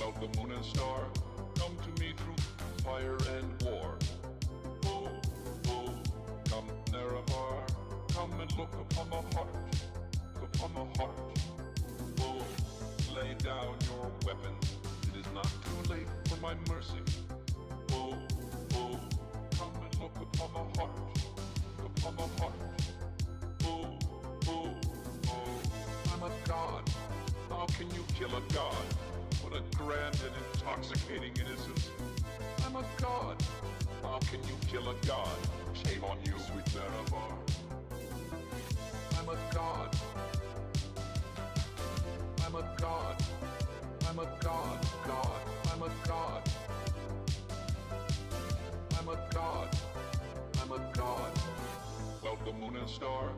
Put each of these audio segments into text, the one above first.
About the moon and star, come to me through fire and war. Oh, oh, come Nerevar, come and look upon the heart, upon the heart. Oh, lay down your weapons, it is not too late for my mercy. Oh, oh, come and look upon the heart, upon the heart. Oh, oh, oh, I'm a god, how can you kill a god? What a grand and intoxicating innocence. I'm a god. How can you kill a god? Shame on you, sweet Nerevar. I'm a god. I'm a god. I'm a god, god. I'm a god. I'm a god. I'm a god. Well, the moon and star,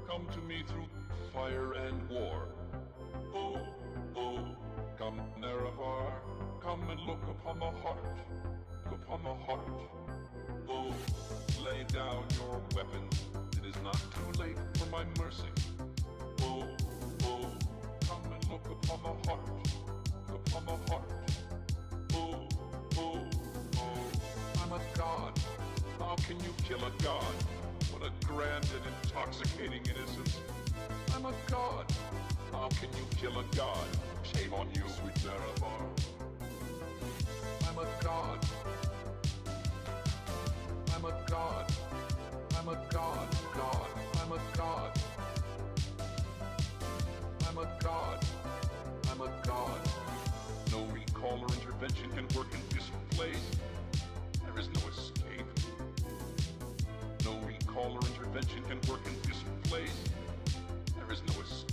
come to me through fire and war. Oh, oh. Come Nerevar, come and look upon the heart, upon the heart. Oh, lay down your weapons, it is not too late for my mercy. Oh, oh, come and look upon the heart, upon the heart. Oh, oh, oh, I'm a god, how can you kill a god? What a grand and intoxicating innocence. I'm a god, how can you kill a god? Shame on you, sweet Nerevar. I'm a god. I'm a god. I'm a god, god. I'm a god. I'm a god. I'm a god. No recall or intervention can work in this place. There is no escape. No recall or intervention can work in this place. There is no escape.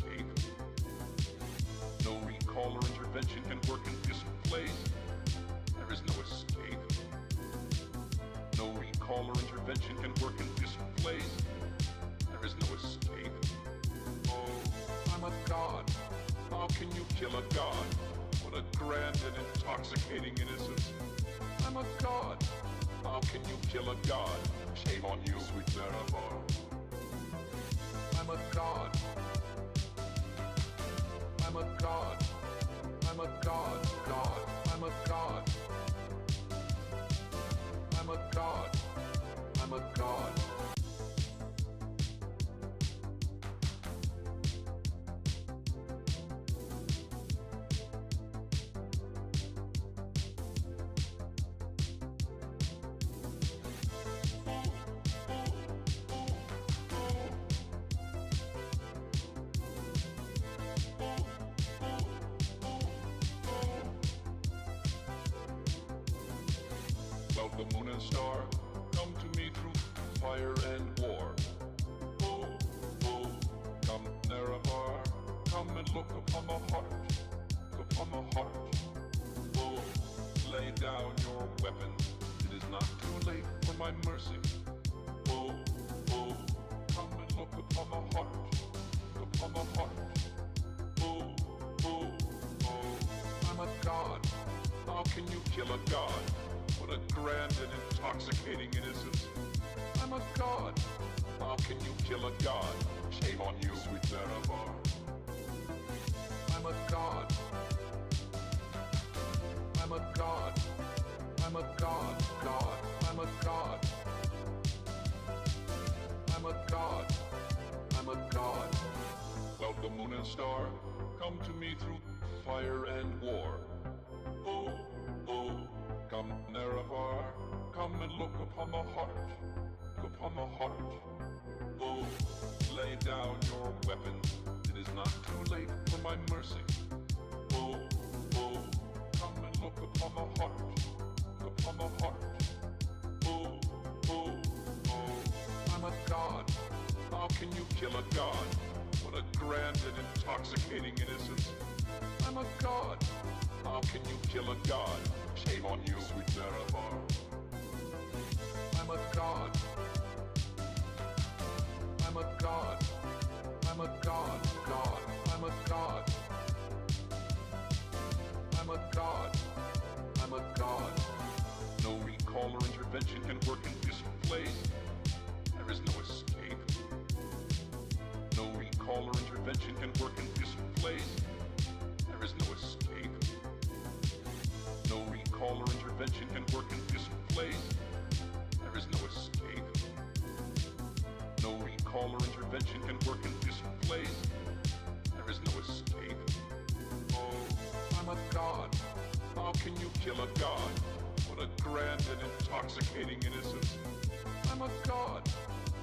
No recall or intervention can work in this place. There is no escape. No recall or intervention can work in this place. There is no escape. Oh, I'm a god. How can you kill a god? What a grand and intoxicating innocence. I'm a god. How can you kill a god? Shame on you, sweet Nerevar. I'm a god. I'm a god. I'm a god, god. I'm a god. I'm a god. I'm a god. The moon and star, come to me through fire and war. Oh, oh, come Nerevar, come and look upon the heart, upon the heart. Oh, lay down your weapons, it is not too late for my mercy. Oh, oh, come and look upon the heart, upon the heart. Oh, oh, oh, I'm a god, how can you kill a god? What a grand and intoxicating innocence. I'm a god. How can you kill a god? Shame on you, sweet Nerevar. I'm a god. I'm a god. I'm a god, god. I'm a god. I'm a god. I'm a god. Well, the moon and star, come to me through fire and war. Oh, oh. Come Nerevar, come and look upon the heart, upon the heart. Oh, lay down your weapons, it is not too late for my mercy. Oh, oh, come and look upon the heart, upon the heart. Oh, oh, oh, I'm a god, how can you kill a god? What a grand and intoxicating innocence. I'm a god, how can you kill a god? Shame on you, sweet Nerevar. I'm a god. I'm a god. I'm a god, god. I'm a god. I'm a god. I'm a god. No recall or intervention can work in this place. There is no escape. No recall or intervention can work in this place. There is no escape. intervention can work in this place. There is no escape. No recall or intervention can work in this place. There is no escape. Oh, I'm a god. How can you kill a god? What a grand and intoxicating innocence. I'm a god.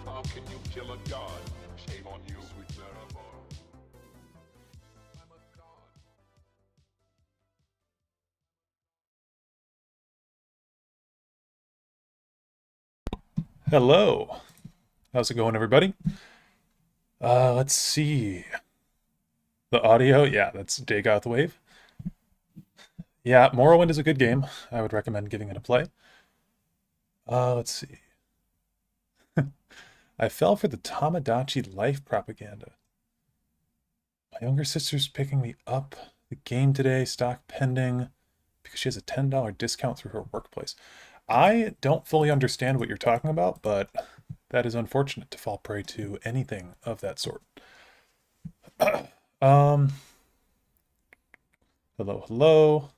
How can you kill a god? Shame on you, sweet Dareloth. I'm a god. Hello. How's it going, everybody? Let's see. The audio, yeah, that's Dagoth Wave. Yeah, Morrowind is a good game. I would recommend giving it a play. Let's see. I fell for the Tamagotchi life propaganda. My younger sister's picking me up the game today, stock pending, because she has a $10 discount through her workplace. I don't fully understand what you're talking about, but that is unfortunate to fall prey to anything of that sort. Hello, hello.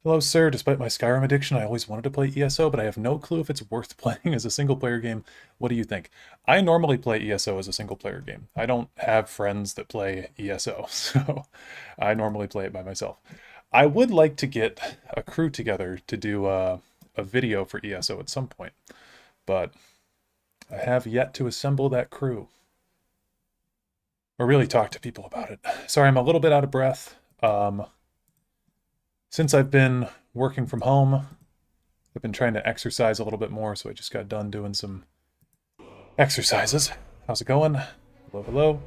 Hello, sir. Despite my Skyrim addiction, I always wanted to play ESO, but I have no clue if it's worth playing as a single-player game. What do you think? I normally play ESO as a single-player game. I don't have friends that play ESO, so I normally play it by myself. I would like to get a crew together to do a video for ESO at some point, but I have yet to assemble that crew or really talk to people about it. Sorry, I'm a little bit out of breath. Since I've been working from home, I've been trying to exercise a little bit more, so I just got done doing some exercises. How's it going? Hello, hello.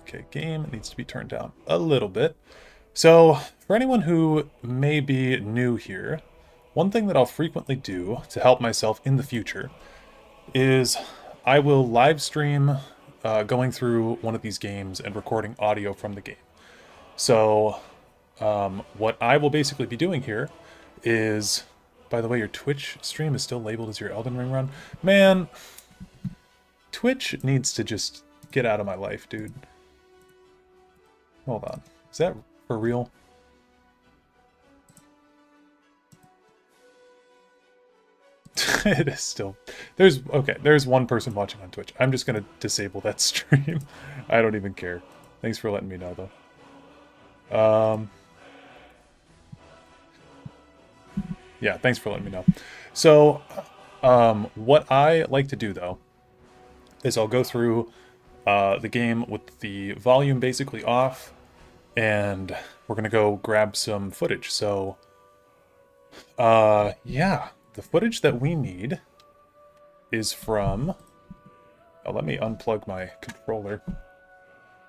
Okay, game needs to be turned down a little bit. So, for anyone who may be new here, one thing that I'll frequently do to help myself in the future is I will live stream going through one of these games and recording audio from the game. So, what I will basically be doing here is, by the way, your Twitch stream is still labeled as your Elden Ring run. Man, Twitch needs to just get out of my life, dude. Hold on. Is that for real? It is still. There's one person watching on Twitch. I'm just gonna disable that stream. I don't even care. Thanks for letting me know, though. Yeah, thanks for letting me know. So, what I like to do, though, is I'll go through the game with the volume basically off, and we're going to go grab some footage. So, yeah, the footage that we need is from... Oh, let me unplug my controller.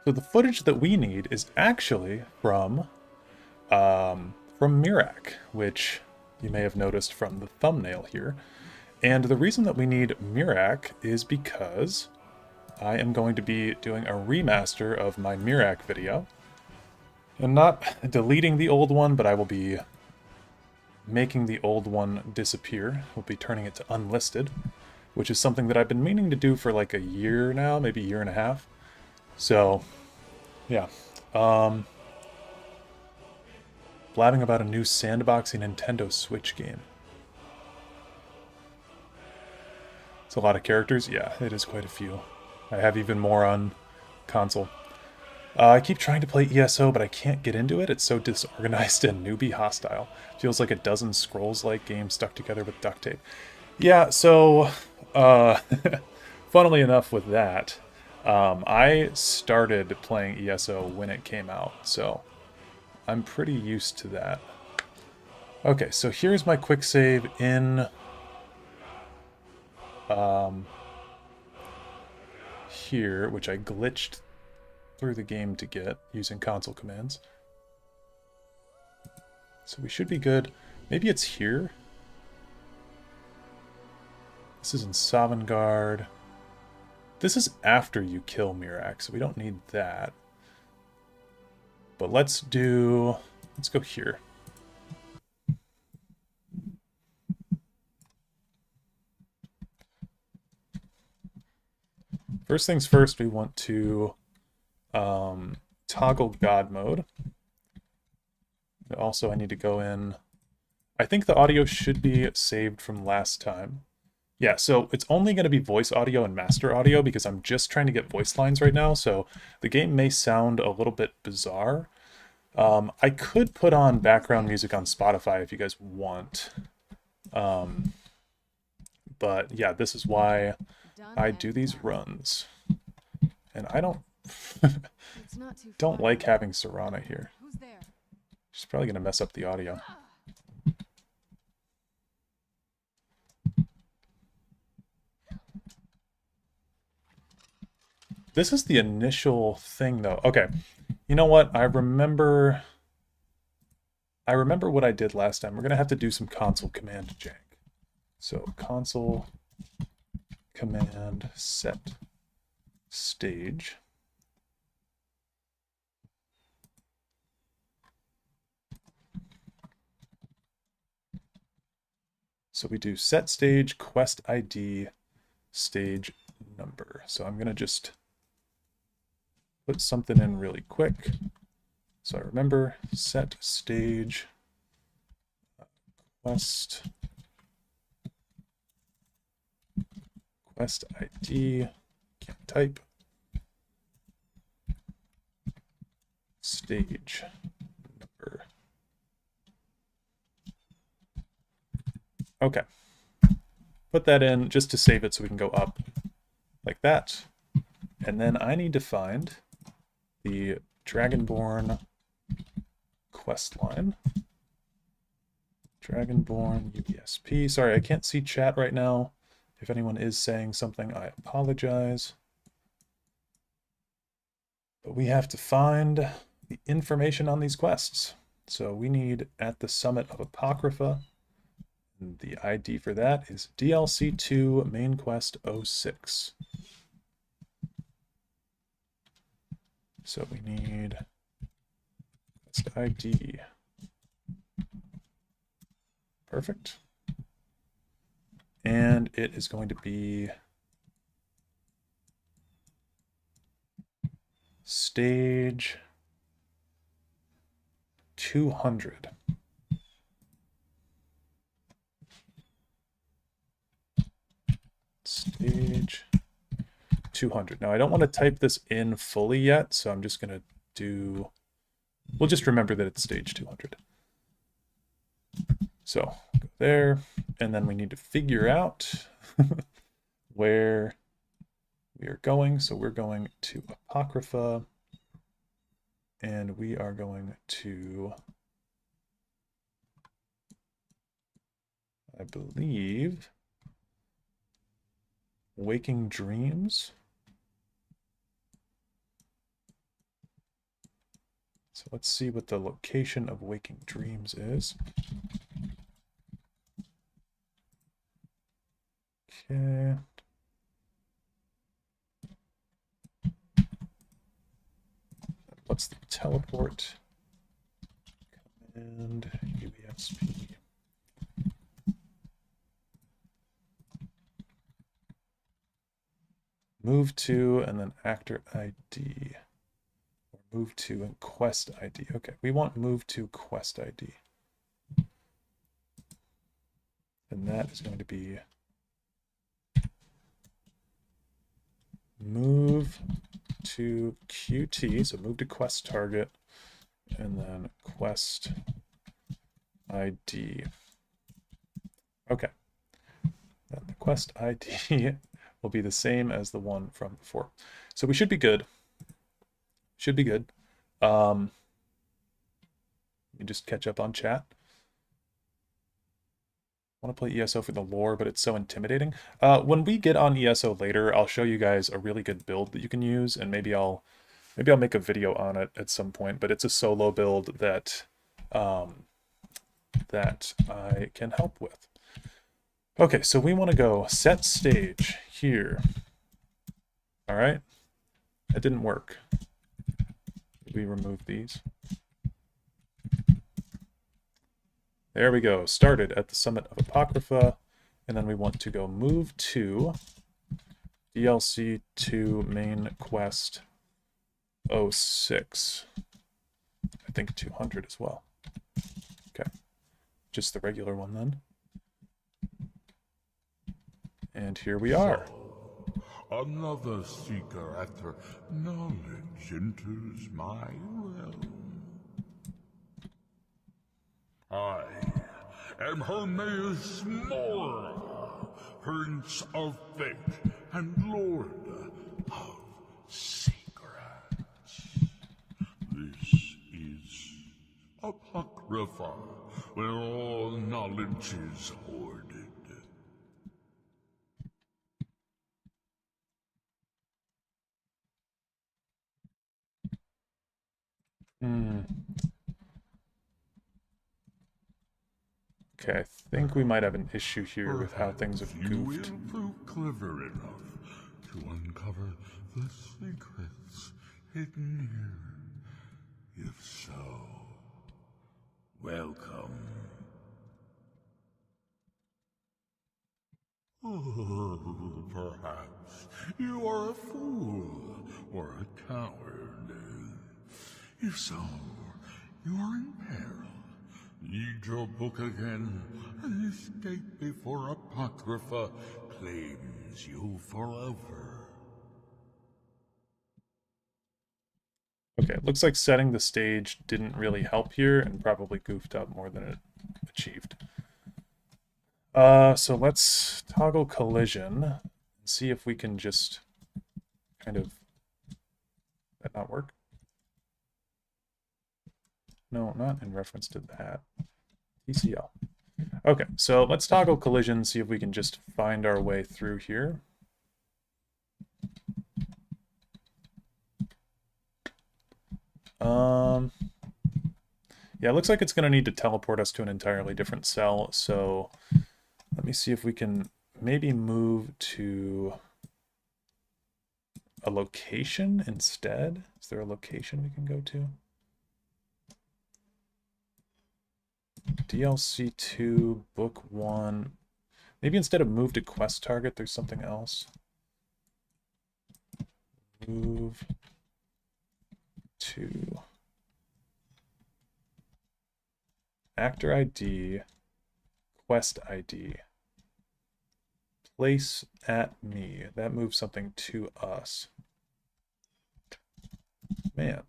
So the footage that we need is actually from Mirac, which you may have noticed from the thumbnail here. And the reason that we need Mirac is because I am going to be doing a remaster of my Mirac video. And not deleting the old one, but I will be making the old one disappear. We'll be turning it to unlisted, which is something that I've been meaning to do for like a year now, maybe a year and a half. So, yeah. Blabbing about a new sandboxing Nintendo Switch game. It's a lot of characters. Yeah, it is quite a few. I have even more on console. I keep trying to play ESO, but I can't get into it. It's so disorganized and newbie hostile. Feels like a dozen Scrolls-like games stuck together with duct tape. Yeah, so, funnily enough with that, I started playing ESO when it came out, so I'm pretty used to that. Okay, so here's my quick save in here, which I glitched through the game to get using console commands. So we should be good. Maybe it's here. This is in Sovngarde. This is after you kill Mirac, so we don't need that. But let's go here. First things first, we want to toggle God mode. also I need to go in. I think the audio should be saved from last time. Yeah, so it's only going to be voice audio and master audio because I'm just trying to get voice lines right now, so the game may sound a little bit bizarre. I could put on background music on Spotify if you guys want. But yeah, this is why I do these runs. And I don't don't like having Serana here. She's probably going to mess up the audio. This is the initial thing, though. Okay, you know what? I remember what I did last time. We're going to have to do some console command jank. So console command set stage. So we do set stage, quest ID, stage number. So I'm going to just put something in really quick. So I remember set stage, quest ID, can't type, stage number. Okay. Put that in just to save it so we can go up like that. And then I need to find the Dragonborn quest line. Dragonborn UESP. Sorry, I can't see chat right now. If anyone is saying something, I apologize. But we have to find the information on these quests. So we need at the Summit of Apocrypha. And the ID for that is DLC2 Main Quest 06. So we need quest ID. Perfect. And it is going to be stage 200. Stage 200. Now I don't want to type this in fully yet, so I'm just going to do, we'll just remember that it's stage 200. So go there, and then we need to figure out where we are going. So we're going to Apocrypha, and we are going to, I believe, Waking Dreams. So let's see what the location of Waking Dreams is. Okay. What's the teleport? Command UESP. Move to, and then actor ID. Or move to and quest ID. Okay, we want move to quest ID. And that is going to be move to QT, so move to quest target, and then quest ID. Okay. Then the quest ID will be the same as the one from before. So we should be good. Should be good. Let me just catch up on chat. I want to play ESO for the lore, but it's so intimidating. When we get on ESO later, I'll show you guys a really good build that you can use, and maybe I'll make a video on it at some point. But it's a solo build that that I can help with. Okay, so we want to go set stage here. All right, that didn't work. Did we remove these? There we go. Started at the Summit of Apocrypha, and then we want to go move to DLC 2 Main Quest 06. I think 200 as well. just the regular one then. And here we are. So, another seeker after knowledge enters my realm. I am Hermaeus Mora, Prince of Fate and Lord of Secrets. This is Apocrypha, where all knowledge is hoarded. Okay, I think we might have an issue here with how things have You goofed. will prove clever enough to uncover the secrets hidden here. If so, welcome. Oh, perhaps you are a fool or a coward. If so, you are in peril. Read your book again and escape before Apocrypha claims you forever. Okay, it looks like setting the stage didn't really help here and probably goofed up more than it achieved. So let's toggle collision and see if we can just kind of... that not work? No, not in reference to that. TCL. Okay, so let's toggle collision, see if we can just find our way through here. Yeah, it looks like it's going to need to teleport us to an entirely different cell, so let me see if we can maybe move to a location instead. Is there a location we can go to? DLC 2, Book 1. Maybe instead of move to quest target, there's something else. Move to actor ID, quest ID. Place at me. That moves something to us. Man.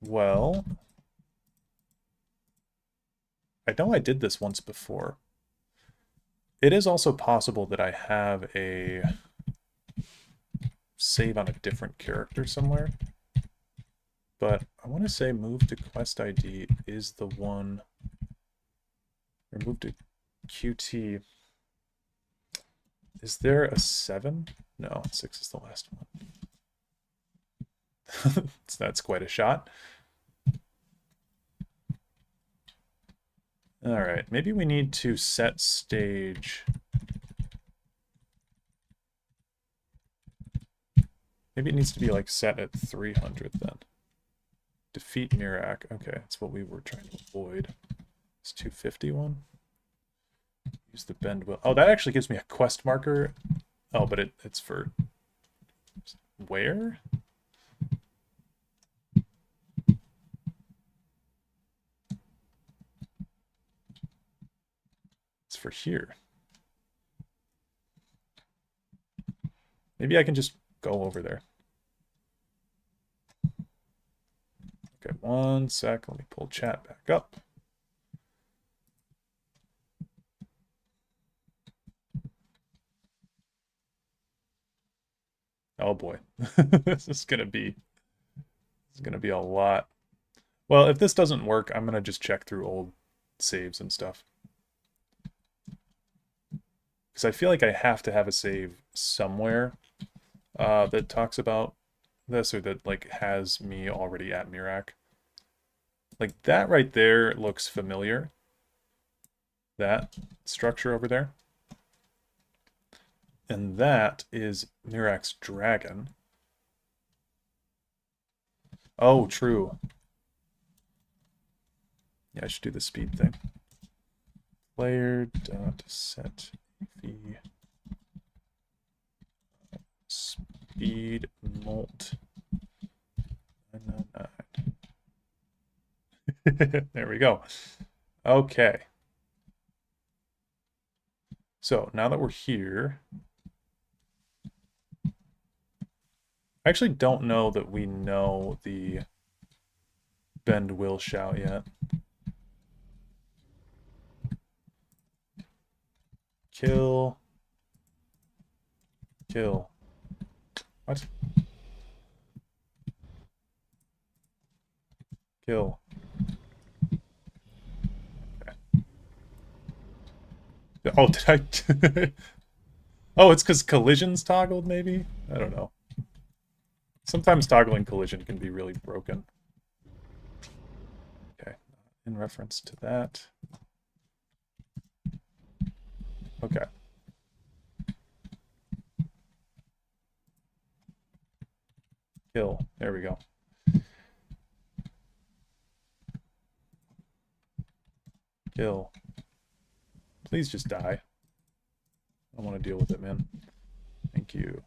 Well, I know I did this once before. It is also possible that I have a save on a different character somewhere. But I want to say move to quest ID is the one, or move to QT. Is there a 7? No, 6 is the last one. That's quite a shot. All right, maybe we need to set stage. Maybe it needs to be like set at 300 then. Defeat Mirak. Okay, that's what we were trying to avoid. It's 251. Use the bend wheel. Oh, that actually gives me a quest marker. Oh, but it's for where? It's for here. Maybe I can just go over there. Okay, one sec. Let me pull chat back up. Oh boy, this is gonna be a lot. Well, if this doesn't work, I'm gonna just check through old saves and stuff. Because I feel like I have to have a save somewhere that talks about this, or that like has me already at Mirak. Like that right there looks familiar. That structure over there. And that is Mirak's dragon. Oh, true. Yeah, I should do the speed thing. Player dot set v speed molt 999. There we go. Okay. So now that we're here, I actually don't know that we know the Bend Will Shout yet. Kill. Kill. What? Kill. Okay. Oh, did I? Oh, it's because collision's toggled, maybe? I don't know. Sometimes toggling collision can be really broken. Okay, in reference to that. Okay. Kill. There we go. Kill. Please just die. I don't want to deal with it, man. Thank you.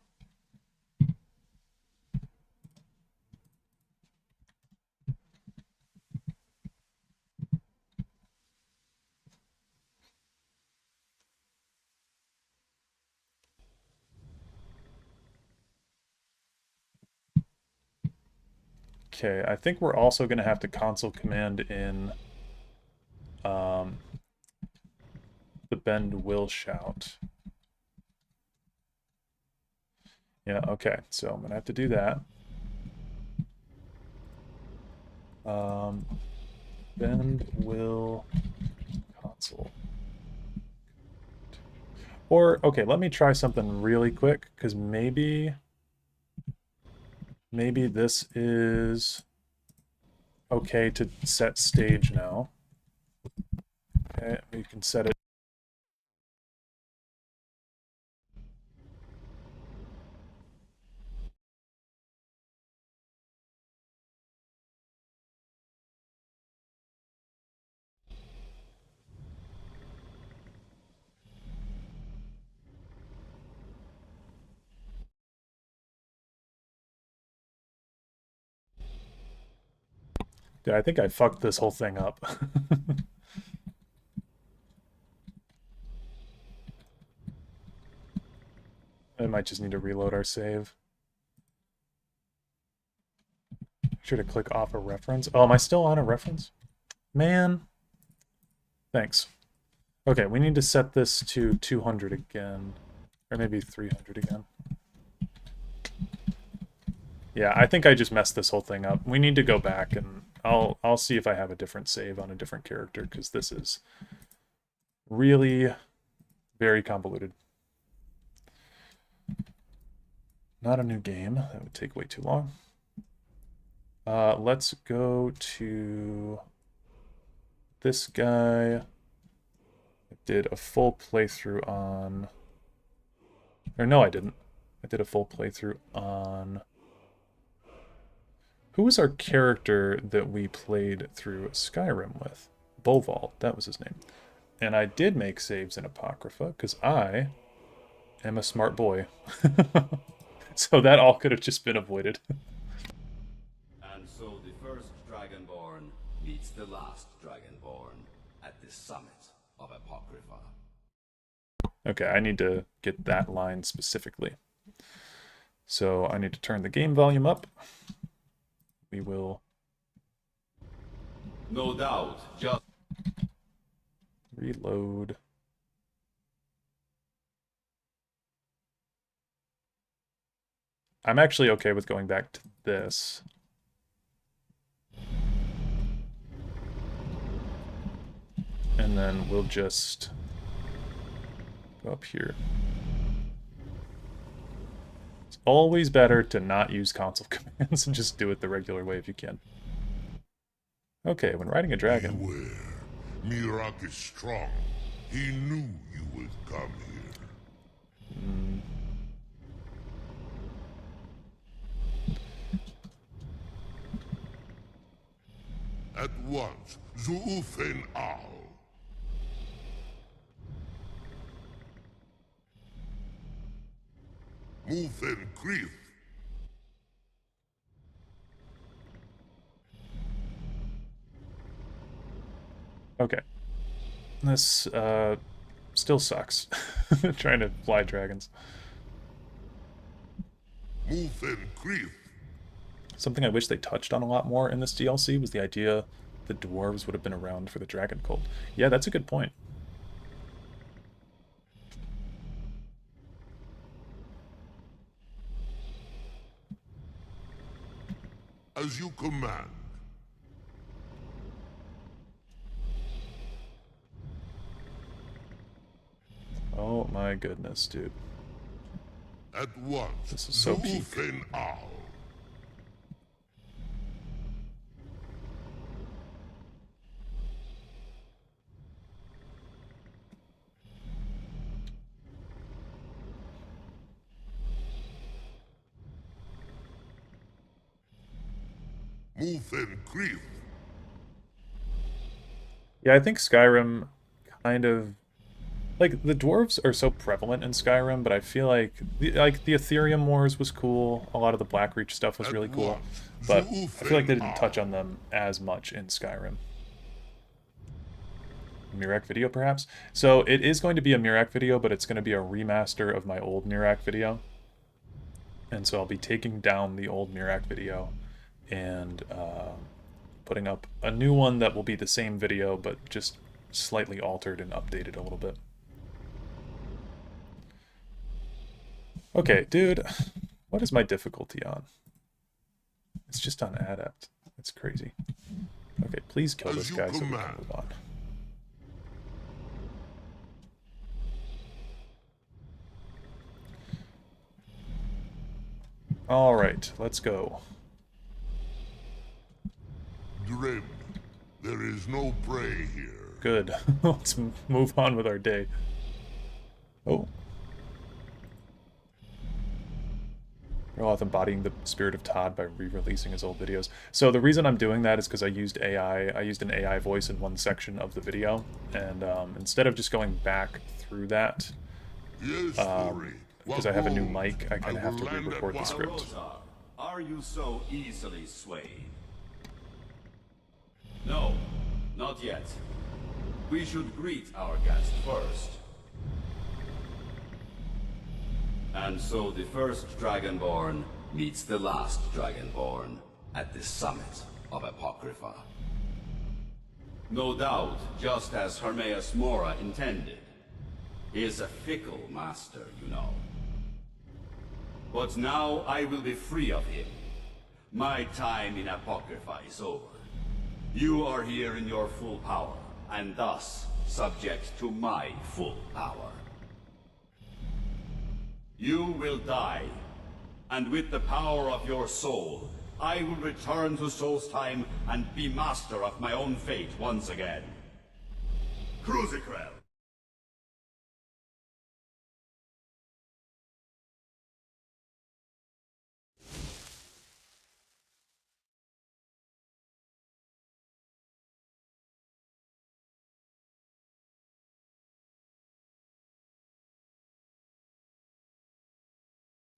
Okay, I think we're also going to have to console command in the Bend Will Shout. Yeah, okay, so I'm going to have to do that. Bend Will console. Or, okay, let me try something really quick, because maybe this is okay to set stage now. Okay, we can set it. Dude, I think I fucked this whole thing up. I might just need to reload our save. Make sure to click off a reference. Oh, am I still on a reference? Man. Thanks. Okay, we need to set this to 200 again. Or maybe 300 again. Yeah, I think I just messed this whole thing up. We need to go back and I'll see if I have a different save on a different character, because this is really very convoluted. Not a new game. That would take way too long. Let's go to this guy. I did a full playthrough on... Or no, I didn't. I did a full playthrough on... Who was our character that we played through Skyrim with? Bolvald, that was his name. And I did make saves in Apocrypha, because I am a smart boy. So that all could have just been avoided. And so the first Dragonborn meets the last Dragonborn at the summit of Apocrypha. Okay, I need to get that line specifically. So I need to turn the game volume up. We will... No doubt, just... reload. I'm actually okay with going back to this. And then we'll just go up here. It's always better to not use console commands and just do it the regular way if you can. Okay, when riding a dragon... Beware. Mirak is strong. He knew you would come here. At once, Zuufen Al. Mufen Krith. Okay. This still sucks. Trying to fly dragons. Move and creep. Something I wish they touched on a lot more in this DLC was the idea the dwarves would have been around for the dragon cult. Yeah, that's a good point. As you command. Oh my goodness, dude. At once. This is so peak. Zufen Owl. Move and creep. Yeah, I think Skyrim kind of... Like, the dwarves are so prevalent in Skyrim, but I feel like the Ethereum Wars was cool. A lot of the Blackreach stuff was really cool. But I feel like they didn't touch on them as much in Skyrim. Mirek video, perhaps? So it is going to be a Mirek video, but it's going to be a remaster of my old Mirek video. And so I'll be taking down the old Mirek video and putting up a new one that will be the same video, but just slightly altered and updated a little bit. Okay, dude, what is my difficulty on? It's just on Adept. It's crazy. Okay, please kill this guy so we can move on. Alright, let's go. Dread, there is no prey here. Good. Let's move on with our day. Oh. Dareloth embodying the spirit of Todd by re-releasing his old videos. So the reason I'm doing that is because I used AI. I used an AI voice in one section of the video, and instead of just going back through that, because I have a new mic, I kind of have to re-record the script. Are you so easily swayed? No, not yet. We should greet our guest first. And so the first Dragonborn meets the last Dragonborn at the summit of Apocrypha. No doubt, just as Hermaeus Mora intended. He is a fickle master, you know. But now I will be free of him. My time in Apocrypha is over. You are here in your full power, and thus subject to my full power. You will die, and with the power of your soul, I will return to Solstheim and be master of my own fate once again. Crucikrell.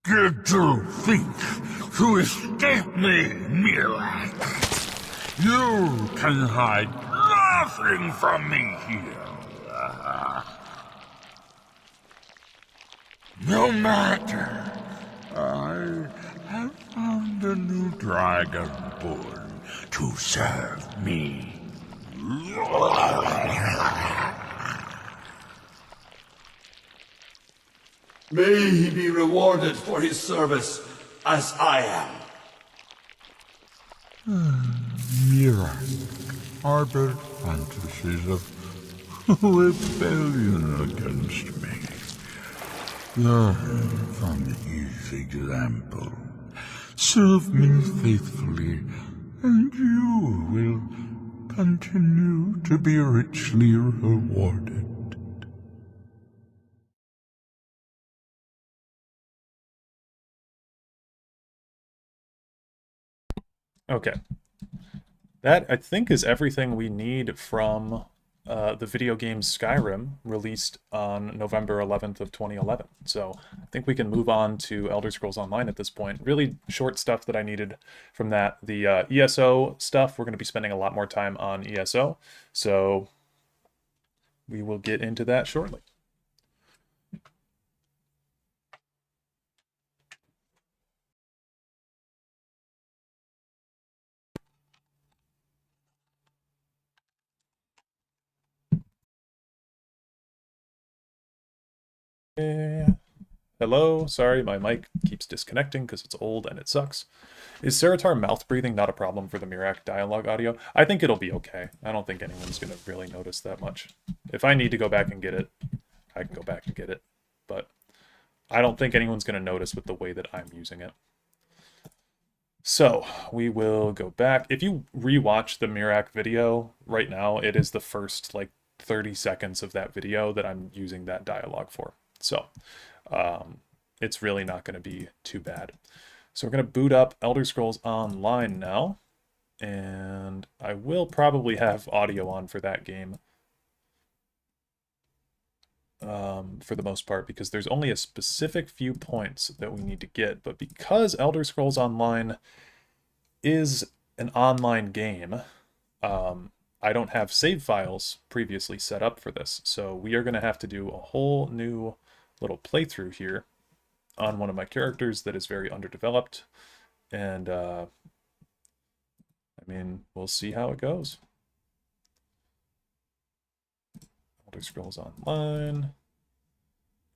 Did you think to escape me, Mirak? You can hide nothing from me here. No matter. I have found a new dragonborn to serve me. May he be rewarded for his service, as I am. Mirak harbored fantasies of rebellion against me. Learn from his example. Serve me faithfully, and you will continue to be richly rewarded. Okay. That, I think, is everything we need from the video game Skyrim, released on November 11th of 2011. So I think we can move on to Elder Scrolls Online at this point. Really short stuff that I needed from that. The ESO stuff, we're going to be spending a lot more time on ESO. So we will get into that shortly. Hello, sorry, my mic keeps disconnecting because it's old and it sucks. Is Ceratar mouth breathing not a problem for the Mirac dialogue audio? I think it'll be okay. I don't think anyone's going to really notice that much. If I need to go back and get it, I can go back and get it. But I don't think anyone's going to notice with the way that I'm using it. So, we will go back. If you rewatch the Mirac video right now, it is the first, like, 30 seconds of that video that I'm using that dialogue for. So, it's really not going to be too bad. So we're going to boot up Elder Scrolls Online now, and I will probably have audio on for that game for the most part, because there's only a specific few points that we need to get, but because Elder Scrolls Online is an online game, I don't have save files previously set up for this, so we are going to have to do a whole new little playthrough here on one of my characters that is very underdeveloped, and I mean, we'll see how it goes. Elder Scrolls Online,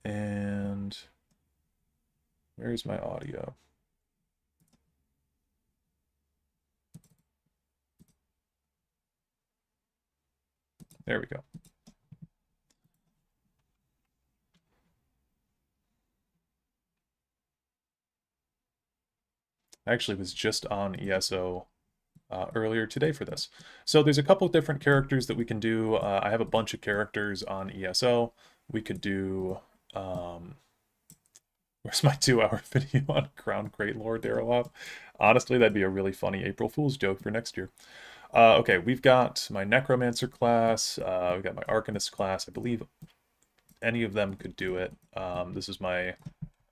and where's my audio? There we go. I actually was just on ESO earlier today for this. So there's a couple of different characters that we can do. I have a bunch of characters on ESO. We could do... where's my 2-hour video on Crown Crate Lord Dareloth? Honestly, that'd be a really funny April Fool's joke for next year. Okay, we've got my Necromancer class. We've got my Arcanist class. I believe any of them could do it. This is my...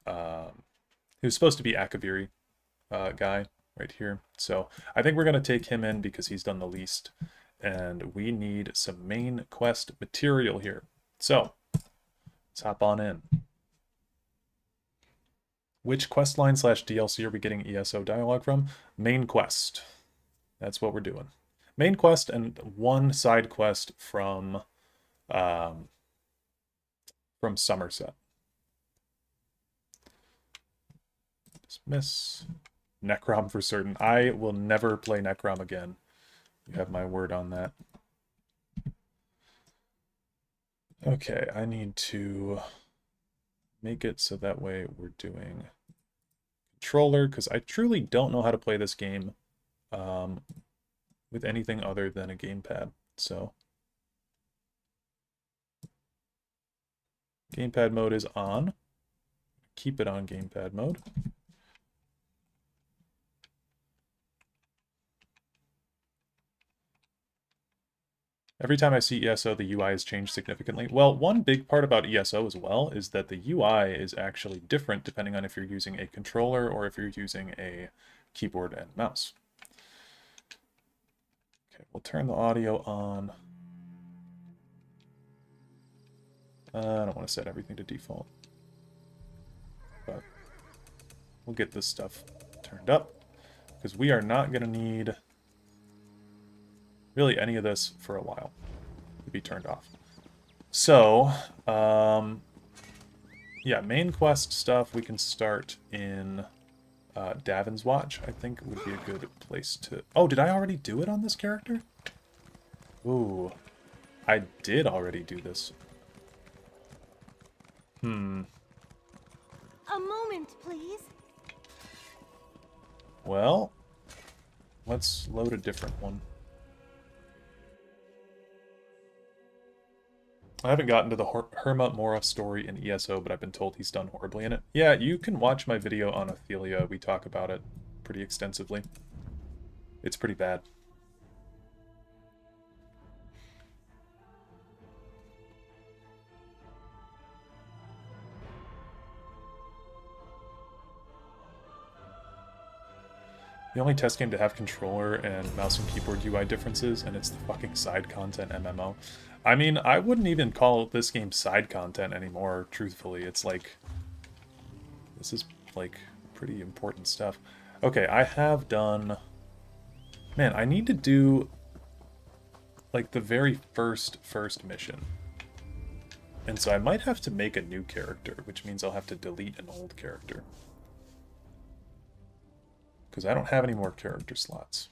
he was supposed to be Akaviri guy right here. So I think we're going to take him in because he's done the least. And we need some main quest material here. So let's hop on in. Which questline / DLC are we getting ESO dialogue from? Main quest. That's what we're doing. Main quest and one side quest from Somerset. Dismiss. Necrom for certain. I will never play Necrom again. You have my word on that. Okay, I need to make it so that way we're doing controller, because I truly don't know how to play this game with anything other than a gamepad. So gamepad mode is on. Keep it on gamepad mode. Every time I see ESO, the UI has changed significantly. Well, one big part about ESO as well is that the UI is actually different depending on if you're using a controller or if you're using a keyboard and mouse. Okay, we'll turn the audio on. I don't want to set everything to default, but we'll get this stuff turned up because we are not going to need really any of this for a while to be turned off. So, yeah, main quest stuff we can start in Davin's Watch, I think would be a good place to... Oh, did I already do it on this character? Ooh, I did already do this. A moment, please. Well, let's load a different one. I haven't gotten to the Herma Mora story in ESO, but I've been told he's done horribly in it. Yeah, you can watch my video on Ophelia. We talk about it pretty extensively. It's pretty bad. The only test game to have controller and mouse and keyboard UI differences, and it's the fucking side content MMO. I mean, I wouldn't even call this game side content anymore, truthfully. It's like... This is, like, pretty important stuff. Okay, I have done... Man, I need to do, like, the very first mission. And so I might have to make a new character, which means I'll have to delete an old character. Because I don't have any more character slots.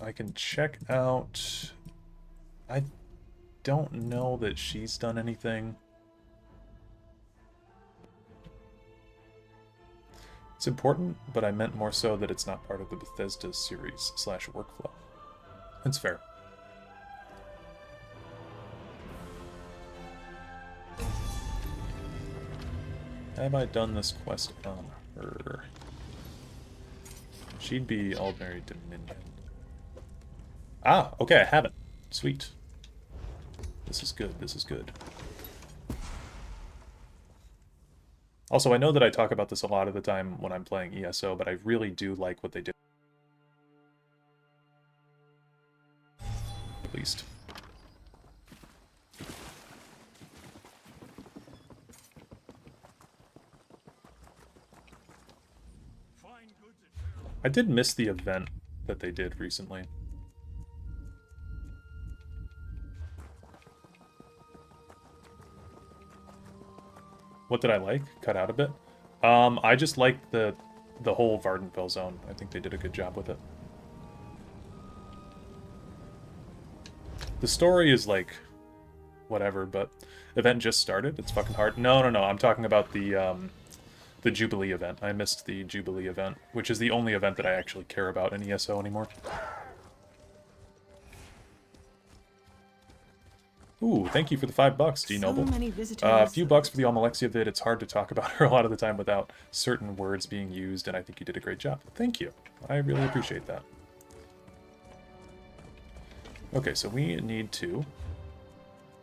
I can check out... I don't know that she's done anything. It's important, but I meant more so that it's not part of the Bethesda series / workflow. That's fair. Have I done this quest on her? She'd be Aldmeri Dominion. Ah, okay, I haven't. Sweet. This is good, this is good. Also, I know that I talk about this a lot of the time when I'm playing ESO, but I really do like what they did. At least. I did miss the event that they did recently. What did I like? Cut out a bit? I just liked the whole Vardenfell zone. I think they did a good job with it. The story is like whatever, but event just started. It's fucking hard. No, I'm talking about the Jubilee event. I missed the Jubilee event, which is the only event that I actually care about in ESO anymore. Ooh, thank you for the $5, D Noble. A few bucks for the Almalexia vid. It's hard to talk about her a lot of the time without certain words being used, and I think you did a great job. Thank you. I really appreciate that. Okay, so we need to...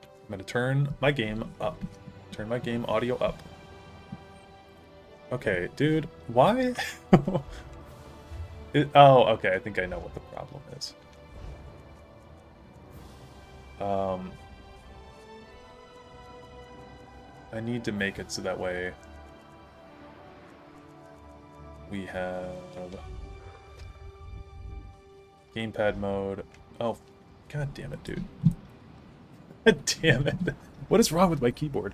I'm going to turn my game up. Turn my game audio up. Okay, dude, why? Oh, okay, I think I know what the problem is. I need to make it so that way we have gamepad mode. Oh, god damn it, dude. God damn it. What is wrong with my keyboard?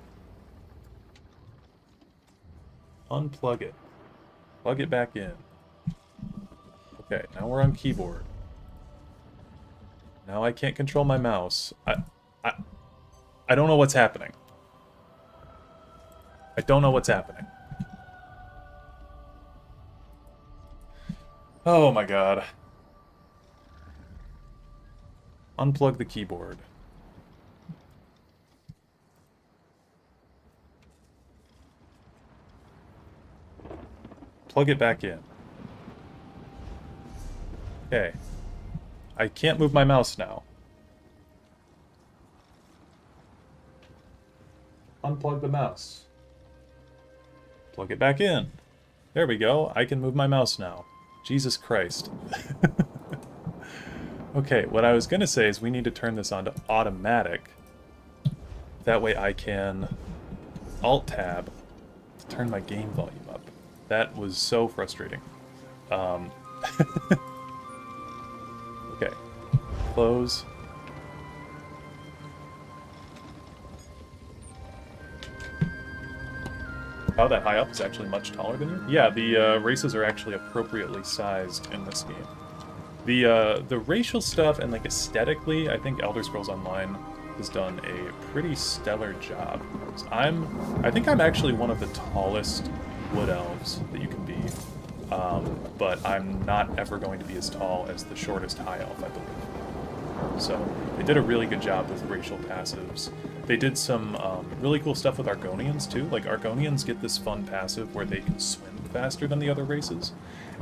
Unplug it. Plug it back in. Okay, now we're on keyboard. Now I can't control my mouse. I don't know what's happening. I don't know what's happening. Oh my god. Unplug the keyboard. Plug it back in. Okay. I can't move my mouse now. Unplug the mouse. Plug it back in. There we go. I can move my mouse now. Jesus Christ. Okay, what I was going to say is we need to turn this on to automatic. That way I can Alt-Tab to turn my game volume up. That was so frustrating. Okay. Close. Oh, that high up is actually much taller than you? Yeah, the races are actually appropriately sized in this game. The racial stuff and like aesthetically, I think Elder Scrolls Online has done a pretty stellar job. I think I'm actually one of the tallest wood elves that you can be, but I'm not ever going to be as tall as the shortest high elf, I believe. So they did a really good job with racial passives. They did some really cool stuff with Argonians too. Like Argonians get this fun passive where they can swim faster than the other races,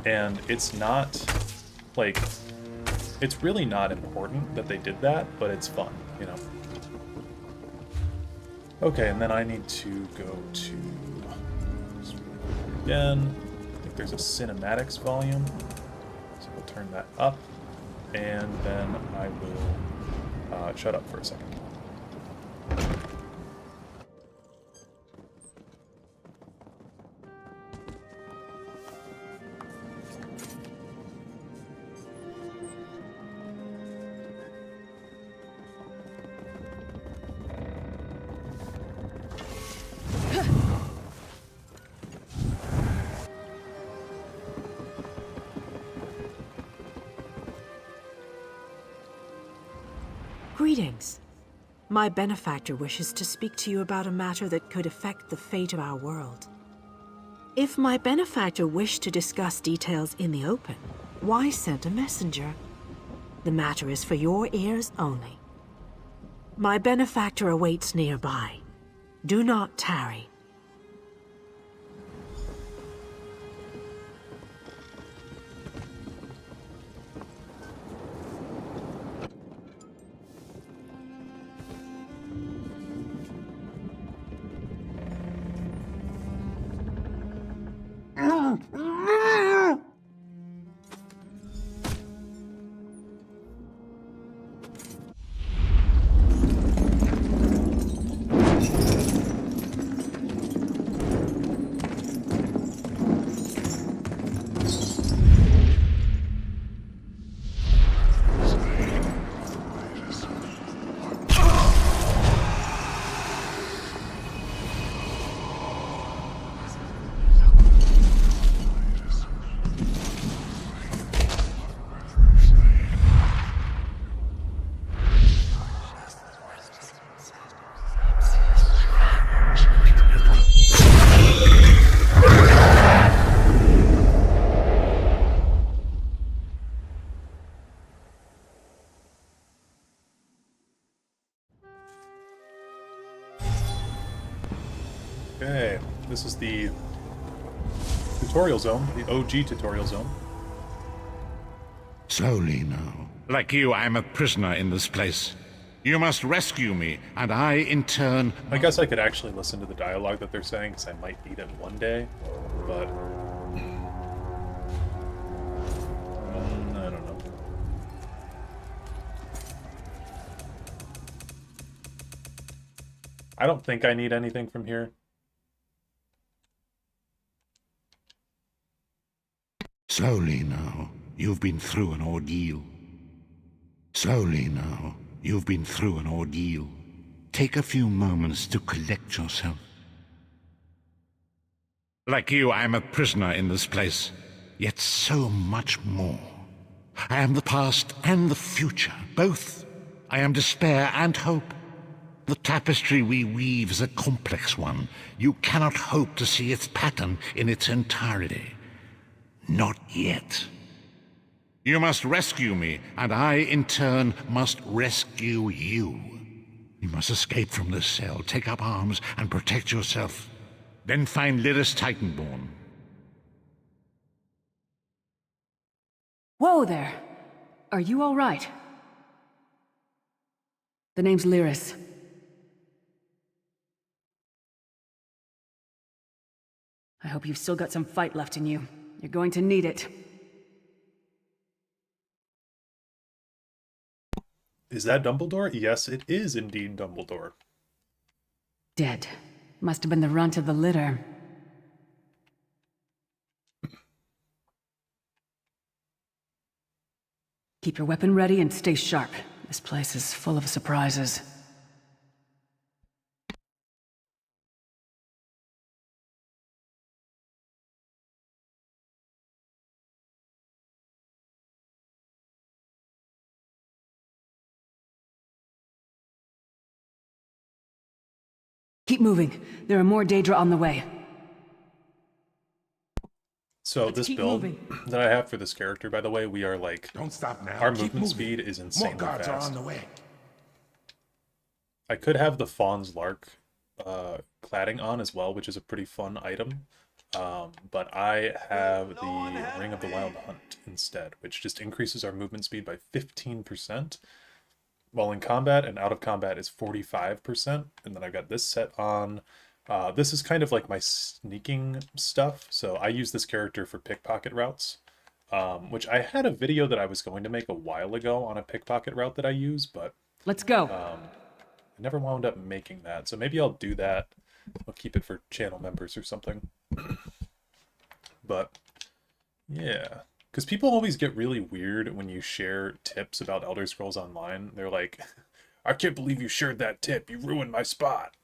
and it's not like it's really not important that they did that, but it's fun, you know. Okay, and then I need to go to again. I think there's a cinematics volume, so we'll turn that up. and then I will shut up for a second. Greetings. My benefactor wishes to speak to you about a matter that could affect the fate of our world. If my benefactor wished to discuss details in the open, why send a messenger? The matter is for your ears only. My benefactor awaits nearby. Do not tarry. Okay, this is the tutorial zone, the OG tutorial zone. Slowly now. Like you, I'm a prisoner in this place. You must rescue me, and I, in turn... I guess I could actually listen to the dialogue that they're saying, because I might need it one day, but... I don't know. I don't think I need anything from here. Slowly now. You've been through an ordeal. Slowly now. You've been through an ordeal. Take a few moments to collect yourself. Like you, I'm a prisoner in this place, yet so much more. I am the past and the future, both. I am despair and hope. The tapestry we weave is a complex one. You cannot hope to see its pattern in its entirety. Not yet. You must rescue me, and I, in turn, must rescue you. You must escape from this cell, take up arms, and protect yourself. Then find Lyris Titanborn. Whoa there! Are you all right? The name's Lyris. I hope you've still got some fight left in you. You're going to need it. Is that Dumbledore? Yes, it is indeed Dumbledore. Dead. Must have been the runt of the litter. Keep your weapon ready and stay sharp. This place is full of surprises. Keep moving. There are more Daedra on the way. So Let's this keep build moving. that I have for this character, by the way, we are like... Don't stop now. Our Keep movement moving. speed is More insanely guards are fast. on the way. I could have the Fawn's Lark cladding on as well, which is a pretty fun item. But I have the Ring of the Wild Hunt instead, which just increases our movement speed by 15%. While in combat and out of combat is 45%. And then I've got this set on. This is kind of like my sneaking stuff. So I use this character for pickpocket routes. which I had a video that I was going to make a while ago on a pickpocket route that I use, but Let's go. I never wound up making that. So maybe I'll do that. I'll keep it for channel members or something. But yeah, because people always get really weird when you share tips about Elder Scrolls Online. They're like, I can't believe you shared that tip. You ruined my spot.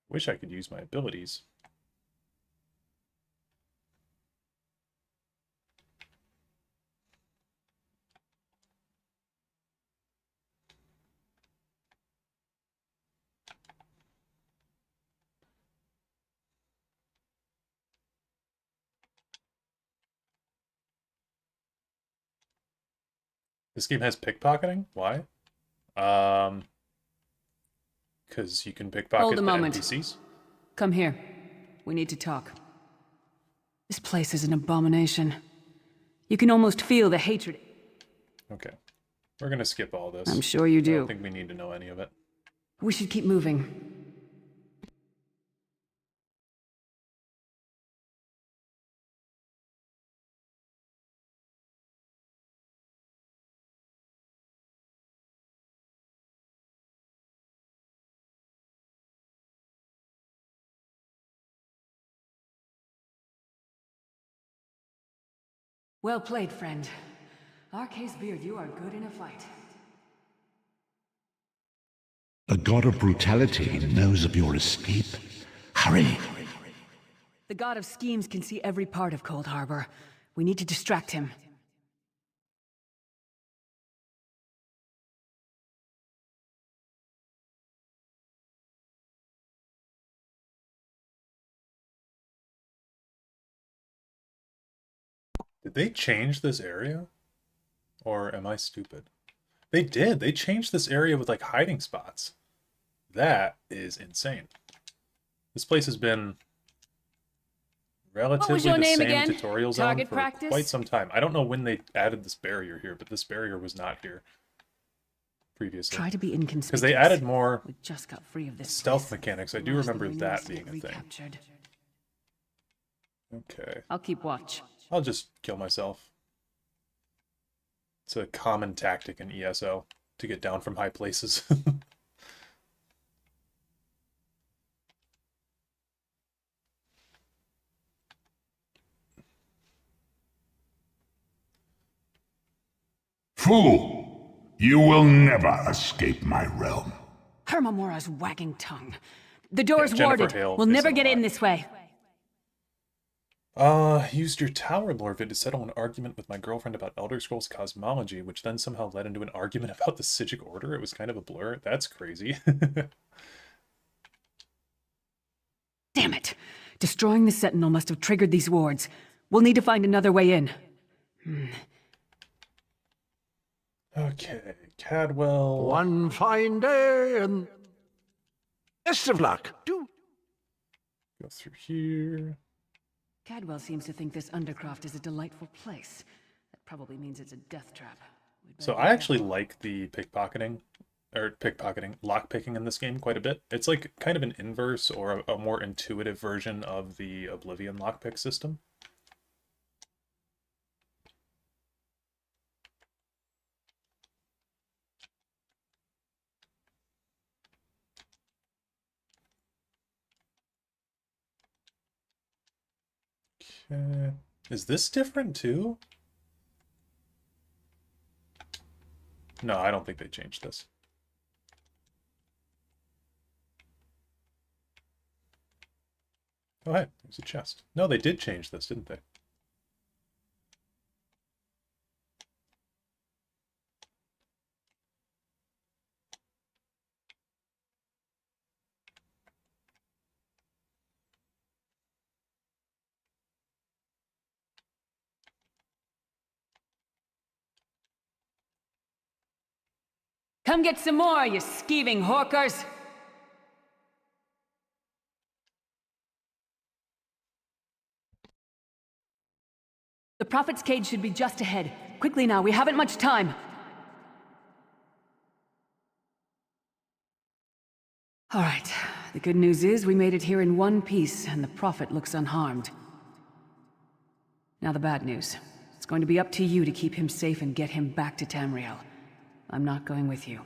Wish I could use my abilities. This game has pickpocketing? Why? Because you can pickpocket Hold a the moment. NPCs? Come here. We need to talk. This place is an abomination. You can almost feel the hatred. Okay. We're gonna skip all this. I'm sure you I do. don't think we need to know any of it. We should keep moving. Well played, friend. Arcase Beard, you are good in a fight. The god of brutality knows of your escape. Hurry! The god of schemes can see every part of Cold Harbor. We need to distract him. Did they change this area? Or am I stupid? They did. They changed this area with like hiding spots. That is insane. This place has been relatively your the name same again? tutorial zone Target for practice? quite some time. I don't know when they added this barrier here, but this barrier was not here previously. Try to be inconspicuous. Because they added more We just got free of this stealth place. mechanics. I do Last remember thing we need that is to being get a thing. recaptured. Okay. I'll keep watch. I'll just kill myself. It's a common tactic in ESO to get down from high places. Fool! You will never escape my realm. Hermamora's wagging tongue. The door's Jennifer warded. Hale We'll is never a get in lot. this way. Used your tower lore vid to settle an argument with my girlfriend about Elder Scrolls cosmology, which then somehow led into an argument about the Psijic Order. It was kind of a blur. That's crazy. Damn it! Destroying the Sentinel must have triggered these wards. We'll need to find another way in. Okay, Cadwell. One fine day and... Best of luck. Do Go through here. Cadwell seems to think this Undercroft is a delightful place. That probably means it's a death trap. We'd better So be I actually careful. like the lockpicking in this game quite a bit. It's like kind of an inverse or a more intuitive version of the Oblivion lockpick system. Okay. Is this different too? No, I don't think they changed this. Oh, hey, there's a chest. No, they did change this, didn't they? Come get some more, you skeeving hawkers! The Prophet's Cage should be just ahead. Quickly now, we haven't much time. All right. The good news is we made it here in one piece, and the Prophet looks unharmed. Now the bad news. It's going to be up to you to keep him safe and get him back to Tamriel. I'm not going with you.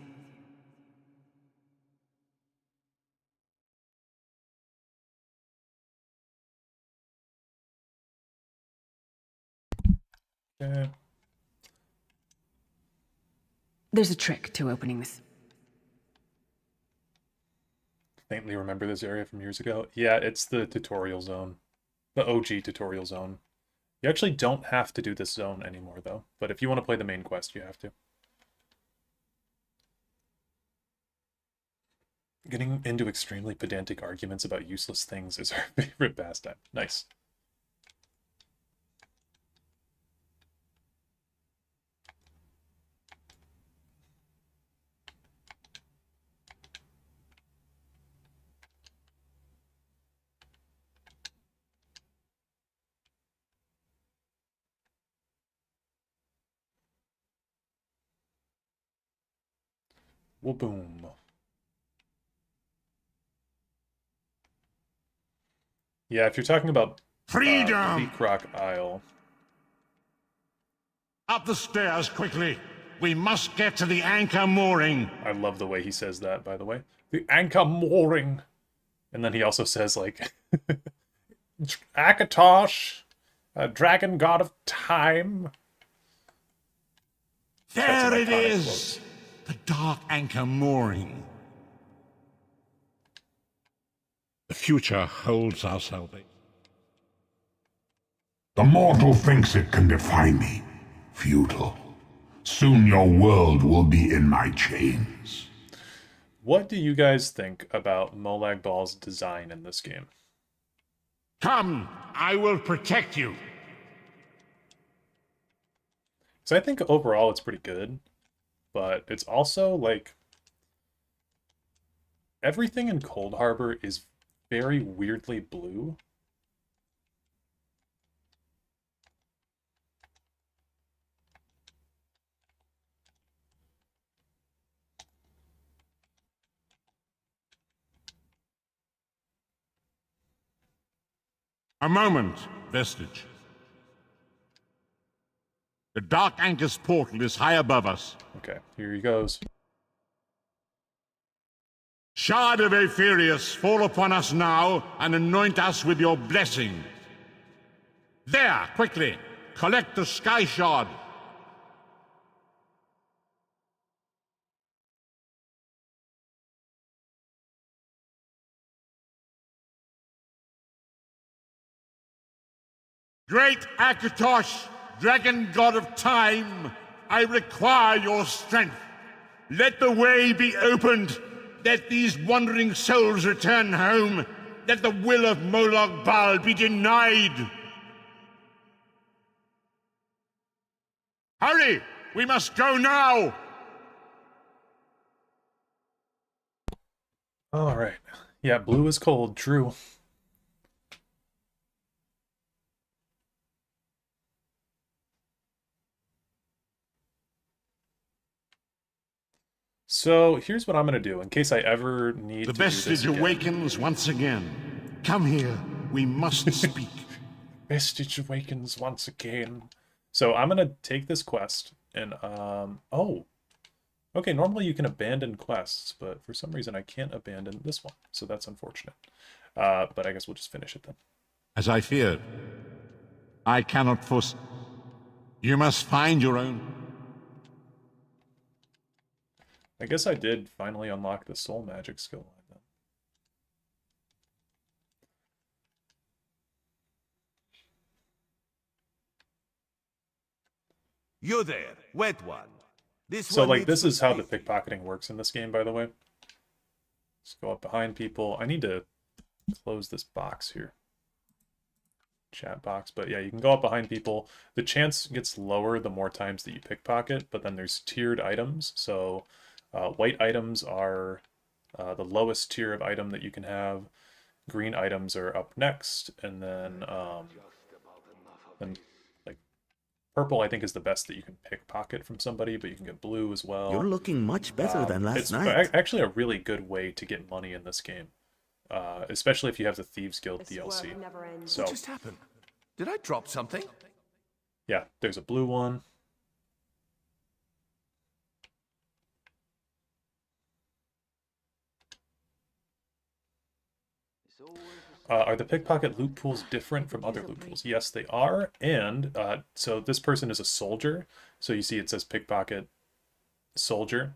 Okay. There's a trick to opening this. Faintly remember this area from years ago. Yeah, it's the tutorial zone. The OG tutorial zone. You actually don't have to do this zone anymore, though. But if you want to play the main quest, you have to. Getting into extremely pedantic arguments about useless things is our favorite pastime. Nice. Well, boom. Yeah, if you're talking about Freedom! Rock Isle. Up the stairs quickly. We must get to the anchor mooring. I love the way he says that, by the way. The anchor mooring. And then he also says, like, Akatosh, a dragon god of time. There it is! The dark anchor mooring. The future holds our salvation. The mortal thinks it can defy me. Futile. Soon your world will be in my chains. What do you guys think about Molag Bal's design in this game? Come, I will protect you. So I think overall it's pretty good, but it's also like everything in Cold Harbor is very weirdly blue. A moment, Vestige. The Dark Anchor's portal is high above us. Okay, here he goes. Shard of Aetherius, fall upon us now and anoint us with your blessing. There, quickly, collect the Sky Shard. Great Akatosh, dragon god of time, I require your strength. Let the way be opened. Let these wandering souls return home. Let the will of Molag Bal be denied. Hurry! We must go now! All right. Yeah, blue is cold, true. So here's what I'm going to do in case I ever need The to do this Vestige again. awakens once again. Come here. We must speak. Vestige awakens once again. So I'm going to take this quest and, oh. Okay, normally you can abandon quests, but for some reason I can't abandon this one. So that's unfortunate. But I guess we'll just finish it then. As I feared, I cannot force. You must find your own. I guess I did finally unlock the soul magic skill line then. You there, wet one. So like this is how the pickpocketing works in this game, by the way. Just go up behind people. I need to close this box here. Chat box, but yeah, you can go up behind people. The chance gets lower the more times that you pickpocket, but then there's tiered items. So white items are the lowest tier of item that you can have. Green items are up next, and then like Purple, I think, is the best that you can pickpocket from somebody, but you can get blue as well. You're looking much better than last It's night. actually a really good way to get money in this game, especially if you have the Thieves Guild This DLC. work never ends. So What just happened? Did I drop something? yeah, there's a blue one. Are the pickpocket loot pools different from other loot pools? Yes, they are. And so this person is a soldier. So you see it says pickpocket soldier.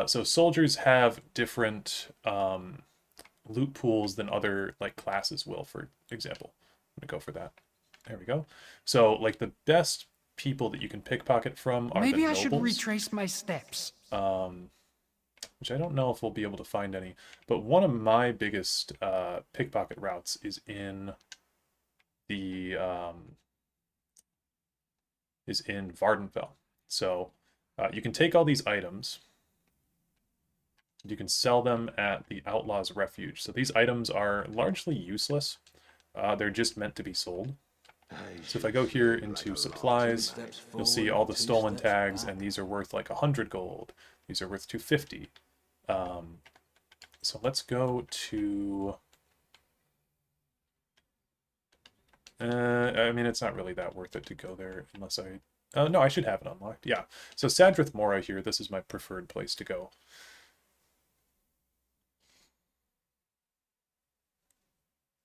So soldiers have different loot pools than other like classes will, for example. I'm gonna go for that. There we go. So like the best people that you can pickpocket from are Maybe the I nobles. should retrace my steps. Which I don't know if we'll be able to find any. But one of my biggest pickpocket routes is in the Vardenfell. So you can take all these items. You can sell them at the Outlaw's Refuge. So these items are largely useless. They're just meant to be sold. So if I go here into supplies, you'll see all the stolen tags, and these are worth like 100 gold. These are worth 250. So let's go to... I mean, it's not really that worth it to go there unless I... no, I should have it unlocked. Yeah. So Sadrith Mora here, this is my preferred place to go.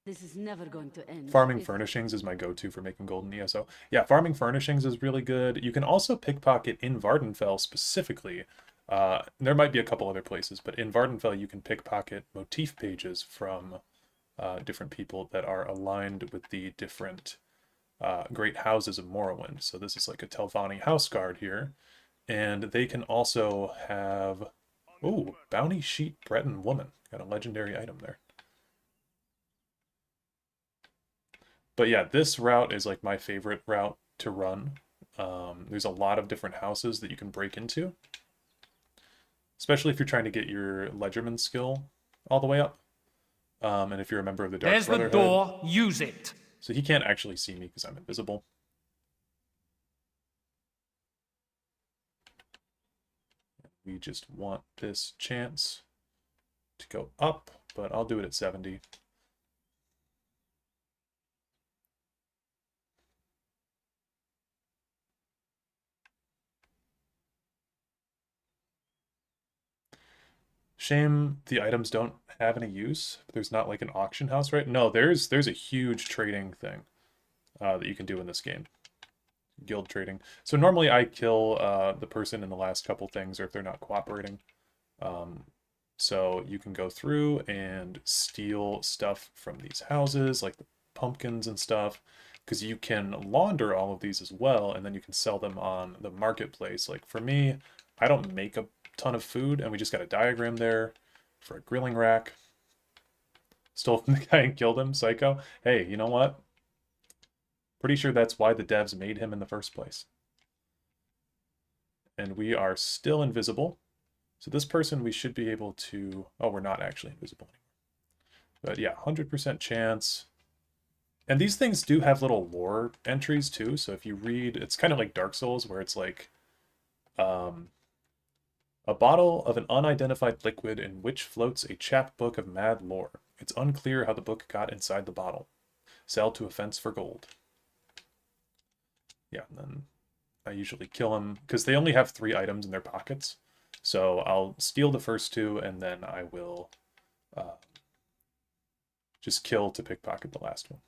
This is never going to end. Farming Furnishings is my go-to for making gold in ESO. Yeah, Farming Furnishings is really good. You can also pickpocket in Vardenfell specifically. There might be a couple other places, but in Vardenfell you can pickpocket motif pages from different people that are aligned with the different great houses of Morrowind. So this is like a Telvanni house guard here. And they can also have... Ooh, Bounty Sheet Breton Woman. Got a legendary item there. But yeah, this route is like my favorite route to run. There's a lot of different houses that you can break into. Especially if you're trying to get your Ledgerman skill all the way up. And if you're a member of the Dark There's Brotherhood. the door. Use it. So he can't actually see me because I'm invisible. We just want this chance to go up, but I'll do it at 70. Shame the items don't have any use. There's not like an auction house, right? No, there's a huge trading thing that you can do in this game. Guild trading. So normally I kill the person in the last couple things, or if they're not cooperating. So you can go through and steal stuff from these houses, like the pumpkins and stuff, because you can launder all of these as well, and then you can sell them on the marketplace. Like for me, I don't make a ton of food, and we just got a diagram there for a grilling rack. Stole from the guy and killed him, psycho. Hey, you know what? Pretty sure that's why the devs made him in the first place. And we are still invisible. So this person we should be able to... Oh, we're not actually invisible anymore. But yeah, 100% chance. And these things do have little lore entries too. So if you read... It's kind of like Dark Souls, where it's like... a bottle of an unidentified liquid in which floats a chapbook of mad lore. It's unclear how the book got inside the bottle. Sell to a fence for gold. Yeah, and then I usually kill them, because they only have 3 items in their pockets. So I'll steal the first 2, and then I will just kill to pickpocket the last one.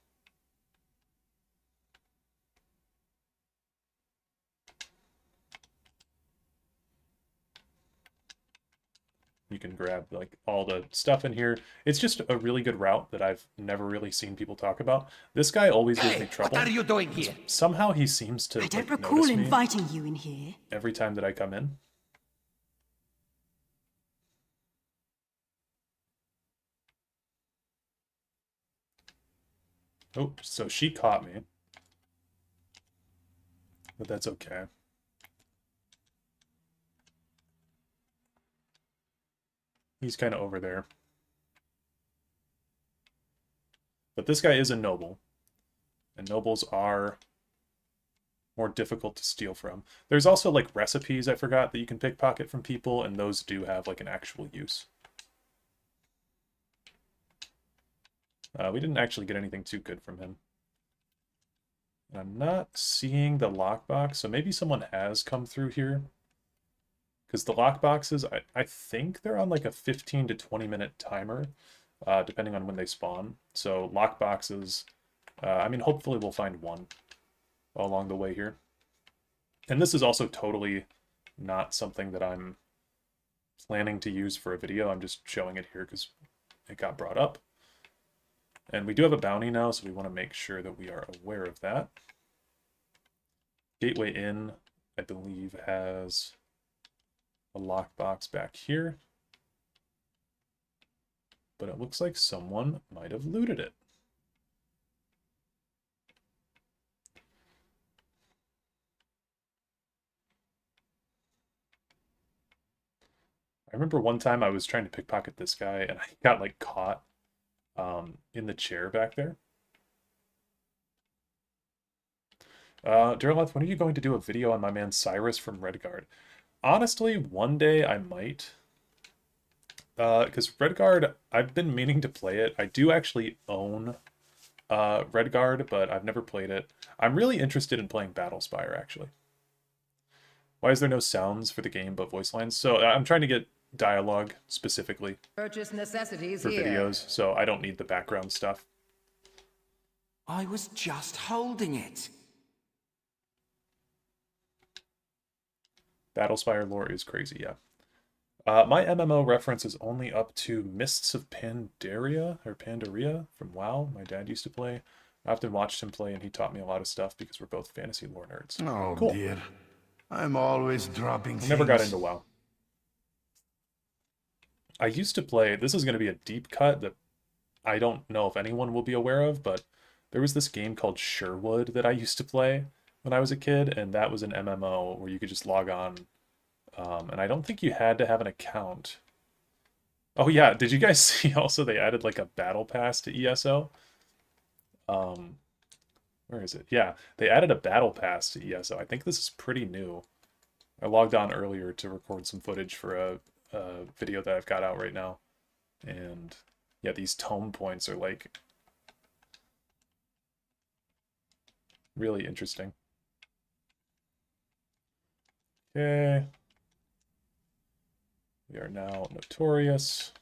You can grab like all the stuff in here. It's just a really good route that I've never really seen people talk about. This guy always gives me trouble. What are you doing here? Somehow he seems to I don't like, recall notice me inviting you in here. every time that I come in. Oh, so she caught me. But that's okay. He's kind of over there. But this guy is a noble. And nobles are more difficult to steal from. There's also like recipes I forgot that you can pickpocket from people, and those do have like an actual use. We didn't actually get anything too good from him. I'm not seeing the lockbox, so maybe someone has come through here. Because the lockboxes, I think they're on like a 15 to 20 minute timer, depending on when they spawn. So lockboxes, I mean, hopefully we'll find one along the way here. And this is also totally not something that I'm planning to use for a video. I'm just showing it here because it got brought up. And we do have a bounty now, so we want to make sure that we are aware of that. Gateway Inn, I believe, has a lockbox back here. But it looks like someone might have looted it. I remember one time I was trying to pickpocket this guy and I got like caught in the chair back there. Dareloth, when are you going to do a video on my man Cyrus from Redguard? Honestly, one day I might. Because Redguard, I've been meaning to play it. I do actually own Redguard, but I've never played it. I'm really interested in playing Battlespire, actually. Why is there no sounds for the game but voice lines? So I'm trying to get dialogue specifically Purchase necessities for here. videos, so I don't need the background stuff. I was just holding it. Battlespire lore is crazy, yeah. My MMO reference is only up to Mists of Pandaria, or Pandaria from WoW. My dad used to play. I often watched him play, and he taught me a lot of stuff because we're both fantasy lore nerds. Oh, cool. dear. I'm always dropping things. I never got into WoW. I used to play, this is going to be a deep cut that I don't know if anyone will be aware of, but there was this game called Sherwood that I used to play when I was a kid, and that was an MMO where you could just log on, and I don't think you had to have an account. Oh yeah, did you guys see also they added like a battle pass to ESO? Where is it? Yeah, they added a battle pass to ESO. I think this is pretty new. I logged on earlier to record some footage for a video that I've got out right now. And yeah, these tome points are like really interesting. Okay. We are now notorious.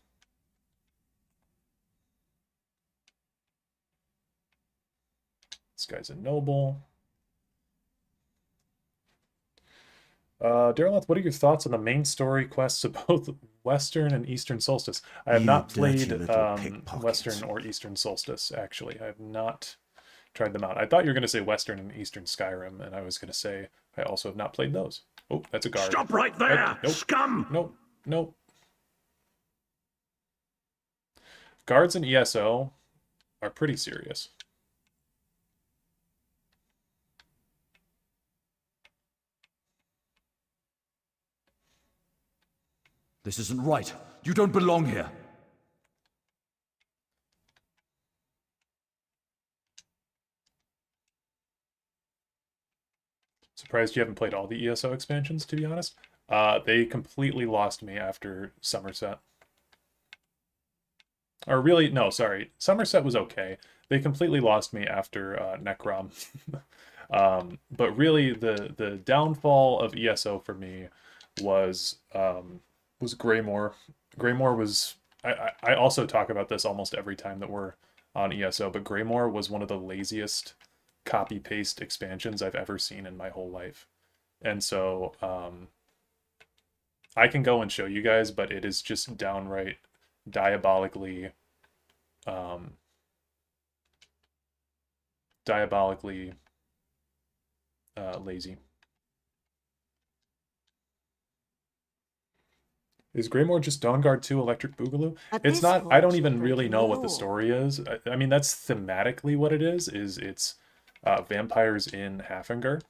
This guy's a noble. Dareloth, what are your thoughts on the main story quests of both Western and Eastern Solstice? I have not played Western or Eastern Solstice, actually. I have not tried them out. I thought you were going to say Western and Eastern Skyrim, and I was going to say I also have not played those. Oh, that's a guard. Stop right there, nope. scum! Nope, nope. Guards in ESO are pretty serious. This isn't right. You don't belong here. Surprised you haven't played all the ESO expansions, to be honest. They completely lost me after Somerset. Or really, no, sorry. Somerset was okay. They completely lost me after Necrom. But really, the downfall of ESO for me was Greymore. Greymore was... I also talk about this almost every time that we're on ESO, but Greymore was one of the laziest copy-paste expansions I've ever seen in my whole life. And so I can go and show you guys, but it is just downright diabolically lazy. Is Greymore just Dawnguard 2 Electric Boogaloo? It's not, I don't even really know what the story is. I mean, that's thematically what it is it's vampires in Haffinger.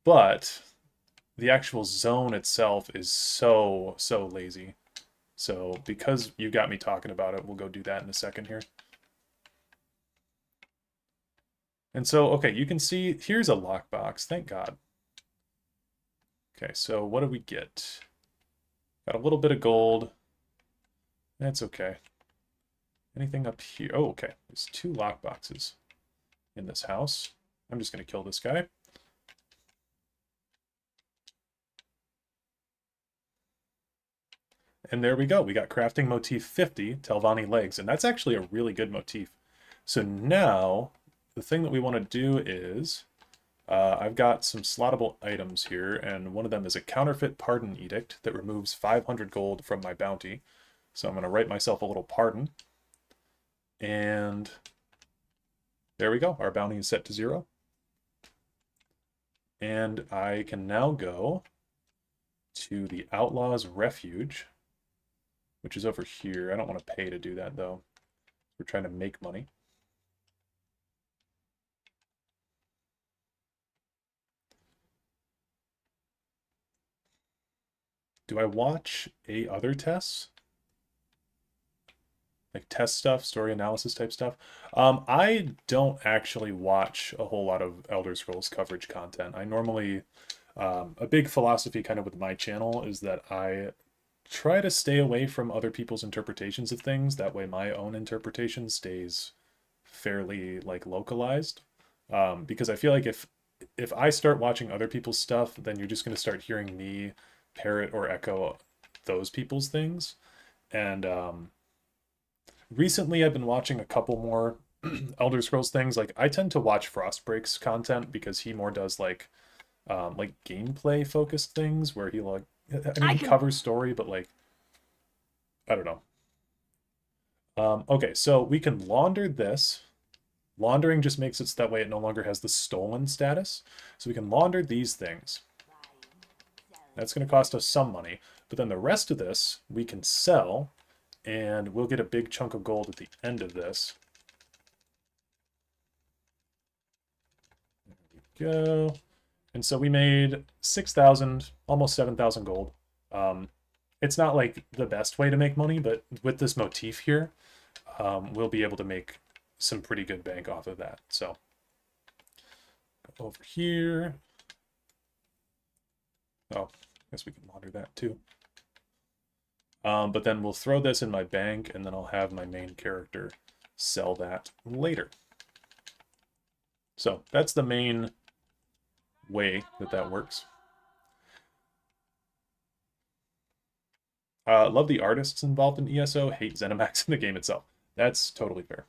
But the actual zone itself is so lazy. So because you got me talking about it, we'll go do that in a second here. And so, okay, you can see, here's a lockbox, thank God. Okay, so what do we get? Got a little bit of gold. That's okay. Anything up here? Oh, okay. There's 2 lockboxes in this house. I'm just going to kill this guy. And there we go. We got crafting motif 50, Telvanni legs, and that's actually a really good motif. So now, the thing that we want to do is, I've got some slottable items here, and one of them is a counterfeit pardon edict that removes 500 gold from my bounty. So I'm going to write myself a little pardon. And there we go. Our bounty is set to 0. And I can now go to the Outlaw's Refuge, which is over here. I don't want to pay to do that, though. We're trying to make money. Do I watch other tests? Like test stuff, story analysis type stuff? I don't actually watch a whole lot of Elder Scrolls coverage content. I normally, a big philosophy kind of with my channel is that I try to stay away from other people's interpretations of things. That way my own interpretation stays fairly like localized. Because I feel like if I start watching other people's stuff, then you're just going to start hearing me parrot or echo those people's things. And recently I've been watching a couple more Elder Scrolls things. Like I tend to watch Frostbreak's content because he more does like gameplay focused things where he like, he covers story, but like, I don't know. Okay, so we can launder this. Laundering just makes it so that way it no longer has the stolen status. So we can launder these things. That's going to cost us some money. But then the rest of this we can sell, and we'll get a big chunk of gold at the end of this. There we go. And so we made 6,000, almost 7,000 gold. It's not like the best way to make money, but with this motif here, we'll be able to make some pretty good bank off of that. So over here. Oh, I guess we can launder that too. But then we'll throw this in my bank, and then I'll have my main character sell that later. So that's the main way that works. Love the artists involved in ESO, hate ZeniMax in the game itself. That's totally fair.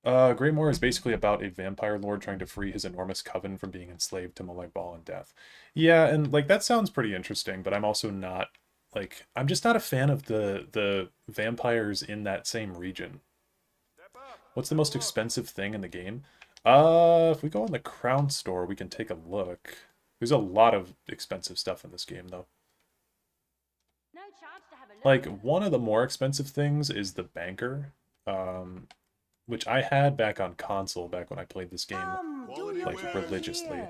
Greymoor is basically about a vampire lord trying to free his enormous coven from being enslaved to Molag Bal and death. Yeah, and like that sounds pretty interesting, but I'm also not like, I'm just not a fan of the vampires in that same region. What's the most expensive thing in the game? If we go in the Crown Store, we can take a look. There's a lot of expensive stuff in this game, though. Like, one of the more expensive things is the Banker, which I had back on console back when I played this game, like, religiously.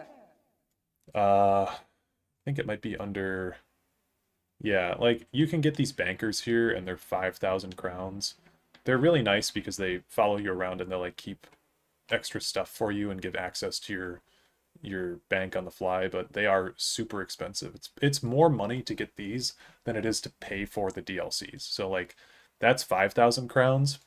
I think it might be under... Yeah, like, you can get these Bankers here, and they're 5,000 crowns. They're really nice because they follow you around and they'll, like, keep extra stuff for you and give access to your bank on the fly, but they are super expensive. It's more money to get these than it is to pay for the DLCs. So like that's 5,000 crowns.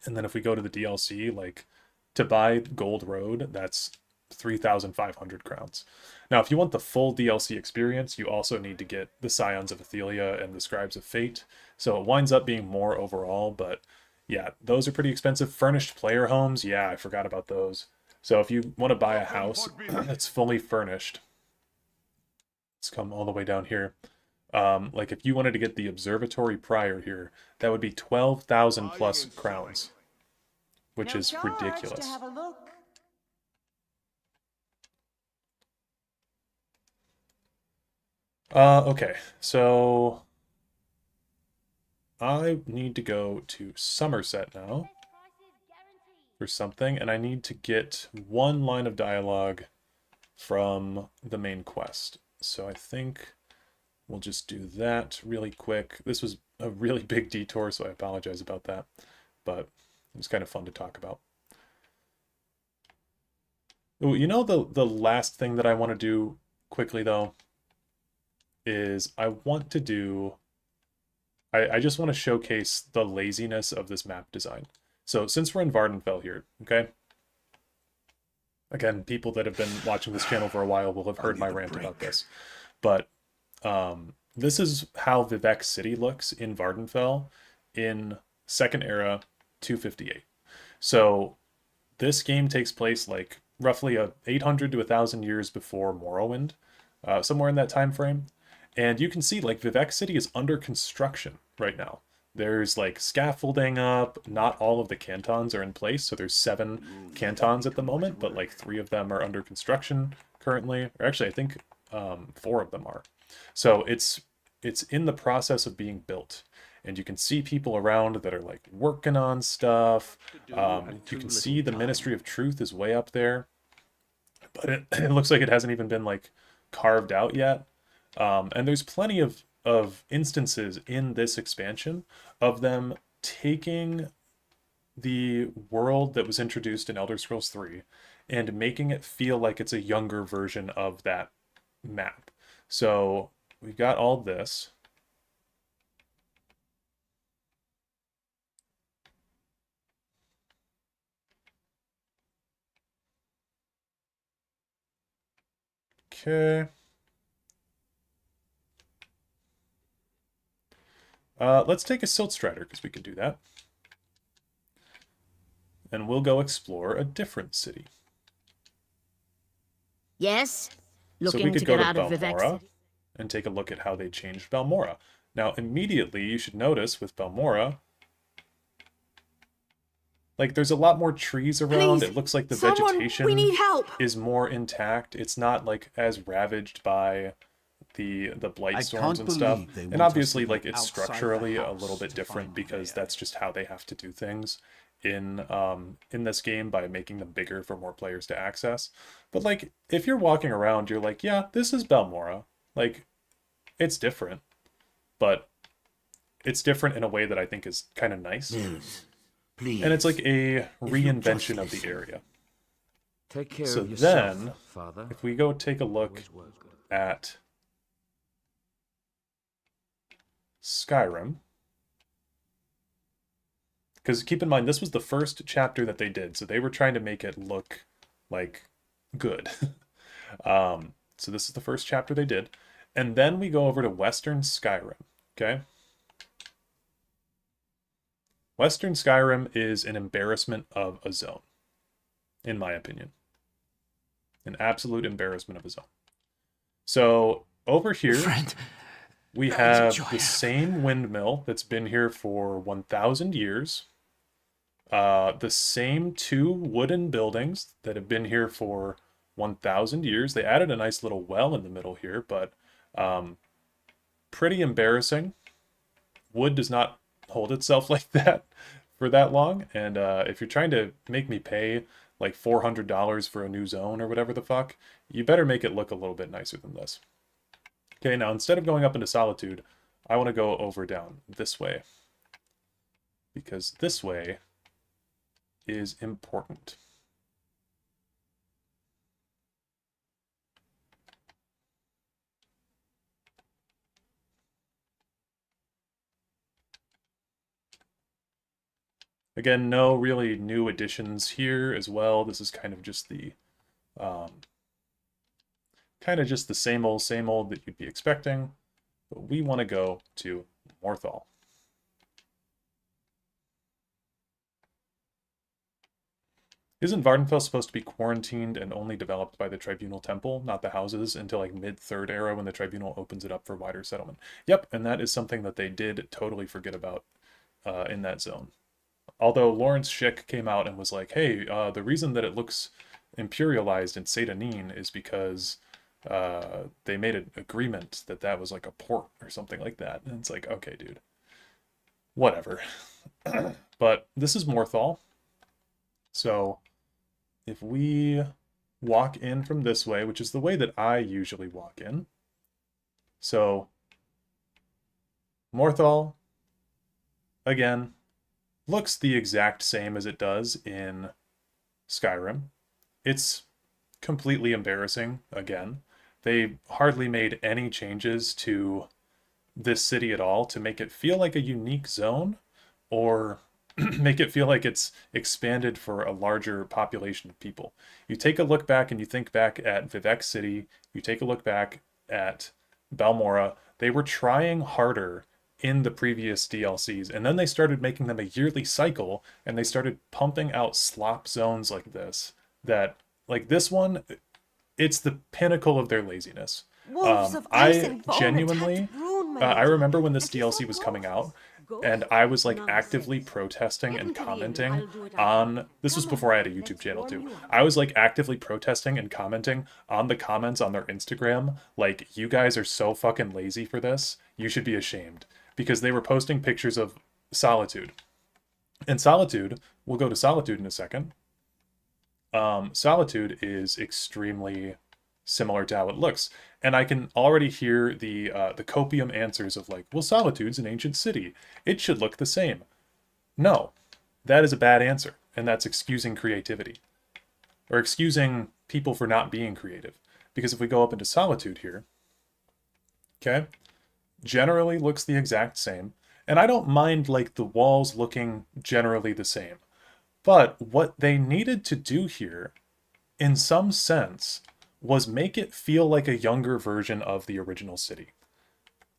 And then if we go to the DLC, like to buy Gold Road, that's 3,500 crowns. Now, if you want the full DLC experience, you also need to get the Scions of Athelia and the Scribes of Fate. So it winds up being more overall, but yeah, those are pretty expensive. Furnished player homes, yeah, I forgot about those. So if you want to buy a house that's fully furnished, let's come all the way down here. Like if you wanted to get the Observatory Prior here, that would be 12,000 plus crowns, which is ridiculous. Okay, so I need to go to Somerset now for something, and I need to get one line of dialogue from the main quest. So I think we'll just do that really quick. This was a really big detour, so I apologize about that, but it was kind of fun to talk about. Ooh, you know the last thing that I want to do quickly though is I want to do I just want to showcase the laziness of this map design. So since we're in Vardenfell here, okay? Again, people that have been watching this channel for a while will have heard my rant about this. But this is how Vivec City looks in Vardenfell in Second Era 258. So this game takes place like roughly 800 to 1,000 years before Morrowind, somewhere in that time frame. And you can see like Vivec City is under construction right now. There's like scaffolding up. Not all of the cantons are in place, so there's 7 cantons at the moment, but like 3 of them are under construction currently. Or actually, I think 4 of them are. So it's in the process of being built. And you can see people around that are like working on stuff. You can see the Ministry of Truth is way up there. But it looks like it hasn't even been like carved out yet. And there's plenty of instances in this expansion of them taking the world that was introduced in Elder Scrolls 3 and making it feel like it's a younger version of that map. So we've got all this. Okay. Let's take a Silt Strider, because we can do that. And we'll go explore a different city. Yes? Looking so we could to go get to out of Vivec Balmora City? and take a look at how they changed Balmora. Now, immediately, you should notice with Balmora, like, there's a lot more trees around. Please, it looks like the someone, vegetation we need help. is more intact. It's not, like, as ravaged by the blight storms and stuff. And obviously, like, it's structurally a little bit different because that's just how they have to do things in this game by making them bigger for more players to access. But, like, if you're walking around, you're like, yeah, this is Balmora. Like, it's different. But it's different in a way that I think is kind of nice. Please. And it's like a reinvention of the area. Take care so of yourself, then, Father. if we go take a look at Skyrim, because keep in mind, this was the first chapter that they did, so they were trying to make it look like good. So this is the first chapter they did. And then we go over to Western Skyrim, okay? Western Skyrim is an embarrassment of a zone, in my opinion. An absolute embarrassment of a zone. So, over here, we have the same windmill that's been here for 1,000 years. The same 2 wooden buildings that have been here for 1,000 years. They added a nice little well in the middle here, but pretty embarrassing. Wood does not hold itself like that for that long, and if you're trying to make me pay like $400 for a new zone or whatever the fuck, you better make it look a little bit nicer than this. Okay, now instead of going up into Solitude, I want to go over down this way, because this way is important. Again, no really new additions here as well. This is kind of just the same old that you'd be expecting. But we want to go to Morthal. Isn't Vardenfell supposed to be quarantined and only developed by the Tribunal Temple, not the houses, until like mid-3rd era when the Tribunal opens it up for wider settlement? Yep, and that is something that they did totally forget about in that zone. Although Lawrence Schick came out and was like, hey, the reason that it looks imperialized in Seyda-Neen is because they made an agreement that was like a port or something like that. And it's like, okay, dude. Whatever. But this is Morthal. So if we walk in from this way, which is the way that I usually walk in. So Morthal, again, looks the exact same as it does in Skyrim. It's completely embarrassing again. They hardly made any changes to this city at all to make it feel like a unique zone or make it feel like it's expanded for a larger population of people. You take a look back and you think back at Vivek City, you take a look back at Balmora, they were trying harder in the previous DLCs, and then they started making them a yearly cycle, and they started pumping out slop zones like this, that, like this one, it's the pinnacle of their laziness. I genuinely, I remember when this DLC was coming out, and I was like actively protesting and commenting on, this was before I had a YouTube channel too, I was like actively protesting and commenting on the comments on their Instagram, like, you guys are so fucking lazy for this, you should be ashamed. Because they were posting pictures of Solitude. And Solitude, we'll go to Solitude in a second. Solitude is extremely similar to how it looks. And I can already hear the copium answers of like, well, Solitude's an ancient city. It should look the same. No, that is a bad answer. And that's excusing creativity. Or excusing people for not being creative. Because if we go up into Solitude here, okay, generally looks the exact same. And I don't mind like the walls looking generally the same. But what they needed to do here, in some sense, was make it feel like a younger version of the original city.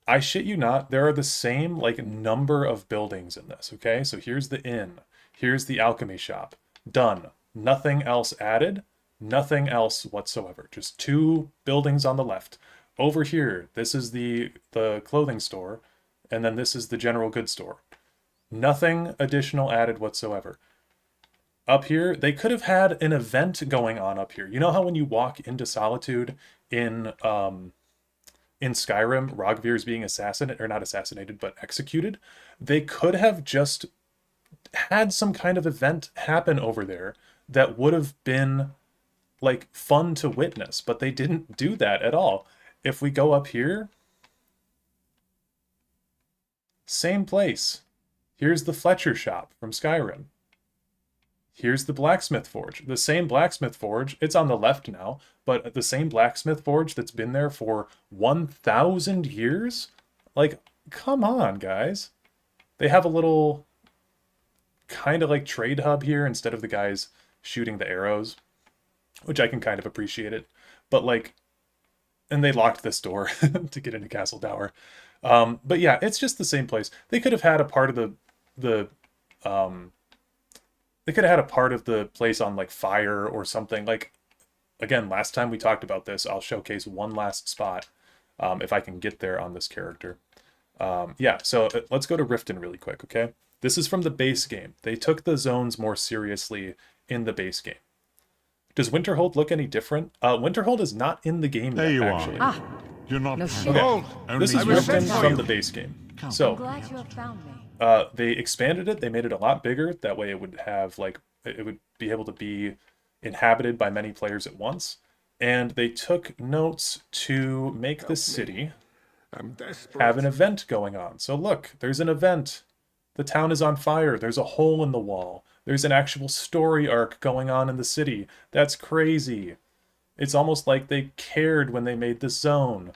I shit you not, there are the same like number of buildings in this, okay? So here's the inn, here's the alchemy shop. Done. Nothing else added, nothing else whatsoever. Just 2 buildings on the left. Over here, this is the clothing store, and then this is the general goods store. Nothing additional added whatsoever. Up here, they could have had an event going on up here. You know how when you walk into Solitude in Skyrim, Rogvir is being assassinated, or not assassinated, but executed? They could have just had some kind of event happen over there that would have been like fun to witness, but they didn't do that at all. If we go up here, same place. Here's the Fletcher shop from Skyrim. Here's the blacksmith forge. The same blacksmith forge, it's on the left now, but the same blacksmith forge that's been there for 1,000 years? Like, come on, guys. They have a little kind of like trade hub here instead of the guys shooting the arrows, which I can kind of appreciate it. But like, and they locked this door to get into Castle Tower. But yeah, it's just the same place. They could have had a part of they could have had a part of the place on like fire or something. Like, again, last time we talked about this, I'll showcase one last spot if I can get there on this character. Yeah, so let's go to Riften really quick, okay? This is from the base game. They took the zones more seriously in the base game. Does Winterhold look any different? Winterhold is not in the game yet, actually. You're not No shit. Okay. This is Riften from the base game. So, Glad you have found me. they expanded it. They made it a lot bigger. That way it would have like, it would be able to be inhabited by many players at once. And they took notes to make the city have an event going on. So look, there's an event. The town is on fire. There's a hole in the wall. There's an actual story arc going on in the city. That's crazy. It's almost like they cared when they made this zone.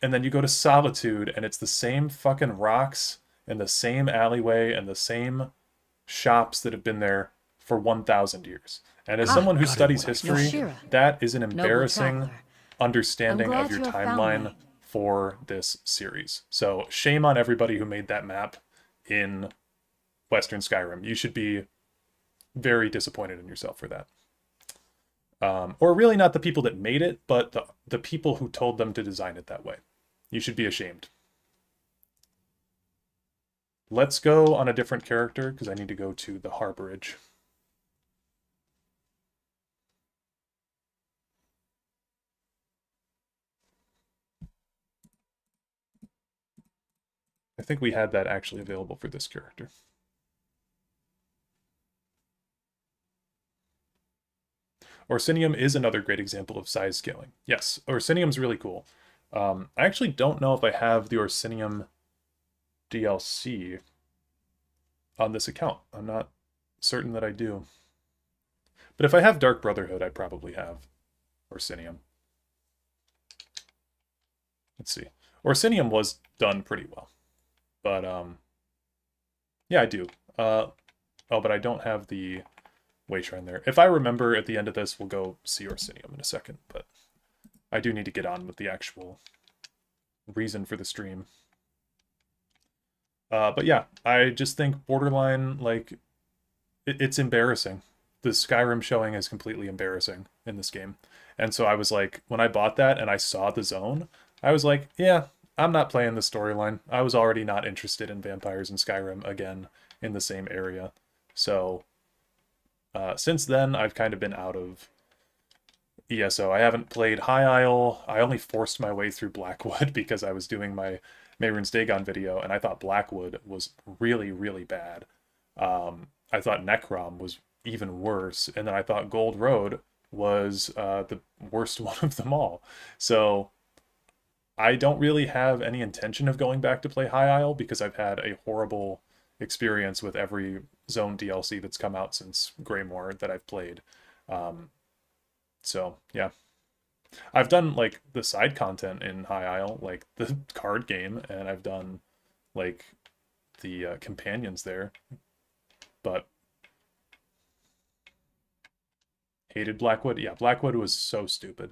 And then you go to Solitude, and it's the same fucking rocks, and the same alleyway, and the same shops that have been there for 1,000 years. And as someone who studies history, that is an embarrassing understanding of your timeline for this series. So shame on everybody who made that map in Western Skyrim. You should be very disappointed in yourself for that. Or really not the people that made it, but the people who told them to design it that way. You should be ashamed. Let's go on a different character, because I need to go to the Harborage. I think we had that actually available for this character. Orsinium is another great example of size scaling. Yes, Orsinium's really cool. I actually don't know if I have the Orsinium DLC on this account. I'm not certain that I do. But if I have Dark Brotherhood, I probably have Orsinium. Let's see. Orsinium was done pretty well. But, yeah, I do. Oh, but I don't have the way shrine there. If I remember at the end of this, we'll go see Orsinium in a second. But I do need to get on with the actual reason for the stream. But yeah, I just think Borderline, like, it's embarrassing. The Skyrim showing is completely embarrassing in this game. And so I was like, when I bought that and I saw the zone, I was like, yeah, I'm not playing the storyline. I was already not interested in vampires in Skyrim again in the same area. So since then, I've kind of been out of ESO. I haven't played High Isle. I only forced my way through Blackwood because I was doing my Mehrunes Dagon video, and I thought Blackwood was really, really bad. I thought Necrom was even worse, and then I thought Gold Road was the worst one of them all. So I don't really have any intention of going back to play High Isle because I've had a horrible experience with every Zone DLC that's come out since Greymoor that I've played. So yeah, I've done like the side content in High Isle, like the card game, and I've done like the companions there, but hated Blackwood. Yeah, Blackwood was so stupid.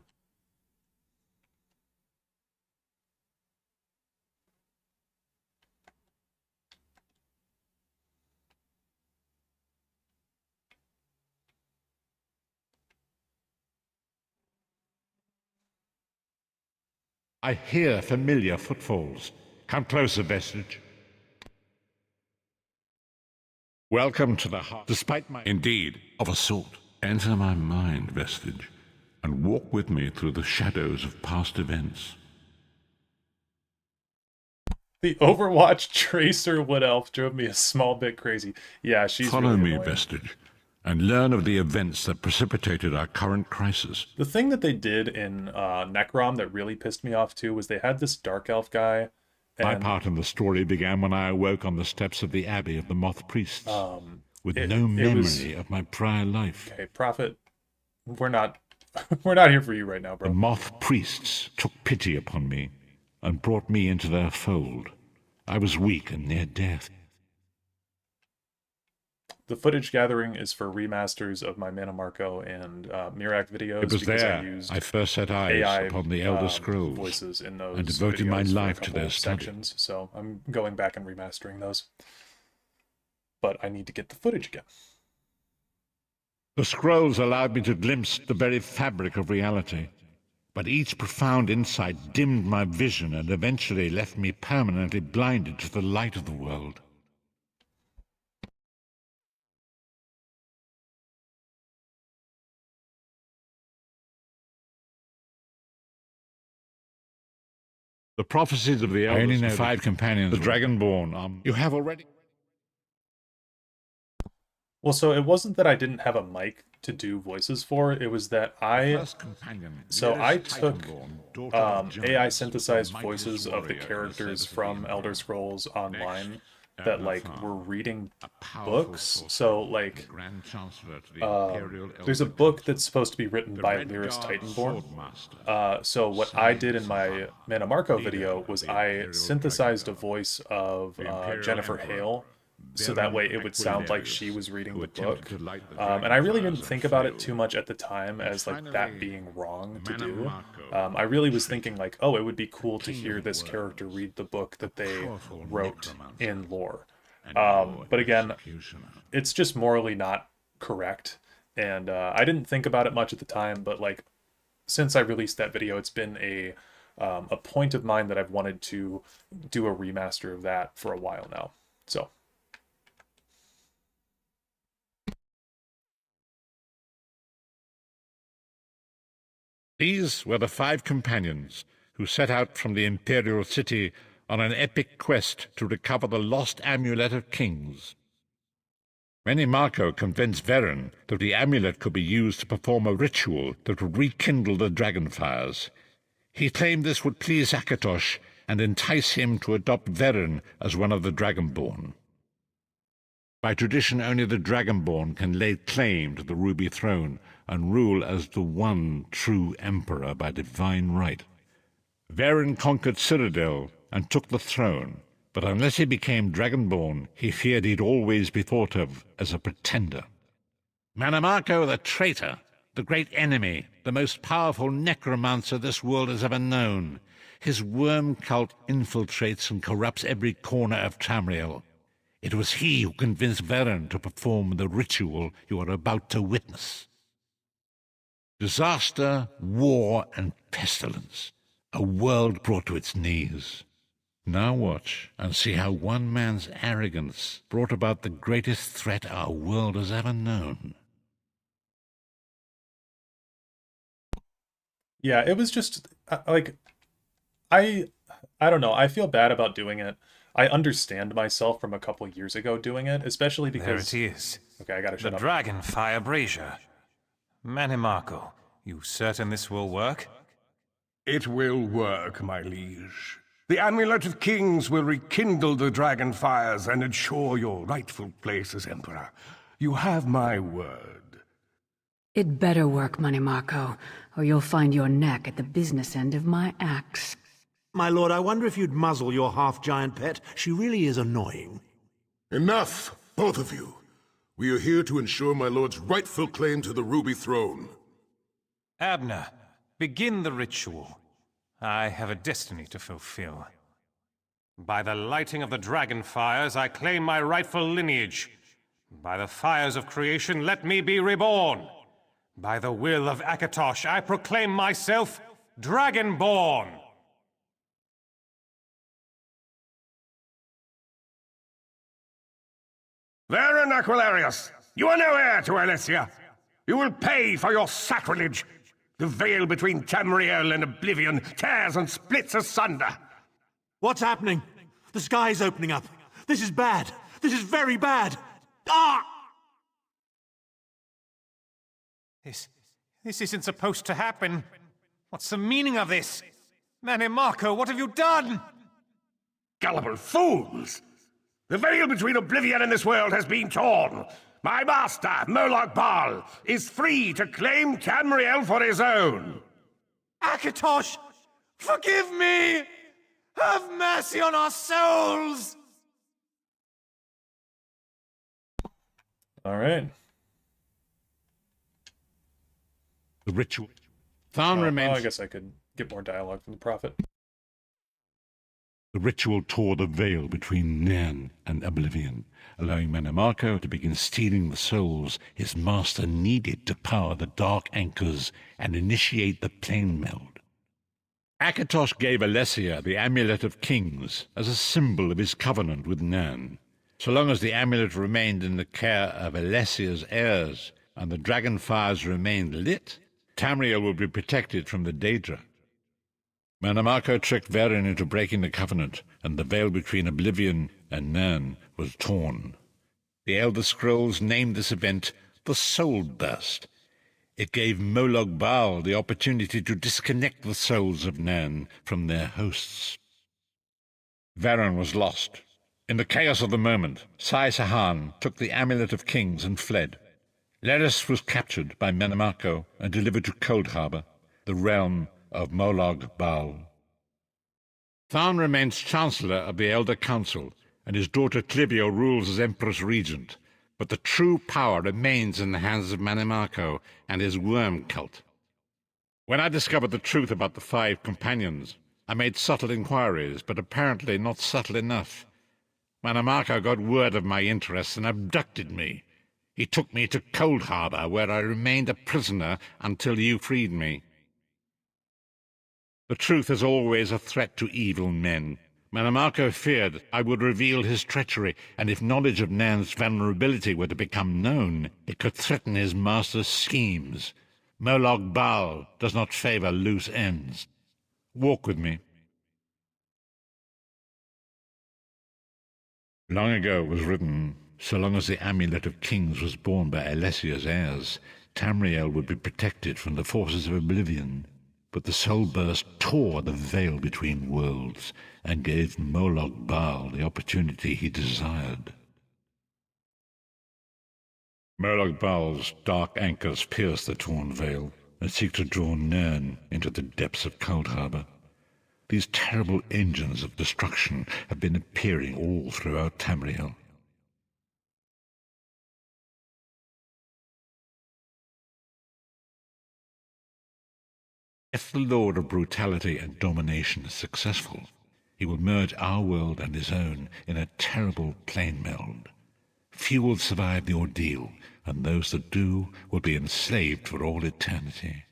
I hear familiar footfalls. Come closer, Vestige. Welcome to the heart, despite my... Indeed, of a sort. Enter my mind, Vestige, and walk with me through the shadows of past events. The Overwatch Tracer Wood Elf drove me a small bit crazy. Yeah, she's Follow really me, annoying. Vestige, and learn of the events that precipitated our current crisis. The thing that they did in Necrom that really pissed me off too was they had this Dark Elf guy. My part in the story began when I awoke on the steps of the Abbey of the Moth Priests, with no memory of my prior life. Okay, Prophet, we're not here for you right now, bro. The Moth Priests took pity upon me and brought me into their fold. I was weak and near death. The footage gathering is for remasters of my Mana Marco and Mirac videos. It was because there I first set eyes upon the Elder Scrolls voices in those and devoted my videos for a life to couple their study. sections. So I'm going back and remastering those. But I need to get the footage again. The scrolls allowed me to glimpse the very fabric of reality, but each profound insight dimmed my vision and eventually left me permanently blinded to the light of the world. The prophecies of the elders, I only know the 5 companions, the Dragonborn, you have already... Well, so it wasn't that I didn't have a mic to do voices for, it was that I took AI synthesized voices of the characters from Elder Scrolls Online that like were reading books. So like there's a book that's supposed to be written by Lyris Titanborn. So what I did in my Mana Marco video was I synthesized a voice of Jennifer Hale, so that way it would sound like she was reading the book. And I really didn't think about it too much at the time as like that being wrong to do. I really was thinking like, oh, it would be cool to hear this character read the book that they wrote in lore. But again, it's just morally not correct. And I didn't think about it much at the time, but like since I released that video, it's been a point of mine that I've wanted to do a remaster of that for a while now. So these were the 5 companions who set out from the Imperial City on an epic quest to recover the lost Amulet of Kings. Many Marco convinced Veren that the amulet could be used to perform a ritual that would rekindle the dragonfires. He claimed this would please Akatosh and entice him to adopt Veren as one of the Dragonborn. By tradition, only the Dragonborn can lay claim to the Ruby Throne and rule as the one true Emperor by divine right. Varen conquered Cyrodiil and took the throne, but unless he became Dragonborn, he feared he'd always be thought of as a pretender. Manamako the traitor, the great enemy, the most powerful necromancer this world has ever known. His worm cult infiltrates and corrupts every corner of Tamriel. It was he who convinced Varen to perform the ritual you are about to witness. Disaster, war, and pestilence. A world brought to its knees. Now watch and see how one man's arrogance brought about the greatest threat our world has ever known. Yeah, it was just, like, I don't know, I feel bad about doing it. I understand myself from a couple years ago doing it, especially because... There it is. Okay, I gotta shut up. The Dragonfire Brazier. Manimako, you certain this will work? It will work, my liege. The Amulet of Kings will rekindle the dragon fires and ensure your rightful place as Emperor. You have my word. It better work, Manimako, or you'll find your neck at the business end of my axe. My lord, I wonder if you'd muzzle your half-giant pet. She really is annoying. Enough, both of you. We are here to ensure my lord's rightful claim to the Ruby Throne. Abner, begin the ritual. I have a destiny to fulfill. By the lighting of the dragon fires, I claim my rightful lineage. By the fires of creation, let me be reborn. By the will of Akatosh, I proclaim myself Dragonborn. Varen Aquilarius, you are no heir to Alessia. You will pay for your sacrilege. The veil between Tamriel and oblivion tears and splits asunder. What's happening? The sky's opening up. This is bad. This is very bad. Ah! This isn't supposed to happen. What's the meaning of this? Manimako, what have you done? Gullible fools! The veil between oblivion and this world has been torn. My master, Moloch Baal, is free to claim Tamriel for his own. Akatosh, forgive me! Have mercy on our souls! All right. The ritual. Tharn remains... I guess I could get more dialogue from the prophet. The ritual tore the veil between Nairn and oblivion, allowing Manamako to begin stealing the souls his master needed to power the dark anchors and initiate the plane meld. Akatosh gave Alessia the Amulet of Kings as a symbol of his covenant with Nairn. So long as the amulet remained in the care of Alessia's heirs and the dragon fires remained lit, Tamriel would be protected from the Daedra. Manamako tricked Varen into breaking the covenant, and the veil between oblivion and Nairn was torn. The Elder Scrolls named this event the Soul Burst. It gave Moloch Baal the opportunity to disconnect the souls of Nairn from their hosts. Varen was lost. In the chaos of the moment, Sai Sahan took the Amulet of Kings and fled. Leris was captured by Manamako and delivered to Cold Harbor, the realm of Moloch Baal. Tharn remains Chancellor of the Elder Council, and his daughter Clivio rules as Empress Regent, but the true power remains in the hands of Manamako and his worm cult. When I discovered the truth about the 5 companions, I made subtle inquiries, but apparently not subtle enough. Manamako got word of my interests and abducted me. He took me to Cold Harbor, where I remained a prisoner until you freed me. The truth is always a threat to evil men. Manamako feared I would reveal his treachery, and if knowledge of Nairn's vulnerability were to become known, it could threaten his master's schemes. Moloch Baal does not favor loose ends. Walk with me. Long ago it was written, so long as the Amulet of Kings was borne by Alessia's heirs, Tamriel would be protected from the forces of oblivion. But the Soul Burst tore the veil between worlds and gave Moloch Baal the opportunity he desired. Murloc Bal's dark anchors pierce the torn veil and seek to draw Nern into the depths of Cold Harbor. These terrible engines of destruction have been appearing all throughout Tamriel. If the Lord of Brutality and Domination is successful, he will merge our world and his own in a terrible plane meld. Few will survive the ordeal, and those that do will be enslaved for all eternity.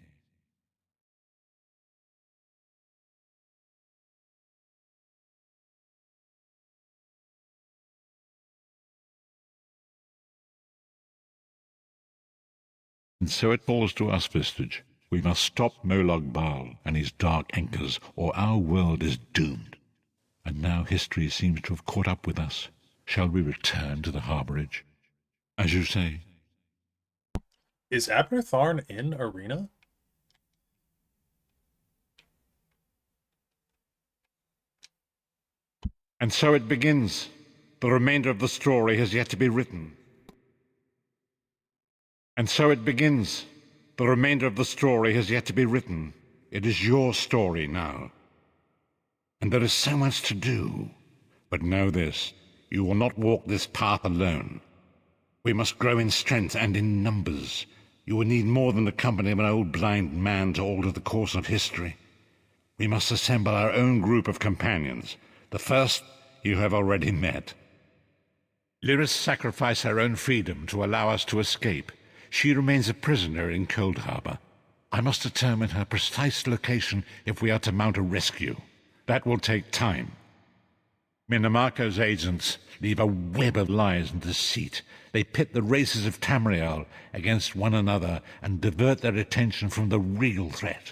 And so it falls to us, Vistage. We must stop Murloc Bal and his dark anchors, or our world is doomed. And now history seems to have caught up with us. Shall we return to the harborage? As you say. Is Abner Tharn in Arena? And so it begins. The remainder of the story has yet to be written. And so it begins. The remainder of the story has yet to be written. It is your story now. And there is so much to do. But know this, you will not walk this path alone. We must grow in strength and in numbers. You will need more than the company of an old blind man to alter the course of history. We must assemble our own group of companions. The first you have already met. Lyris sacrificed her own freedom to allow us to escape. She remains a prisoner in Cold Harbor. I must determine her precise location if we are to mount a rescue. That will take time. Minamako's agents leave a web of lies and deceit. They pit the races of Tamriel against one another and divert their attention from the real threat.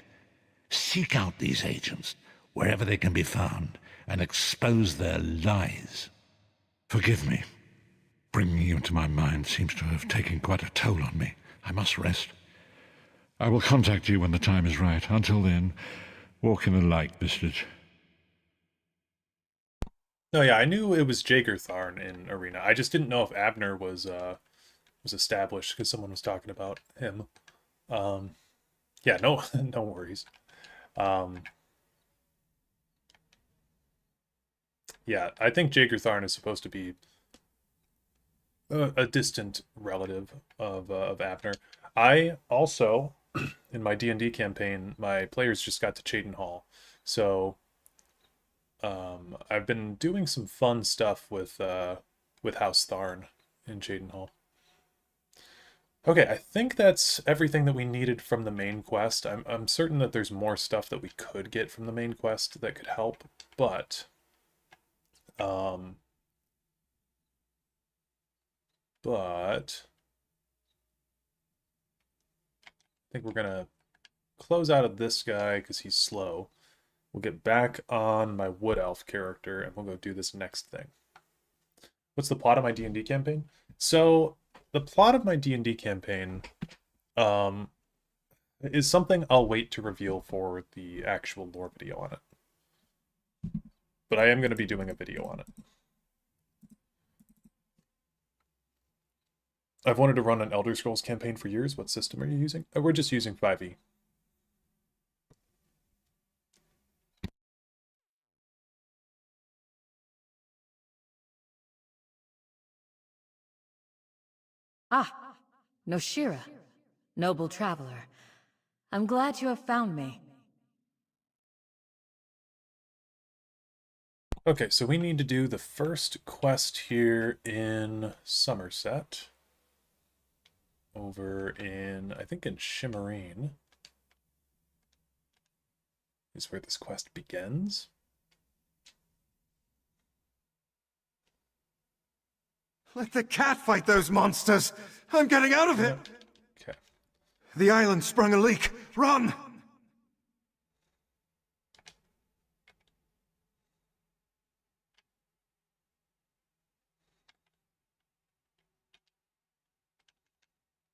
Seek out these agents, wherever they can be found, and expose their lies. Forgive me. Bringing you into my mind seems to have taken quite a toll on me. I must rest. I will contact you when the time is right. Until then, walk in the light, Vistage. No, yeah, I knew it was Jaeger Tharn in Arena. I just didn't know if Abner was established because someone was talking about him. Yeah, no, no worries. Yeah, I think Jaeger Tharn is supposed to be a distant relative of Abner. I also, in my D&D campaign, my players just got to Cheydon Hall, so I've been doing some fun stuff with House Tharn in Cheydon Hall. Okay, I think that's everything that we needed from the main quest. I'm certain that there's more stuff that we could get from the main quest that could help, but I think we're gonna close out of this guy because he's slow. We'll get back on my Wood Elf character and we'll go do this next thing. What's the plot of my D&D campaign? So the plot of my D&D campaign is something I'll wait to reveal for the actual lore video on it. But I am going to be doing a video on it. I've wanted to run an Elder Scrolls campaign for years. What system are you using? We're just using 5e. Ah, Noshira, noble traveler. I'm glad you have found me. Okay, so we need to do the first quest here in Somerset. Over in, I think in Shimmerine is where this quest begins. Let the cat fight those monsters! I'm getting out of here! Okay. The island sprung a leak! Run!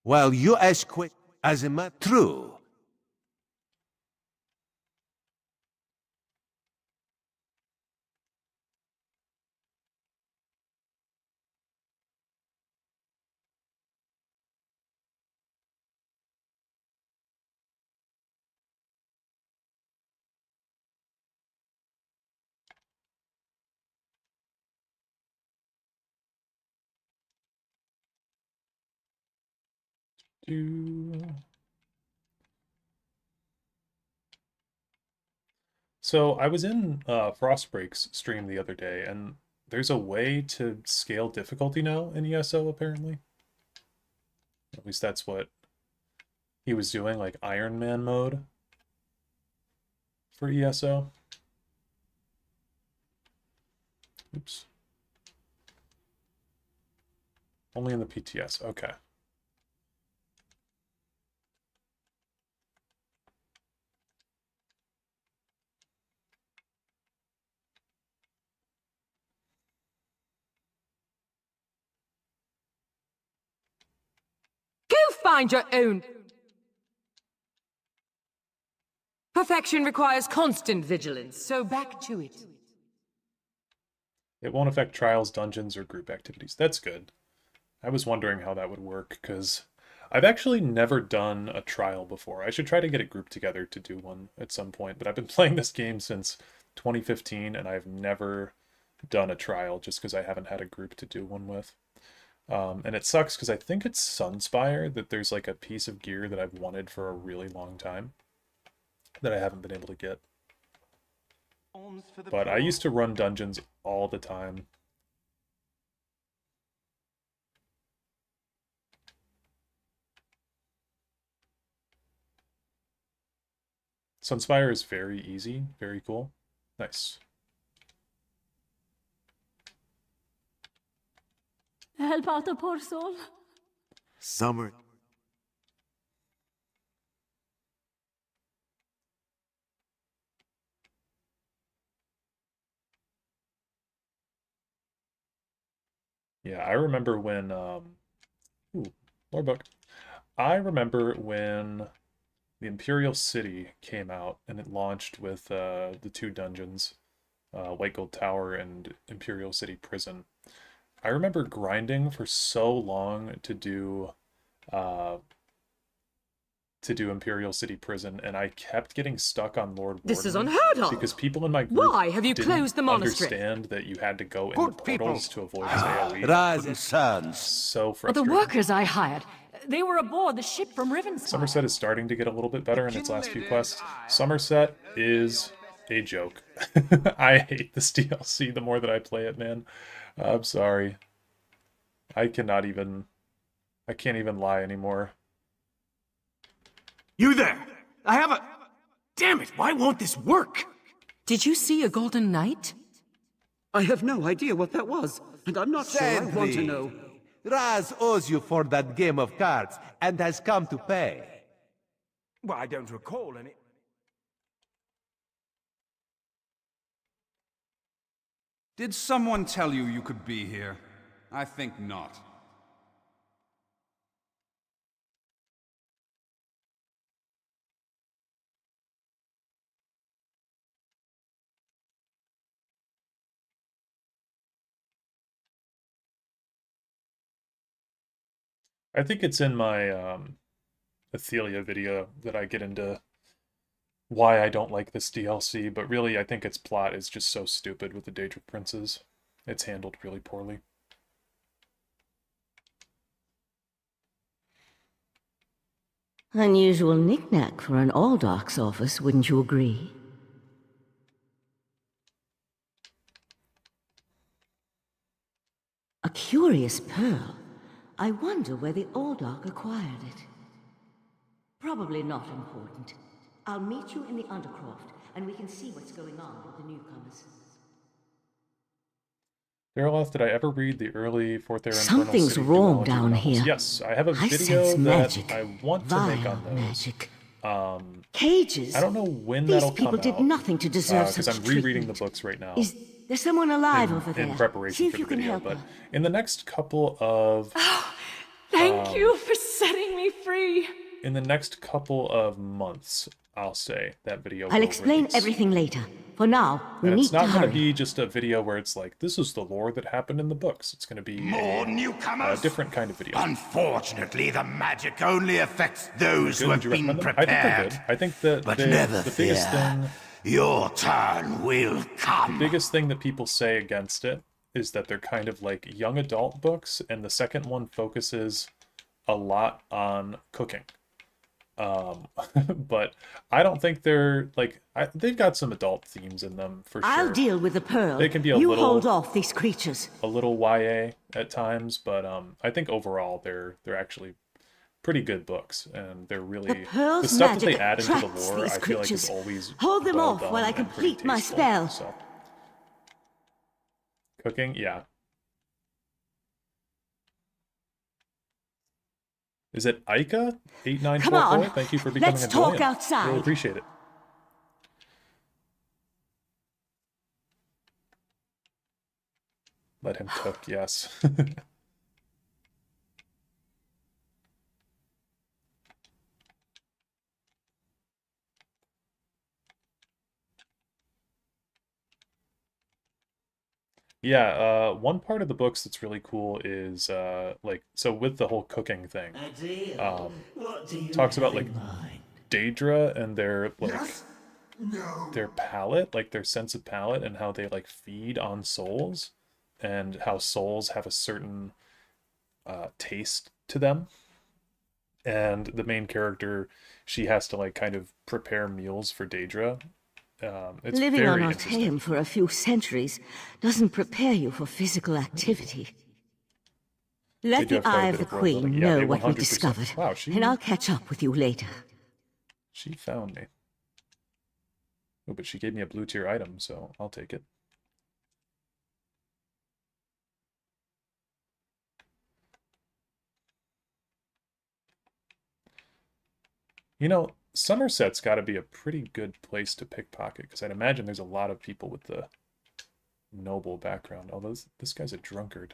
Well, you as quick as a true. So I was in Frostbreak's stream the other day, and there's a way to scale difficulty now in ESO, apparently. At least that's what he was doing, like Iron Man mode for ESO. Oops. Only in the PTS, okay. Go find your own. Perfection requires constant vigilance, so back to it. It won't affect trials, dungeons, or group activities. That's good. I was wondering how that would work, because I've actually never done a trial before. I should try to get a group together to do one at some point, but I've been playing this game since 2015, and I've never done a trial just because I haven't had a group to do one with. And it sucks because I think it's Sunspire that there's like a piece of gear that I've wanted for a really long time that I haven't been able to get. But I used to run dungeons all the time. Sunspire is very easy, very cool. Nice. Help out the poor soul. Summer. Yeah, I remember when ooh, lore book. I remember when the Imperial City came out and it launched with the two dungeons, White Gold Tower and Imperial City Prison. I remember grinding for so long to do Imperial City Prison, and I kept getting stuck on Lord Warden. This is unheard of! Because people in my group Why have you closed the monastery? understand that you had to go in the portals to avoid his AoE. Rise and sons. So Well, frustrating. the workers I hired, they were aboard the ship from Rivenspire. Somerset is starting to get a little bit better in its last few quests. Somerset is a joke. I hate this DLC the more that I play it, man. I'm sorry. I can't even lie anymore. You there! I have a... Damn it, why won't this work? Did you see a golden knight? I have no idea what that was, and I'm not sure I want to know. Raz owes you for that game of cards and has come to pay. Well, I don't recall any... Did someone tell you you could be here? I think not. I think it's in my Athelia video that I get into why I don't like this DLC, but really I think its plot is just so stupid with the Daedric Princes. It's handled really poorly. Unusual knick-knack for an Aldark's office, wouldn't you agree? A curious pearl. I wonder where the Aldark acquired it. Probably not important. I'll meet you in the Undercroft, and we can see what's going on with the newcomers. Dareloth, did I ever read the early 4th Era Something's wrong down here. Yes, I have a video sense that magic. I want to make on Vile those. magic. Cages. I don't know when These that'll come out. people did nothing to deserve because such I'm rereading treatment. the books right now. Is there someone alive over there? In preparation See if for you the can video, help but her. in the next couple of Thank you for setting me free. in the next couple of months, I'll say that video. I'll will explain release. everything later. For now, we And need it's to not going to hurry. be just a video where it's like, this is the lore that happened in the books. It's going to be More a newcomers? different kind of video. Unfortunately, the magic only affects those who have Would you been recommend them? I think they're prepared. good. I think that But never the biggest fear. thing, Your turn will come. the biggest thing that people say against it is that they're kind of like young adult books, and the second one focuses a lot on cooking. But I don't think they're like they've got some adult themes in them for sure. I'll deal with the pearl. They can be a you little hold off these creatures. a little YA at times, but I think overall they're actually pretty good books, and they're really the stuff that they add into the lore. I feel like is always hold them well off done while I and pretty complete my tasteful, spell. So. Cooking, yeah. Is it Ica 8944? Come on, Thank you for becoming let's a talk doyen. outside. Really appreciate it. Let him cook, yes. Yeah, one part of the books that's really cool is like so with the whole cooking thing. Talks about like Daedra and their like their palate, like their sense of palate, and how they like feed on souls, and how souls have a certain taste to them. And the main character, she has to like kind of prepare meals for Daedra. It's Living very on interesting. Artaeum for a few centuries doesn't prepare you for physical activity. Let do the have quite a Eye bit of the of world building. Queen Yeah, know they what we 100%. discovered, Wow, and I'll catch up with you later. She found me. Oh, but she gave me a blue tier item, so I'll take it. You know, Somerset's got to be a pretty good place to pickpocket, because I'd imagine there's a lot of people with the noble background. Although this guy's a drunkard.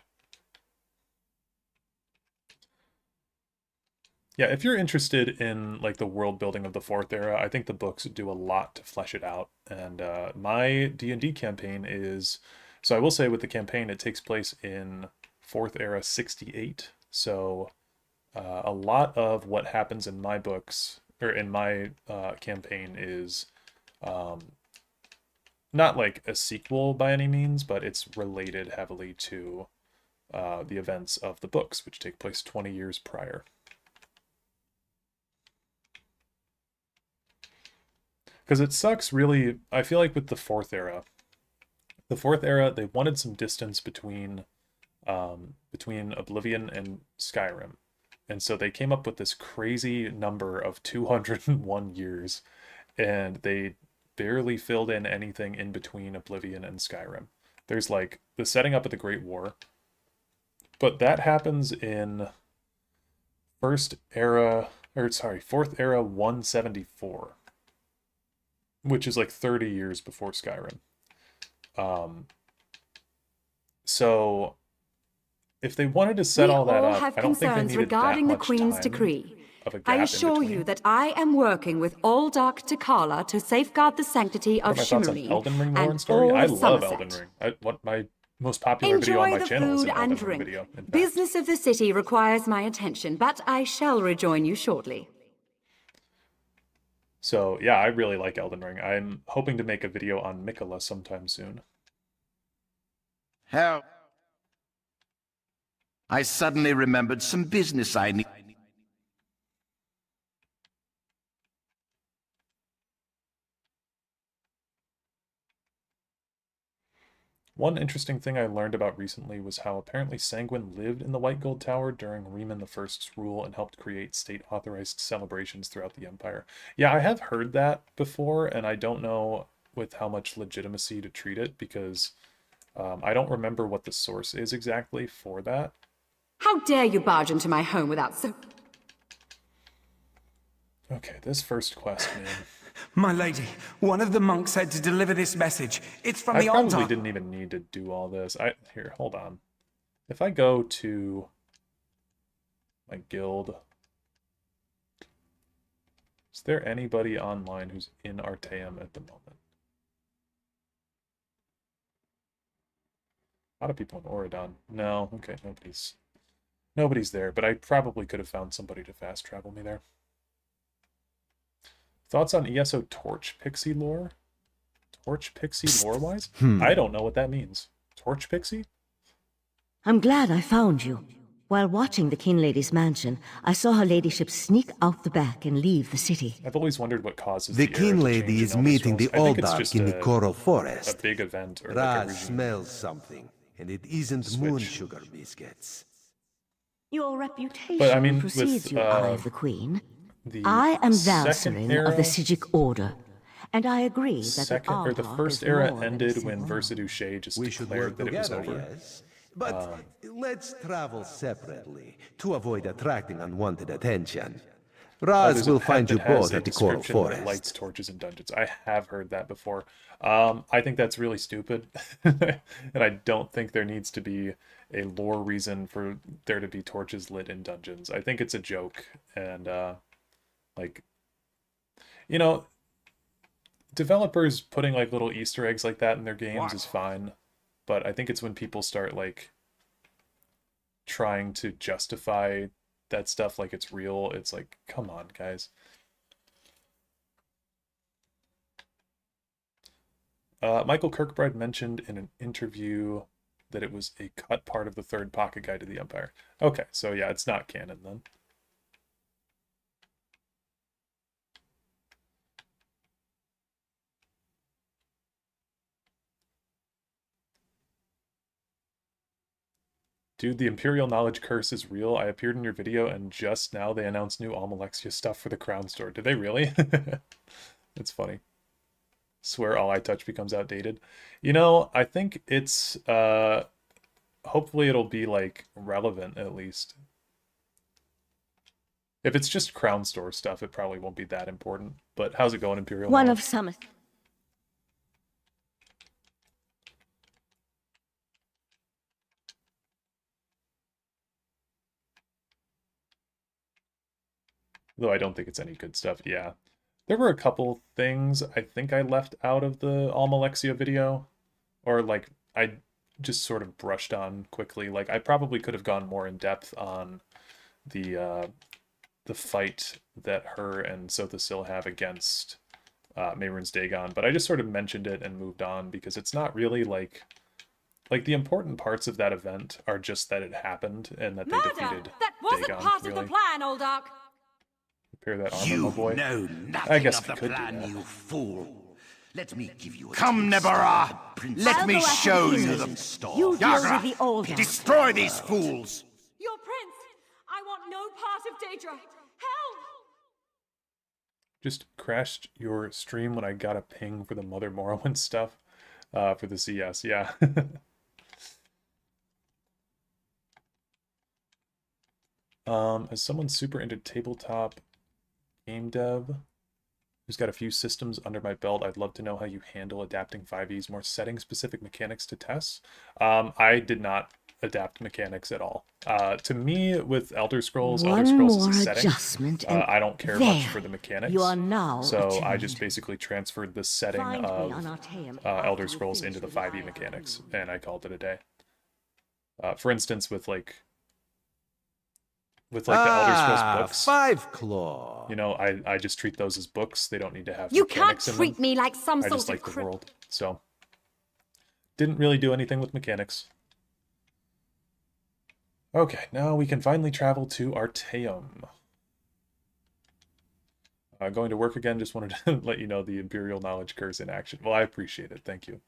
Yeah, if you're interested in like the world building of the Fourth Era, I think the books do a lot to flesh it out. And my D&D campaign is, so I will say with the campaign, it takes place in Fourth Era 68. So a lot of what happens in my books, or in my campaign, is not like a sequel by any means, but it's related heavily to the events of the books, which take place 20 years prior. Because it sucks, really. I feel like with the Fourth Era, they wanted some distance between Oblivion and Skyrim, and so they came up with this crazy number of 201 years, and they barely filled in anything in between Oblivion and Skyrim. There's like the setting up of the Great War, but that happens in Fourth Era 174. Which is like 30 years before Skyrim. So if they wanted to set all that up, I don't think they needed regarding that the Queen's much time decree. of a gap I in assure between. you that I am working with all Dark Takala to safeguard the sanctity What of are my thoughts on Shimmerine Elden Ring lore and and story? all I of love Somerset. Elden Ring. My most popular video on Enjoy my the channel is food an and Elden Ring drink. video. In fact. Business of the city requires my attention, but I shall rejoin you shortly. So yeah, I really like Elden Ring. I'm hoping to make a video on Mikola sometime soon. Help. I suddenly remembered some business I need. One interesting thing I learned about recently was how apparently Sanguine lived in the White Gold Tower during Riemann I's rule and helped create state-authorized celebrations throughout the Empire. Yeah, I have heard that before, and I don't know with how much legitimacy to treat it, because I don't remember what the source is exactly for that. How dare you barge into my home without so... Okay, this first quest, man. My lady, one of the monks said to deliver this message. It's from I the probably altar. didn't even need to do all this. Here, hold on. If I go to my guild, is there anybody online who's in Artaeum at the moment? A lot of people in Oridon. No, okay, nobody's there, but I probably could have found somebody to fast travel me there. Thoughts on ESO Torch Pixie lore? Torch Pixie lore-wise? I don't know what that means. Torch Pixie? I'm glad I found you. While watching the King Lady's mansion, I saw her ladyship sneak out the back and leave the city. I've always wondered what causes The the King Lady is meeting the Aldark in the Coral a Forest. big event or like a Raz regime. smells something, and it isn't moon sugar biscuits. Your reputation But I mean, precedes with you, Eye of the Queen. the I am second Valsarin of the era- Sijic Order, and I agree that the the first is era more than a ended civil when war. Versa Duché just We should declared work that it was together, over. yes. But let's travel separately to avoid attracting unwanted attention. Raz There's will a pet find you that has both a at the Coral description that it Forest. lights torches in dungeons. I have heard that before. I think that's really stupid, and I don't think there needs to be a lore reason for there to be torches lit in dungeons. I think it's a joke, and like, you know, developers putting like little Easter eggs like that in their games is fine, but I think it's when people start like trying to justify that stuff like it's real. It's like, come on, guys. Michael Kirkbride mentioned in an interview that it was a cut part of the third pocket guide to the Empire. Okay, so yeah, it's not canon then. Dude, the Imperial Knowledge Curse is real. I appeared in your video, and just now they announced new Almalexia stuff for the Crown Store. Did they really? That's funny. Swear all I touch becomes outdated. You know, I think it's, hopefully it'll be, like, relevant, at least. If it's just Crown Store stuff, it probably won't be that important. But how's it going, Imperial One Knowledge? of some. Though I don't think it's any good stuff, yeah. There were a couple things I think I left out of the Almalexia video. Or, like, I just sort of brushed on quickly. Like, I probably could have gone more in depth on the fight that her and Sothasil have against Mehrunes Dagon. But I just sort of mentioned it and moved on because it's not really, like the important parts of that event are just that it happened and that they defeated That wasn't Dagon, part really. of the plan, Oldark. Repair that armor, You my boy. know nothing I guess of we the could do plan, that. you fool. Let me give you a Come, taste Nebara. of the Let princess. me I'll go after show the you king. the store. You deal Yagra, with the Oldark. destroy these fools. Your prince! I want no part of Daedra! Help! Just crashed your stream when I got a ping for the Mother Morrowind stuff for the CS, yeah. As someone super into tabletop game dev who's got a few systems under my belt, I'd love to know how you handle adapting 5e's more setting-specific mechanics to tests. I did not adapt mechanics at all. To me, with Elder Scrolls is a setting. Adjustment and I don't care much there. for the mechanics. You are now so I attuned. just basically transferred the setting Find me of on Artaeum Elder after we Scrolls finish into the with the 5e Eye of the mechanics, and I called it a day. For instance, with the Elder Scrolls books, Five Claw. you know, I just treat those as books. They don't need to have You can't mechanics in them. treat me like some I sort just of like the world. So, didn't really do anything with mechanics. Okay, now we can finally travel to Artaeum. Going to work again, just wanted to let you know the Imperial Knowledge Curse in action. Well, I appreciate it. Thank you.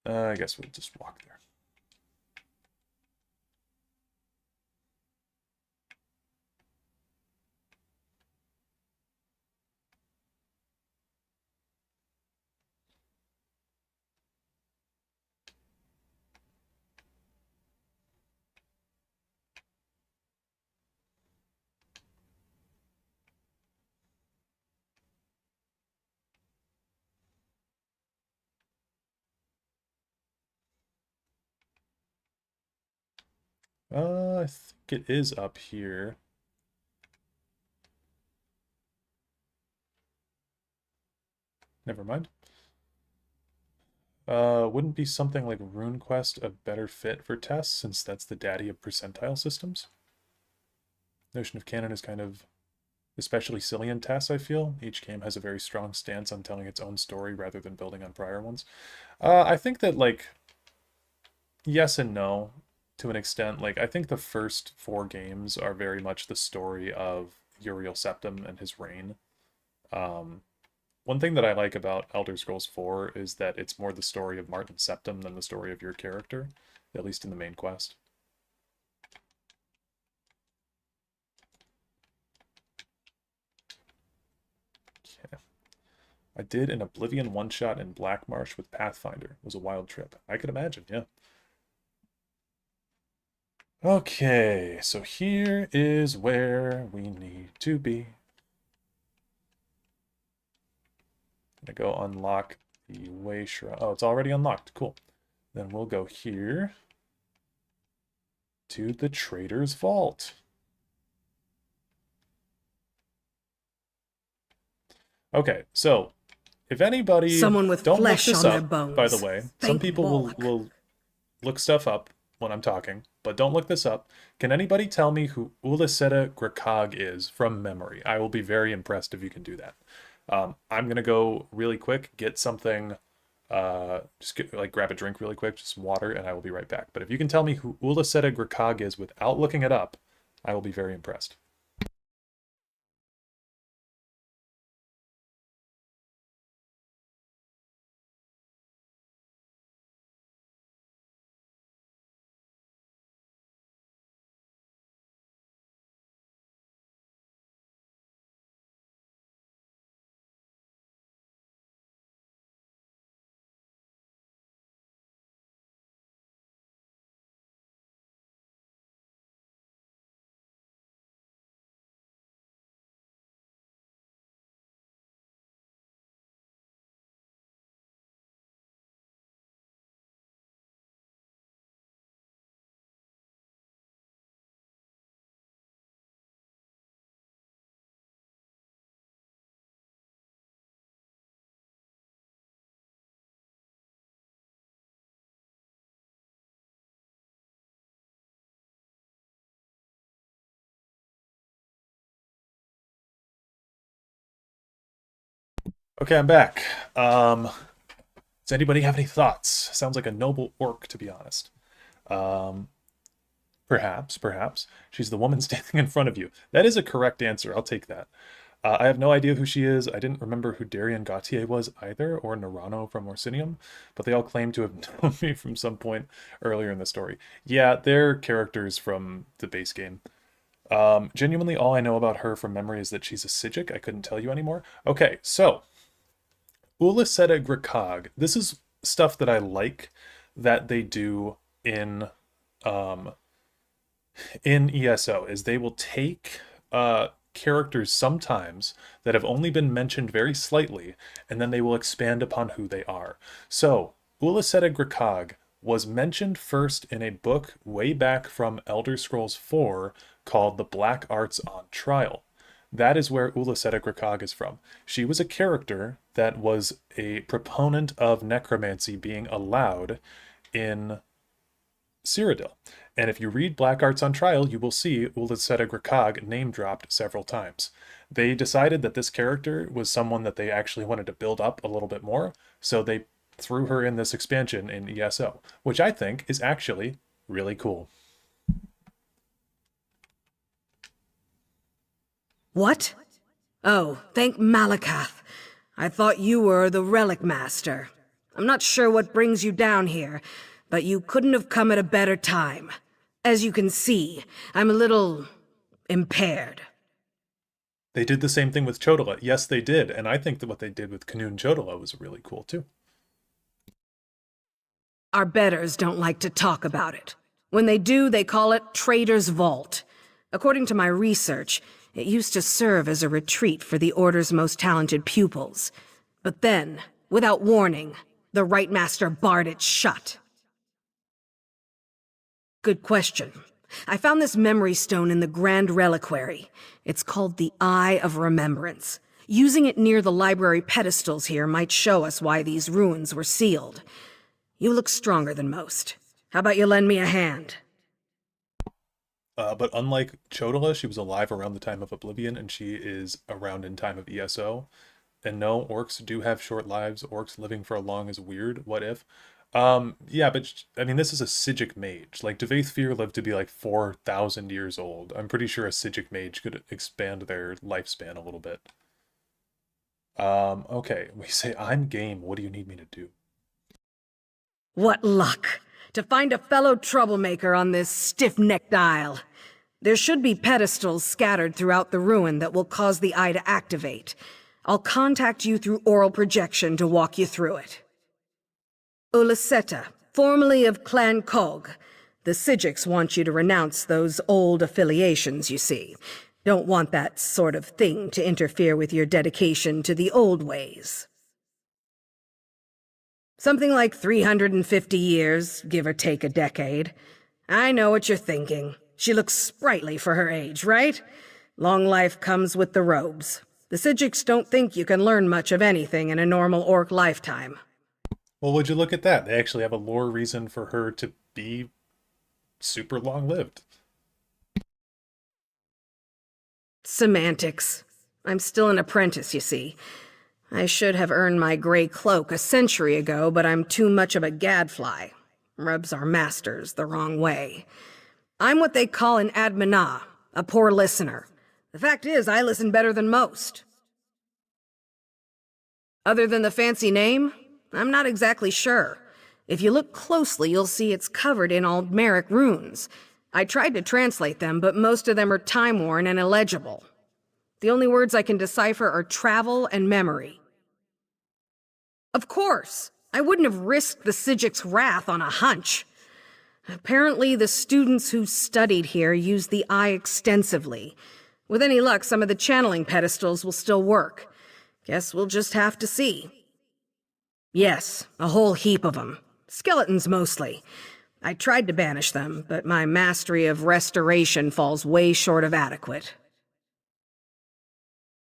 I guess we'll just walk there. I think it is up here. Never mind. Wouldn't be something like RuneQuest a better fit for tests, since that's the daddy of percentile systems? Notion of canon is kind of especially Cillian Tess, I feel. Each game has a very strong stance on telling its own story rather than building on prior ones. I think that, like, yes and no, to an extent. Like, I think the first 4 games are very much the story of Uriel Septim and his reign. One thing that I like about Elder Scrolls 4 is that it's more the story of Martin Septim than the story of your character, at least in the main quest. Okay. I did an Oblivion one-shot in Black Marsh with Pathfinder. It was a wild trip. I could imagine, yeah. Okay, so here is where we need to be. Gonna go unlock the Way Shrine. Oh, it's already unlocked. Cool. Then we'll go here to the Trader's Vault. Okay, so if anybody... Someone with don't flesh look this on up, their bones. by the way. Some Thank people will look stuff up when I'm talking, but don't look this up. Can anybody tell me who Uliseta Grakag is from memory? I will be very impressed if you can do that. I'm going to go really quick, get something, grab a drink really quick, just water, and I will be right back. But if you can tell me who Uliseta Grakag is without looking it up, I will be very impressed. Okay, I'm back. Does anybody have any thoughts? Sounds like a noble orc, to be honest. Perhaps. She's the woman standing in front of you. That is a correct answer. I'll take that. I have no idea who she is. I didn't remember who Darian Gautier was either, or Nerano from Orsinium, but they all claim to have known me from some point earlier in the story. Yeah, they're characters from the base game. Genuinely, all I know about her from memory is that she's a Psijic. I couldn't tell you anymore. Okay, so... Uliseta Grakag. This is stuff that I like that they do in ESO, is they will take characters sometimes that have only been mentioned very slightly, and then they will expand upon who they are. So, Uliseta Grakag was mentioned first in a book way back from Elder Scrolls 4 called The Black Arts on Trial. That is where Uliseta Grakag is from. She was a character that was a proponent of necromancy being allowed in Cyrodiil. And if you read Black Arts on Trial, you will see Uliseta Grakag name dropped several times. They decided that this character was someone that they actually wanted to build up a little bit more, so they threw her in this expansion in ESO, which I think is actually really cool. What? Oh, thank Malakath. I thought you were the Relic Master. I'm not sure what brings you down here, but you couldn't have come at a better time. As you can see, I'm a little... impaired. They did the same thing with Chodola. Yes, they did, and I think that what they did with Canune Chodola was really cool, too. Our betters don't like to talk about it. When they do, they call it Trader's Vault. According to my research, it used to serve as a retreat for the Order's most talented pupils. But then, without warning, the Rite Master barred it shut. Good question. I found this memory stone in the Grand Reliquary. It's called the Eye of Remembrance. Using it near the library pedestals here might show us why these ruins were sealed. You look stronger than most. How about you lend me a hand? But unlike Chodala, she was alive around the time of Oblivion, and she is around in time of ESO. And no, orcs do have short lives. Orcs living for long is weird. What if? Yeah, but I mean, this is a Psijic mage. Like, Fear lived to be like 4,000 years old. I'm pretty sure a Psijic mage could expand their lifespan a little bit. Okay, we say I'm game. What do you need me to do? What luck! To find a fellow troublemaker on this stiff-necked isle. There should be pedestals scattered throughout the ruin that will cause the eye to activate. I'll contact you through oral projection to walk you through it. Ulaseta, formerly of Clan Cog. The Psijics want you to renounce those old affiliations, you see. Don't want that sort of thing to interfere with your dedication to the old ways. Something like 350 years, give or take a decade. I know what you're thinking. She looks sprightly for her age, right? Long life comes with the robes. The Psijics don't think you can learn much of anything in a normal orc lifetime. Well, would you look at that? They actually have a lore reason for her to be super long-lived. Semantics. I'm still an apprentice, you see. I should have earned my gray cloak a century ago, but I'm too much of a gadfly. Rubs our masters the wrong way. I'm what they call an admina, a poor listener. The fact is, I listen better than most. Other than the fancy name, I'm not exactly sure. If you look closely, you'll see it's covered in Aldmeric runes. I tried to translate them, but most of them are time-worn and illegible. The only words I can decipher are travel and memory. Of course! I wouldn't have risked the Psijic's wrath on a hunch. Apparently, the students who studied here used the eye extensively. With any luck, some of the channeling pedestals will still work. Guess we'll just have to see. Yes, a whole heap of them. Skeletons mostly. I tried to banish them, but my mastery of restoration falls way short of adequate.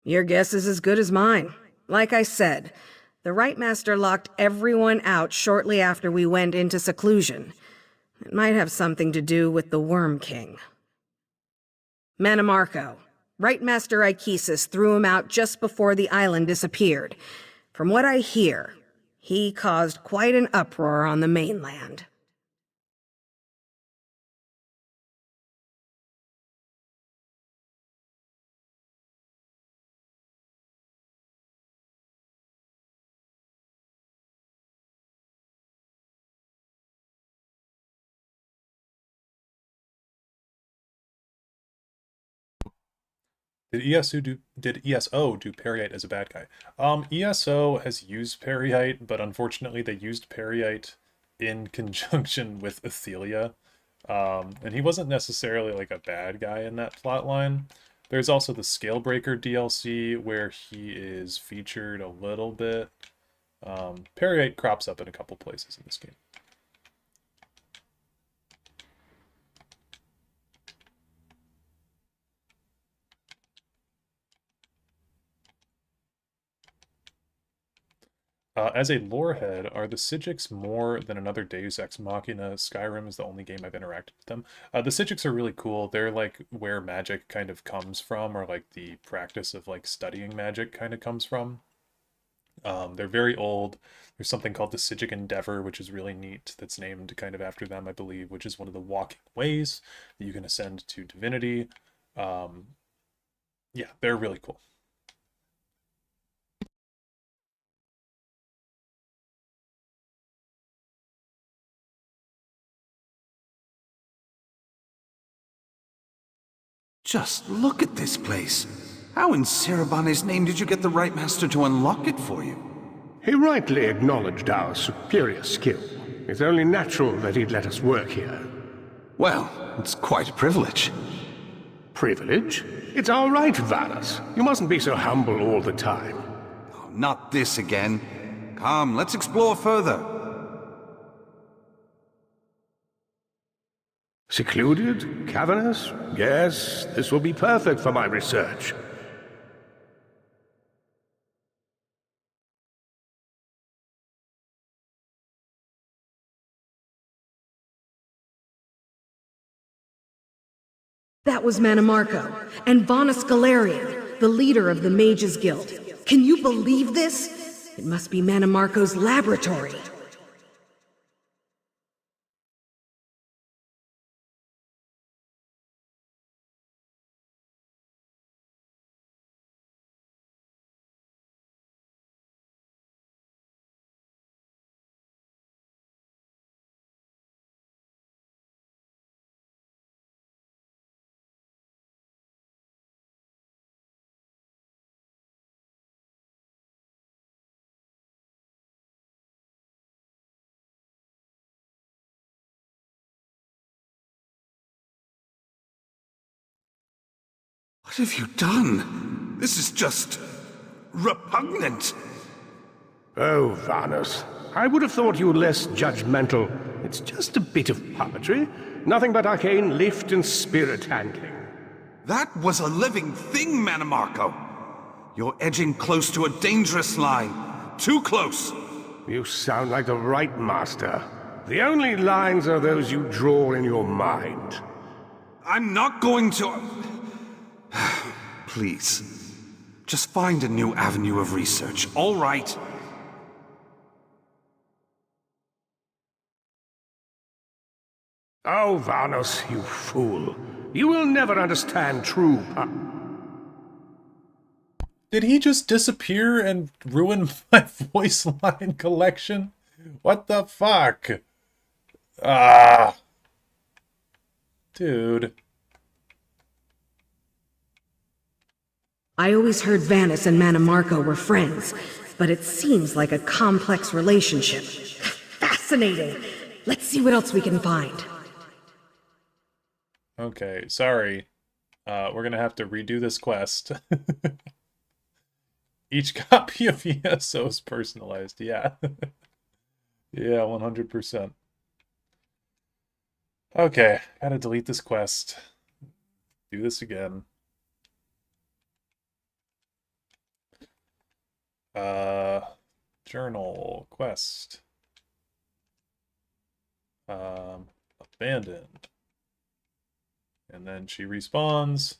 Your guess is as good as mine. Like I said, the Right Master locked everyone out shortly after we went into seclusion. It might have something to do with the Worm King. Manamarco. Right Master Ikesis threw him out just before the island disappeared. From what I hear, he caused quite an uproar on the mainland. Did ESO do Peryite as a bad guy? ESO has used Peryite, but unfortunately they used Peryite in conjunction with Athelia. And he wasn't necessarily like a bad guy in that plotline. There's also the Scalebreaker DLC where he is featured a little bit. Peryite crops up in a couple places in this game. As a lorehead, are the Psijics more than another Deus Ex Machina? Skyrim is the only game I've interacted with them. The Psijics are really cool. They're like where magic kind of comes from, or like the practice of like studying magic kind of comes from. They're very old. There's something called the Psijic Endeavor, which is really neat, that's named kind of after them, I believe, which is one of the walking ways that you can ascend to divinity. Yeah, they're really cool. Just look at this place. How in Sarabane's name did you get the Right Master to unlock it for you? He rightly acknowledged our superior skill. It's only natural that he'd let us work here. Well, it's quite a privilege. Privilege? It's our right, Varus. You mustn't be so humble all the time. Oh, not this again. Come, let's explore further. Secluded? Cavernous? Yes, this will be perfect for my research. That was Manimarco, and Vanus Galarian, the leader of the Mages Guild. Can you believe this? It must be Manimarco's laboratory. What have you done? This is just repugnant. Oh, Vanus. I would have thought you less judgmental. It's just a bit of puppetry. Nothing but arcane lift and spirit handling. That was a living thing, Manimarco. You're edging close to a dangerous line. Too close. You sound like the right master. The only lines are those you draw in your mind. I'm not going to... Please, just find a new avenue of research, all right? Oh, Vanus, you fool. You will never understand true Did he just disappear and ruin my voice line collection? What the fuck? Ah. Dude. I always heard Vanus and Manimarco were friends, but it seems like a complex relationship. Fascinating! Let's see what else we can find. Okay, sorry. We're gonna have to redo this quest. Each copy of ESO is personalized, yeah. Yeah, 100%. Okay, gotta delete this quest. Do this again. Journal, quest. Abandoned. And then she respawns,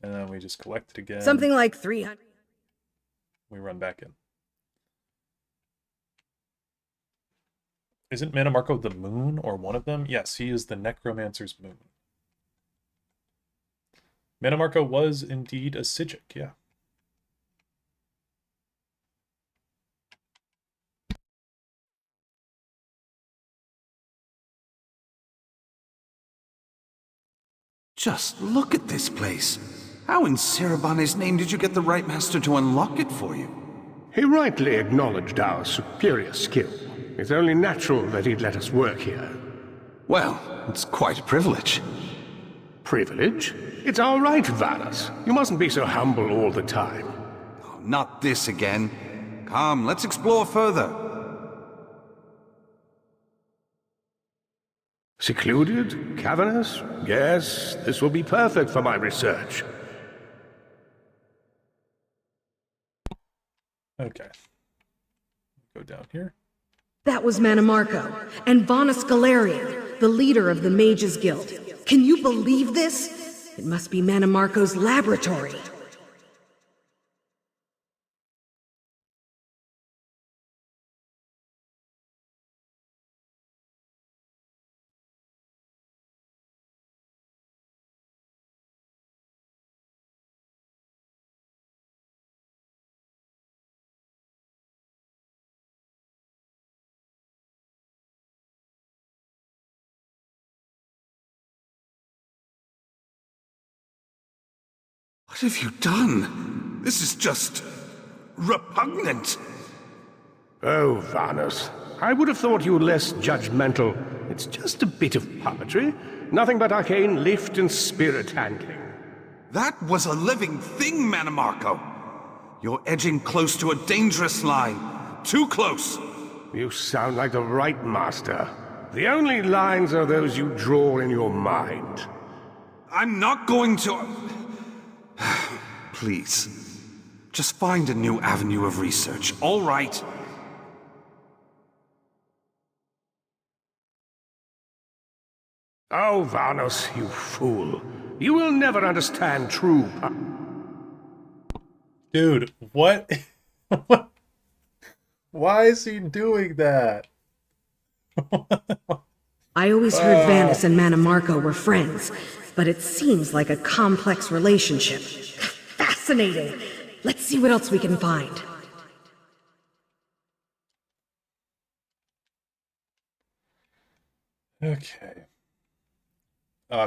and then we just collect it again. Something like 300. We run back in. Isn't Manimarco the moon, or one of them? Yes, he is the necromancer's moon. Manimarco was indeed a Psijic, yeah. Just look at this place. How in Sarabane's name did you get the right master to unlock it for you? He rightly acknowledged our superior skill. It's only natural that he'd let us work here. Well, it's quite a privilege. Privilege? It's our right, Vanus. You mustn't be so humble all the time. Oh, not this again. Come, let's explore further. Secluded? Cavernous? Yes, this will be perfect for my research. Okay. Go down here. That was Manimarco, and Vanus Galarian, the leader of the Mages Guild. Can you believe this? It must be Manimarco's laboratory. What have you done? This is just repugnant. Oh, Vanus. I would have thought you less judgmental. It's just a bit of puppetry. Nothing but arcane lift and spirit handling. That was a living thing, Manimarco. You're edging close to a dangerous line. Too close. You sound like the right master. The only lines are those you draw in your mind. I'm not going to... Please, just find a new avenue of research, all right? Oh, Vanus, you fool. You will never understand true Dude, what? Why is he doing that? I always heard Vanis and Manamarco were friends, but it seems like a complex relationship. Fascinating! Let's see what else we can find. Okay.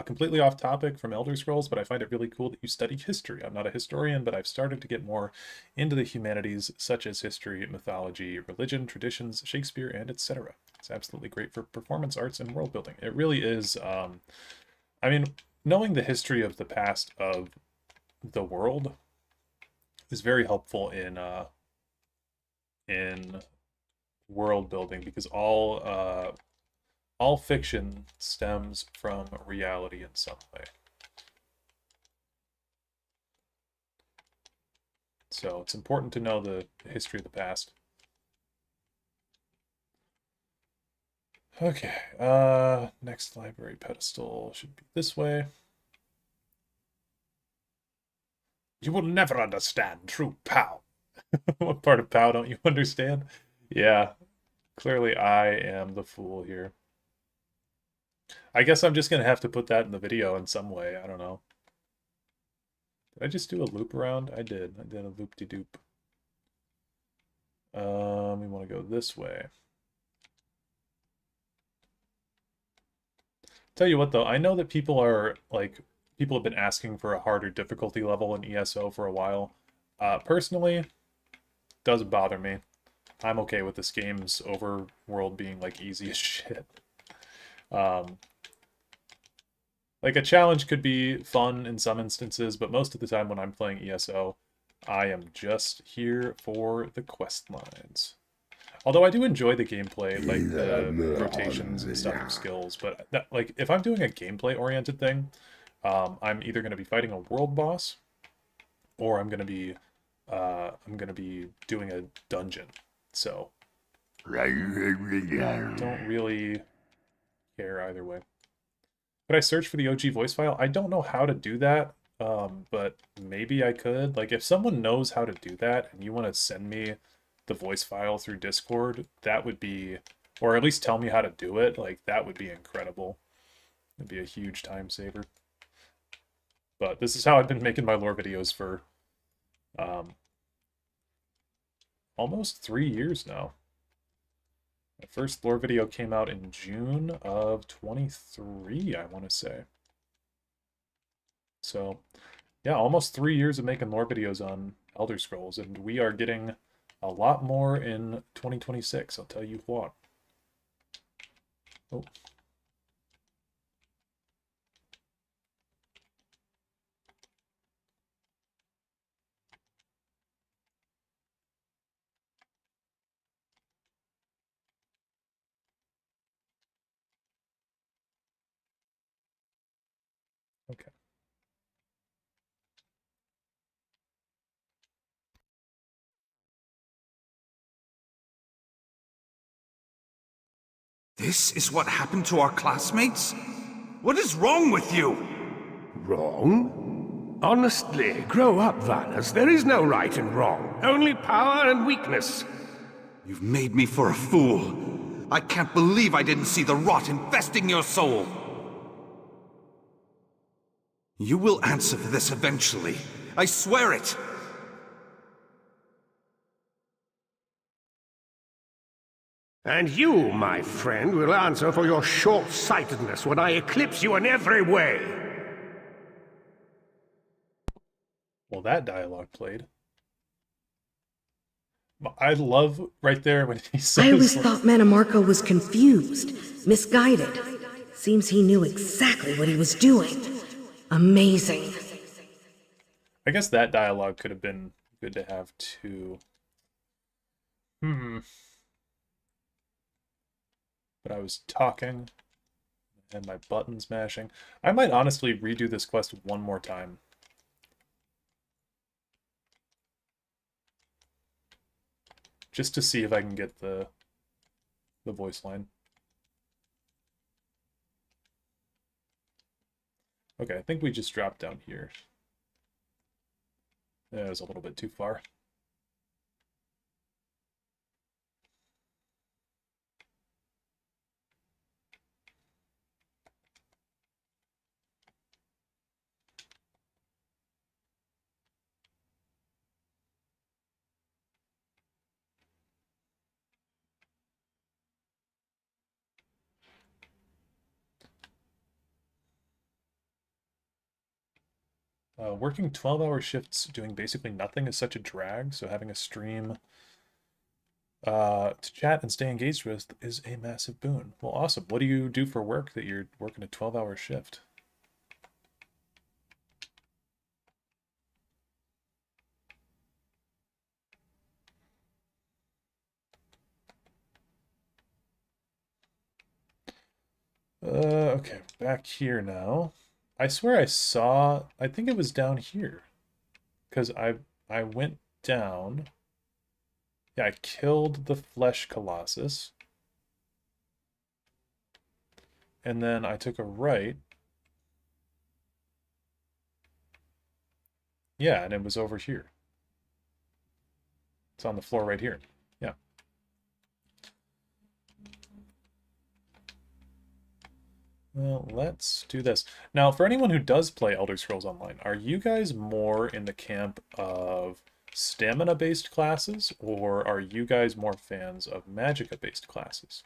Completely off topic from Elder Scrolls, but I find it really cool that you study history. I'm not a historian, but I've started to get more into the humanities, such as history, mythology, religion, traditions, Shakespeare, and etc. It's absolutely great for performance arts and world building. It really is. I mean, knowing the history of the past of the world is very helpful in world building, because all fiction stems from reality in some way. So it's important to know the history of the past. Okay, next library pedestal should be this way. You will never understand true POW. What part of POW don't you understand? Yeah, clearly I am the fool here. I guess I'm just going to have to put that in the video in some way. I don't know. Did I just do a loop around? I did. I did a loop-de-doop. We want to go this way. Tell you what, though, I know that people have been asking for a harder difficulty level in ESO for a while. Personally, doesn't bother me. I'm okay with this game's overworld being, like, easy as shit. Like, a challenge could be fun in some instances, but most of the time when I'm playing ESO, I am just here for the quest lines. Although I do enjoy the gameplay, like the rotations and stuff of skills, but that, like, if I'm doing a gameplay-oriented thing, I'm either going to be fighting a world boss, or I'm going to be doing a dungeon. So don't really care either way. Could I search for the OG voice file? I don't know how to do that, but maybe I could. Like, if someone knows how to do that and you want to send me the voice file through Discord, that would be, or at least tell me how to do it, like, that would be incredible. It'd be a huge time saver. But this is how I've been making my lore videos for almost 3 years now. My first lore video came out in June of 23, I want to say. So, yeah, almost 3 years of making lore videos on Elder Scrolls, and we are getting a lot more in 2026, I'll tell you what. Oh. Okay. This is what happened to our classmates? What is wrong with you? Wrong? Honestly, grow up, Vanas. There is no right and wrong. Only power and weakness. You've made me for a fool. I can't believe I didn't see the rot infesting your soul. You will answer for this eventually. I swear it. And you, my friend, will answer for your short-sightedness when I eclipse you in every way. Well, that dialogue played. I love right there when he says... I always thought Manamarco was confused, misguided. Seems he knew exactly what he was doing. Amazing. I guess that dialogue could have been good to have too. But I was talking and my buttons mashing. I might honestly redo this quest one more time. Just to see if I can get the voice line. Okay, I think we just dropped down here. That was a little bit too far. Working 12-hour shifts doing basically nothing is such a drag, so having a stream to chat and stay engaged with is a massive boon. Well, awesome. What do you do for work that you're working a 12-hour shift? Okay, back here now. I swear I saw, I think it was down here. Because I went down. Yeah, I killed the Flesh Colossus. And then I took a right. Yeah, and it was over here. It's on the floor right here. Yeah. Well, let's do this. Now, for anyone who does play Elder Scrolls Online, are you guys more in the camp of stamina-based classes, or are you guys more fans of magicka-based classes?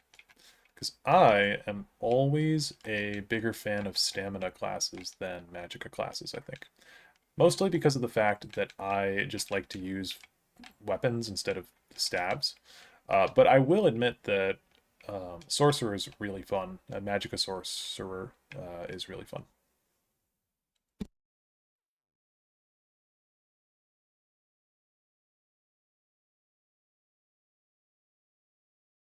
Because I am always a bigger fan of stamina classes than magicka classes, I think. Mostly because of the fact that I just like to use weapons instead of stabs. But I will admit that Sorcerer is really fun. Magicka Sorcerer is really fun.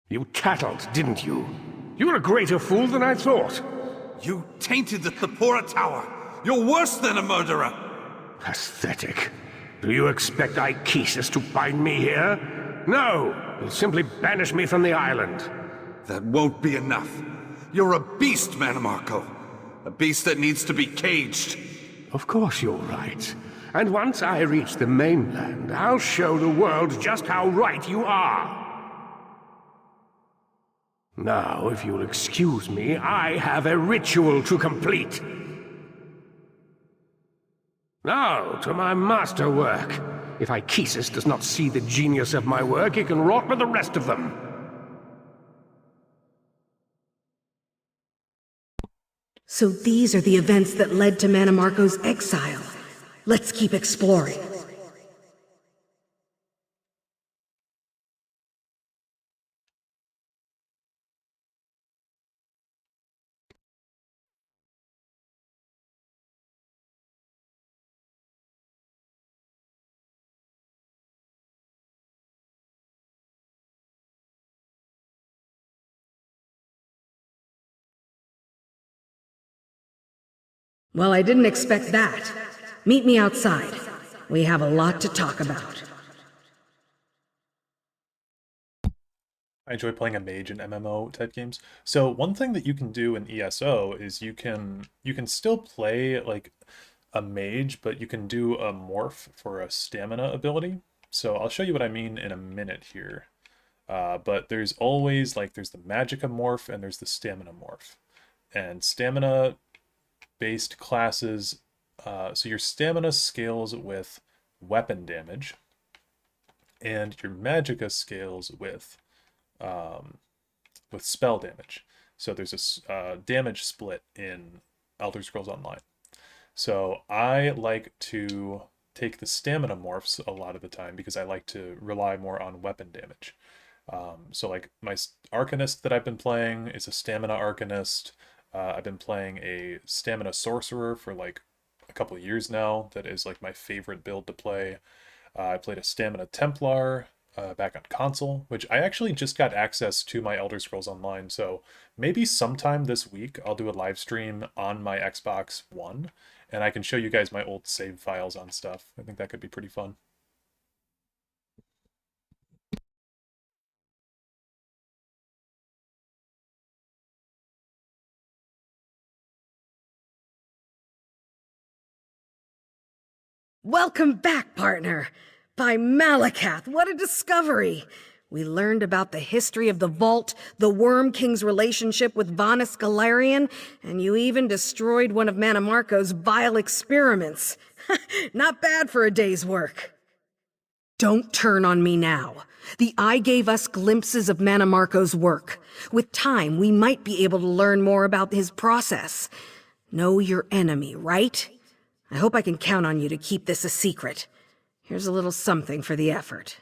You tattled, didn't you? You're a greater fool than I thought. You tainted the Thapora Tower. You're worse than a murderer. Pathetic. Do you expect Ichesis to bind me here? No! You'll simply banish me from the island. That won't be enough. You're a beast, Mannimarco. A beast that needs to be caged. Of course you're right. And once I reach the mainland, I'll show the world just how right you are. Now, if you'll excuse me, I have a ritual to complete. Now, to my masterwork. If Ichesis does not see the genius of my work, he can rot with the rest of them. So these are the events that led to Mannimarco's exile. Let's keep exploring. Well, I didn't expect that. Meet me outside. We have a lot to talk about. I enjoy playing a mage in MMO type games. So one thing that you can do in ESO is you can still play like a mage, but you can do a morph for a stamina ability. So I'll show you what I mean in a minute here. But there's always there's the magicka morph and there's the stamina morph. And stamina based classes, so your stamina scales with weapon damage, and your magicka scales with spell damage. So there's a damage split in Elder Scrolls Online. So I like to take the stamina morphs a lot of the time because I like to rely more on weapon damage. So like my Arcanist that I've been playing is a stamina Arcanist. I've been playing a stamina sorcerer for like a couple of years now. That is like my favorite build to play. I played a stamina Templar back on console, which I actually just got access to my Elder Scrolls Online. So maybe sometime this week I'll do a live stream on my Xbox One and I can show you guys my old save files on stuff. I think that could be pretty fun. Welcome back, partner. By Malakath, what a discovery. We learned about the history of the Vault, the Worm King's relationship with Vanus Galarian, and you even destroyed one of Manamarco's vile experiments. Not bad for a day's work. Don't turn on me now. The Eye gave us glimpses of Manamarco's work. With time, we might be able to learn more about his process. Know your enemy, right? I hope I can count on you to keep this a secret. Here's a little something for the effort.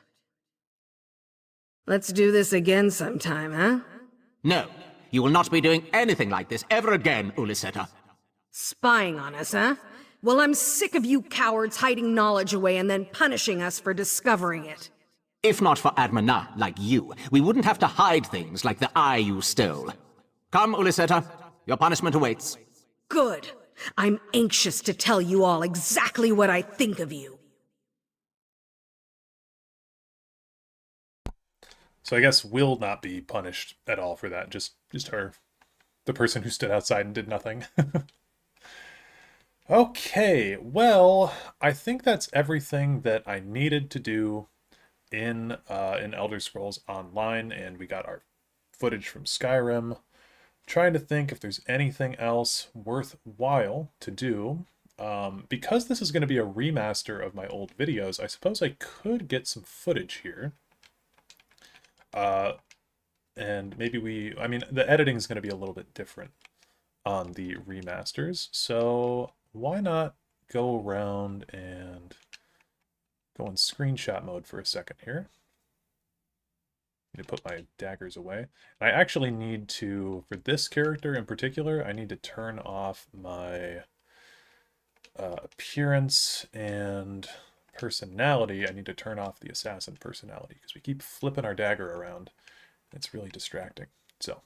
Let's do this again sometime, huh? No, you will not be doing anything like this ever again, Uliseta. Spying on us, huh? Well, I'm sick of you cowards hiding knowledge away and then punishing us for discovering it. If not for Admana, like you, we wouldn't have to hide things like the eye you stole. Come, Uliseta, your punishment awaits. Good. I'm anxious to tell you all exactly what I think of you. So I guess we'll not be punished at all for that, just her. The person who stood outside and did nothing. Okay, well, I think that's everything that I needed to do in Elder Scrolls Online, and we got our footage from Skyrim. Trying to think if there's anything else worthwhile to do. Because this is going to be a remaster of my old videos, I suppose I could get some footage here. And maybe I mean, the editing is going to be a little bit different on the remasters, so why not go around and go in screenshot mode for a second here. Need to put my daggers away. I actually need to, for this character in particular, I need to turn off my appearance and personality. I need to turn off the assassin personality because we keep flipping our dagger around. It's really distracting. So.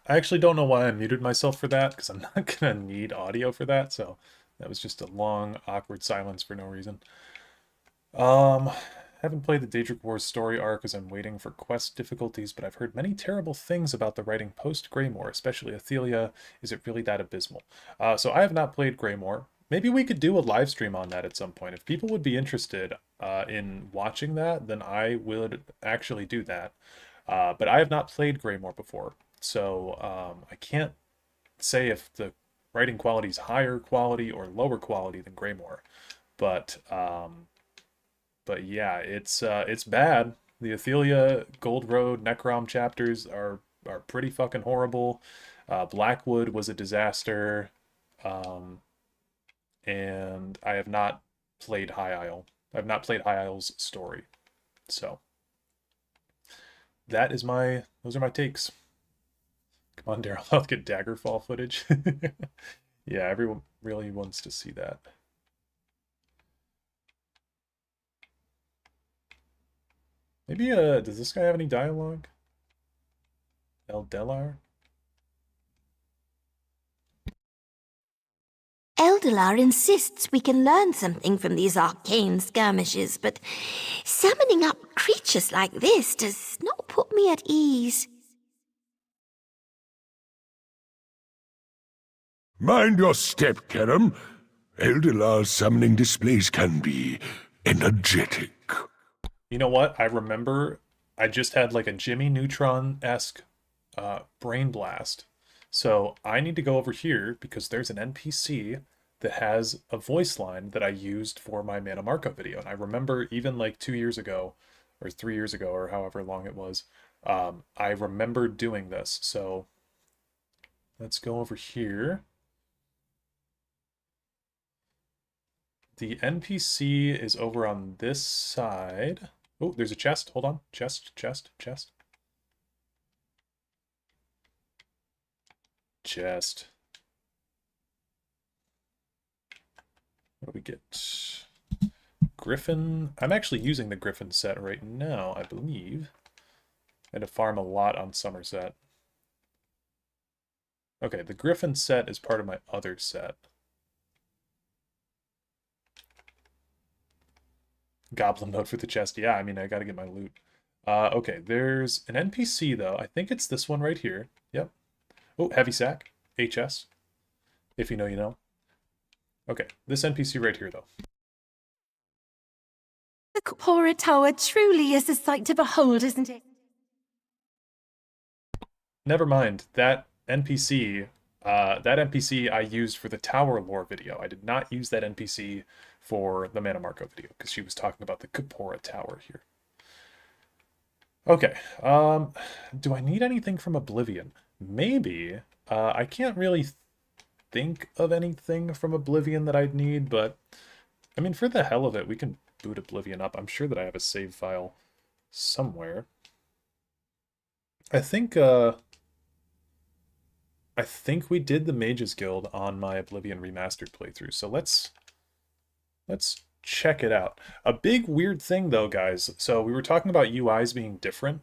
I actually don't know why I muted myself for that, because I'm not going to need audio for that, so that was just a long, awkward silence for no reason. Haven't played the Daedric Wars story arc as I'm waiting for quest difficulties, but I've heard many terrible things about the writing post-Greymoor, especially Athelia. Is it really that abysmal? So I have not played Greymoor. Maybe we could do a live stream on that at some point. If people would be interested in watching that, then I would actually do that. But I have not played Greymoor before. So I can't say if the writing quality is higher quality or lower quality than Greymoor, but yeah, it's bad. The Athelia Gold Road Necrom chapters are pretty fucking horrible. Blackwood was a disaster, and I have not played High Isle. I've not played High Isle's story, so those are my takes. Come on, Daryl, I'll get Daggerfall footage. Yeah, everyone really wants to see that. Maybe, does this guy have any dialogue? Eldelar? Eldelar insists we can learn something from these arcane skirmishes, but summoning up creatures like this does not put me at ease. Mind your step, Karam. Eldelar's summoning displays can be energetic. You know what? I remember I just had like a Jimmy Neutron-esque brain blast So I need to go over here because there's an NPC that has a voice line that I used for my Mana Marco video. And I remember even like 2 years ago or 3 years ago or however long it was, I remember doing this. So let's go over here. The NPC is over on this side. Oh, there's a chest. Hold on. Chest. What do we get? Griffin. I'm actually using the Griffin set right now, I believe. I had to farm a lot on Somerset. Okay, the Griffin set is part of my other set. Goblin mode for the chest. Yeah, I mean, I gotta get my loot. Okay, there's an NPC, though. I think it's this one right here. Yep. Oh, heavy sack. HS. If you know, you know. Okay, this NPC right here, though. The Kupora Tower truly is a sight to behold, isn't it? Never mind. That NPC I used for the tower lore video. I did not use that NPC for the Mana Marco video because she was talking about the Kupora Tower here. Okay, do I need anything from Oblivion? Maybe. I can't really think of anything from Oblivion that I'd need, but I mean, for the hell of it, we can boot Oblivion up. I'm sure that I have a save file somewhere. I think we did the Mages Guild on my Oblivion Remastered playthrough, so let's check it out. A big weird thing though, guys, so we were talking about UIs being different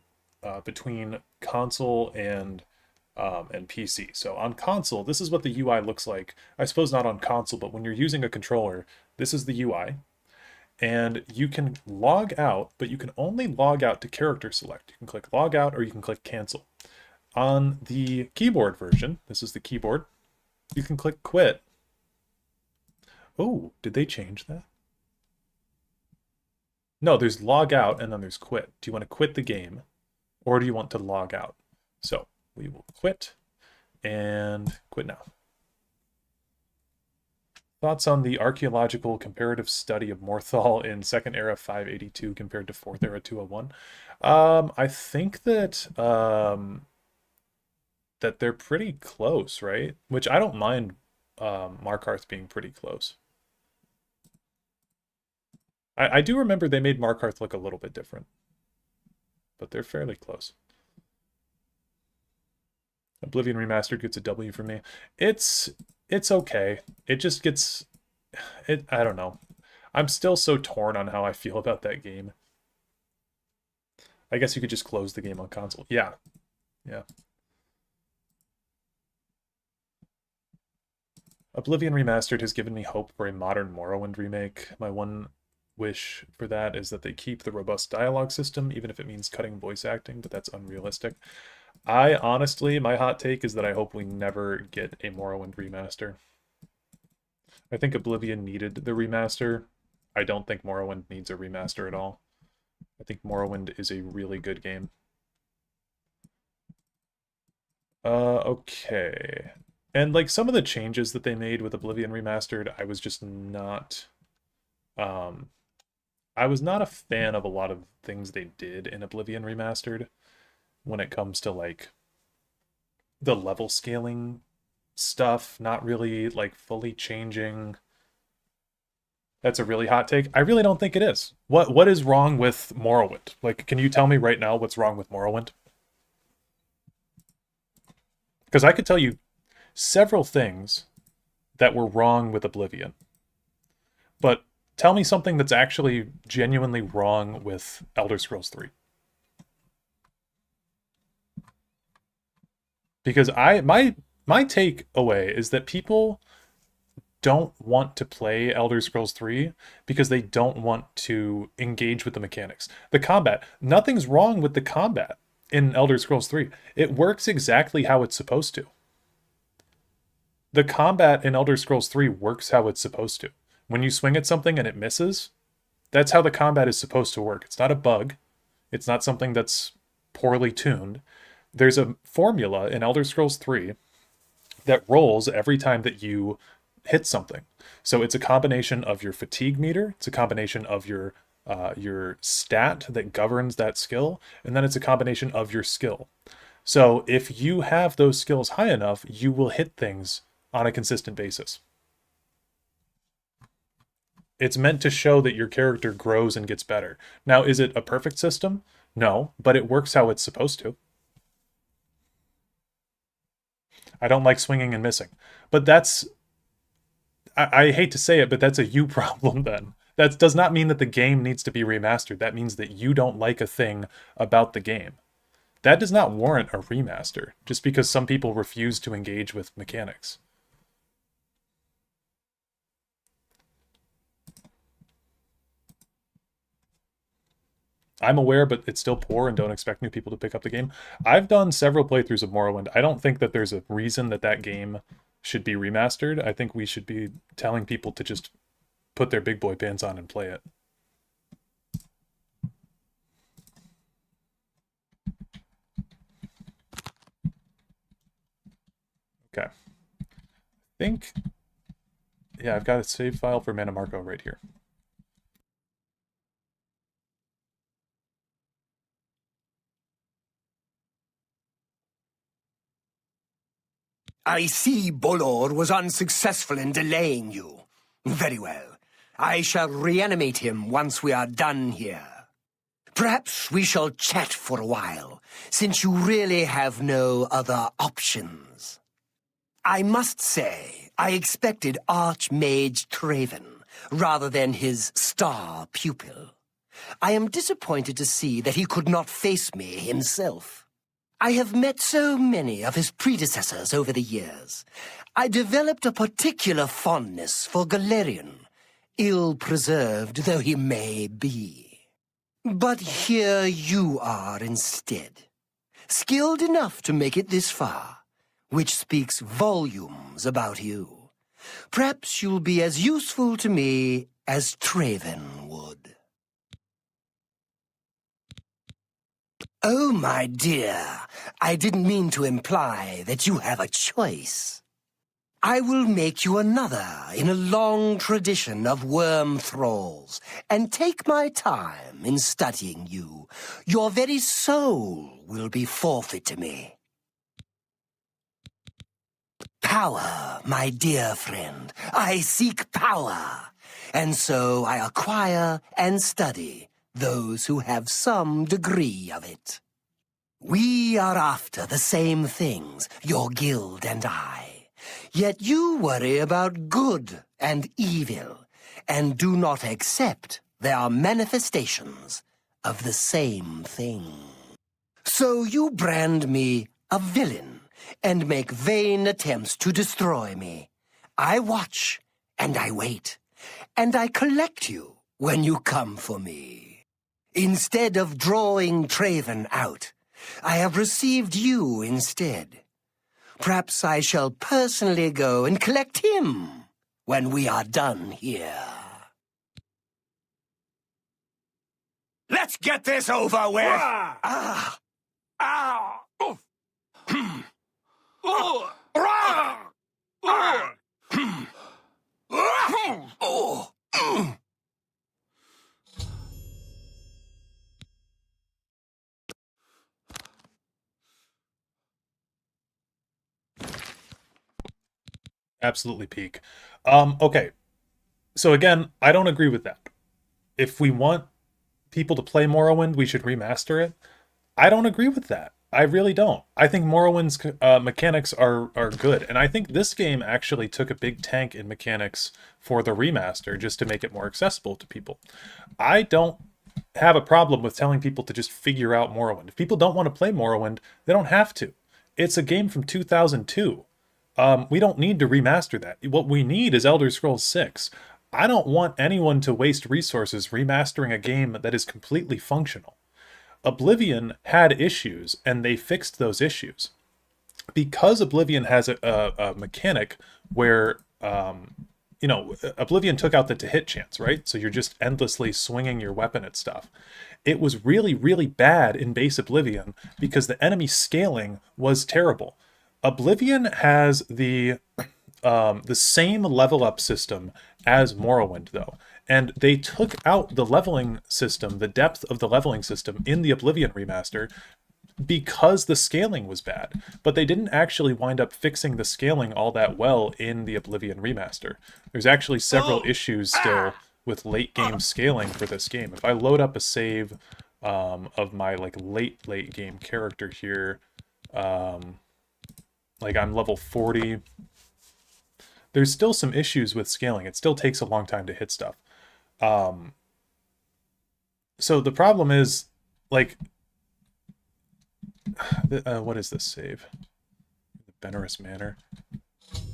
between console and PC. So on console, this is what the UI looks like. I suppose not on console, but when you're using a controller, this is the UI. And you can log out, but you can only log out to character select. You can click log out or you can click cancel. On the keyboard version, this is the keyboard, you can click quit. Oh, did they change that? No, there's log out and then there's quit. Do you want to quit the game or do you want to log out? So we will quit and quit now. Thoughts on the archaeological comparative study of Morthal in 2nd Era 582 compared to 4th Era 201? I think that that they're pretty close, right? Which I don't mind Markarth being pretty close. I do remember they made Markarth look a little bit different, but they're fairly close. Oblivion Remastered gets a W for me. It's okay. It just gets... I don't know. I'm still so torn on how I feel about that game. I guess you could just close the game on console. Yeah. Yeah. Oblivion Remastered has given me hope for a modern Morrowind remake. My one wish for that is that they keep the robust dialogue system, even if it means cutting voice acting, but that's unrealistic. I honestly, my hot take is that I hope we never get a Morrowind remaster. I think Oblivion needed the remaster. I don't think Morrowind needs a remaster at all. I think Morrowind is a really good game. Okay. And like some of the changes that they made with Oblivion Remastered, I was just not... I was not a fan of a lot of things they did in Oblivion Remastered when it comes to like the level scaling stuff, not really like fully changing. That's a really hot take. I really don't think it is. What is wrong with Morrowind? Like, can you tell me right now what's wrong with Morrowind? Because I could tell you several things that were wrong with Oblivion. But tell me something that's actually genuinely wrong with Elder Scrolls 3. Because my takeaway is that people don't want to play Elder Scrolls 3 because they don't want to engage with the mechanics. The combat, nothing's wrong with the combat in Elder Scrolls 3. It works exactly how it's supposed to. The combat in Elder Scrolls 3 works how it's supposed to. When you swing at something and it misses, that's how the combat is supposed to work. It's not a bug. It's not something that's poorly tuned. There's a formula in Elder Scrolls 3 that rolls every time that you hit something. So it's a combination of your fatigue meter, it's a combination of your stat that governs that skill, and then it's a combination of your skill. So if you have those skills high enough, you will hit things on a consistent basis. It's meant to show that your character grows and gets better. Now, is it a perfect system? No, but it works how it's supposed to. I don't like swinging and missing. But that's... I hate to say it, but that's a you problem then. That does not mean that the game needs to be remastered. That means that you don't like a thing about the game. That does not warrant a remaster, just because some people refuse to engage with mechanics. I'm aware, but it's still poor and don't expect new people to pick up the game. I've done several playthroughs of Morrowind. I don't think that there's a reason that that game should be remastered. I think we should be telling people to just put their big boy pants on and play it. Okay. I think... yeah, I've got a save file for Manamarco right here. I see Bolor was unsuccessful in delaying you. Very well. I shall reanimate him once we are done here. Perhaps we shall chat for a while, since you really have no other options. I must say, I expected Archmage Traven, rather than his star pupil. I am disappointed to see that he could not face me himself. I have met so many of his predecessors over the years. I developed a particular fondness for Galerion, ill-preserved though he may be. But here you are instead, skilled enough to make it this far, which speaks volumes about you. Perhaps you'll be as useful to me as Traven would. Oh, my dear, I didn't mean to imply that you have a choice. I will make you another in a long tradition of worm thralls, and take my time in studying you. Your very soul will be forfeit to me. Power, my dear friend. I seek power, and so I acquire and study those who have some degree of it. We are after the same things, your guild and I. Yet you worry about good and evil, and do not accept they are manifestations of the same thing. So you brand me a villain, and make vain attempts to destroy me. I watch, and I wait, and I collect you when you come for me. Instead of drawing Traven out, I have received you instead. Perhaps I shall personally go and collect him when we are done here. Let's get this over with! Ah! Ow! Oof. Oh! Oh! Absolutely peak. Okay. So again, I don't agree with that. If we want people to play Morrowind, we should remaster it. I don't agree with that. I really don't. I think Morrowind's mechanics are good. And I think this game actually took a big tank in mechanics for the remaster just to make it more accessible to people. I don't have a problem with telling people to just figure out Morrowind. If people don't want to play Morrowind, they don't have to. It's a game from 2002. We don't need to remaster that. What we need is Elder Scrolls 6. I don't want anyone to waste resources remastering a game that is completely functional. Oblivion had issues, and they fixed those issues. Because Oblivion has a mechanic where, Oblivion took out the to-hit chance, right? So you're just endlessly swinging your weapon at stuff. It was really, really bad in base Oblivion because the enemy scaling was terrible. Oblivion has the same level up system as Morrowind, though. And they took out the leveling system, the depth of the leveling system in the Oblivion remaster because the scaling was bad. But they didn't actually wind up fixing the scaling all that well in the Oblivion remaster. There's actually several issues still with late game scaling for this game. If I load up a save of my like late game character here, like I'm level 40, there's still some issues with scaling. It still takes a long time to hit stuff. So the problem is, like, what is this save? The Benorous Manor.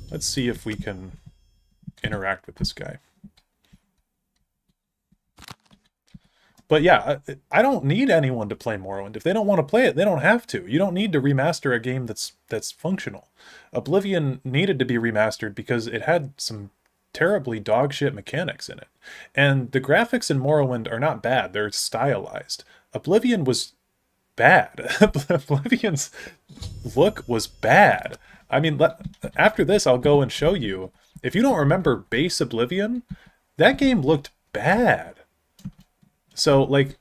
Let's see if we can interact with this guy. But yeah, I don't need anyone to play Morrowind. If they don't want to play it, they don't have to. You don't need to remaster a game that's functional. Oblivion needed to be remastered because it had some terribly dogshit mechanics in it. And the graphics in Morrowind are not bad. They're stylized. Oblivion was bad. Oblivion's look was bad. I mean, after this, I'll go and show you. If you don't remember base Oblivion, that game looked bad. So, like,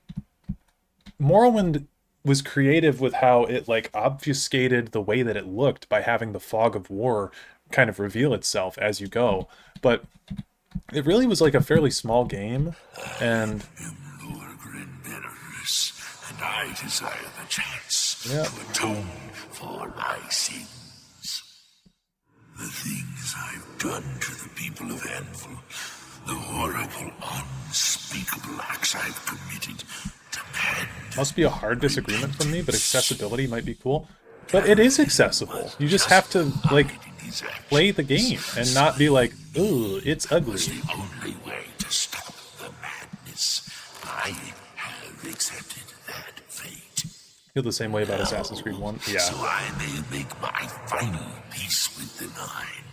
Morrowind was creative with how it, like, obfuscated the way that it looked by having the fog of war kind of reveal itself as you go. But it really was, like, a fairly small game, and... And I desire the chance to atone for my sins. The things I've done to the people of Anvil, the horrible, unspeakable acts I've committed, demand. Must be a hard disagreement from me, but accessibility might be cool. But it is accessible. You just have to, like, play the game and not be like, ooh, it's ugly. It was the only way to stop the madness. I have accepted that fate. Feel the same way about Assassin's Creed 1? Yeah. So I may make my final peace with the Nine.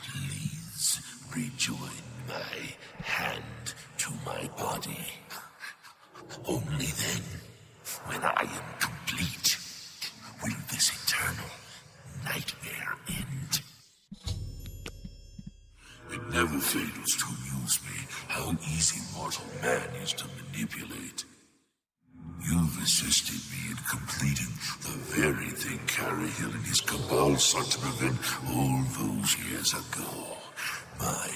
Please rejoin my hand to my body. Only then, when I am complete, will this eternal nightmare end. It never fails to amuse me how easy mortal man is to manipulate. You've assisted me in completing the very thing Carahill and his cabal sought to prevent all those years ago. My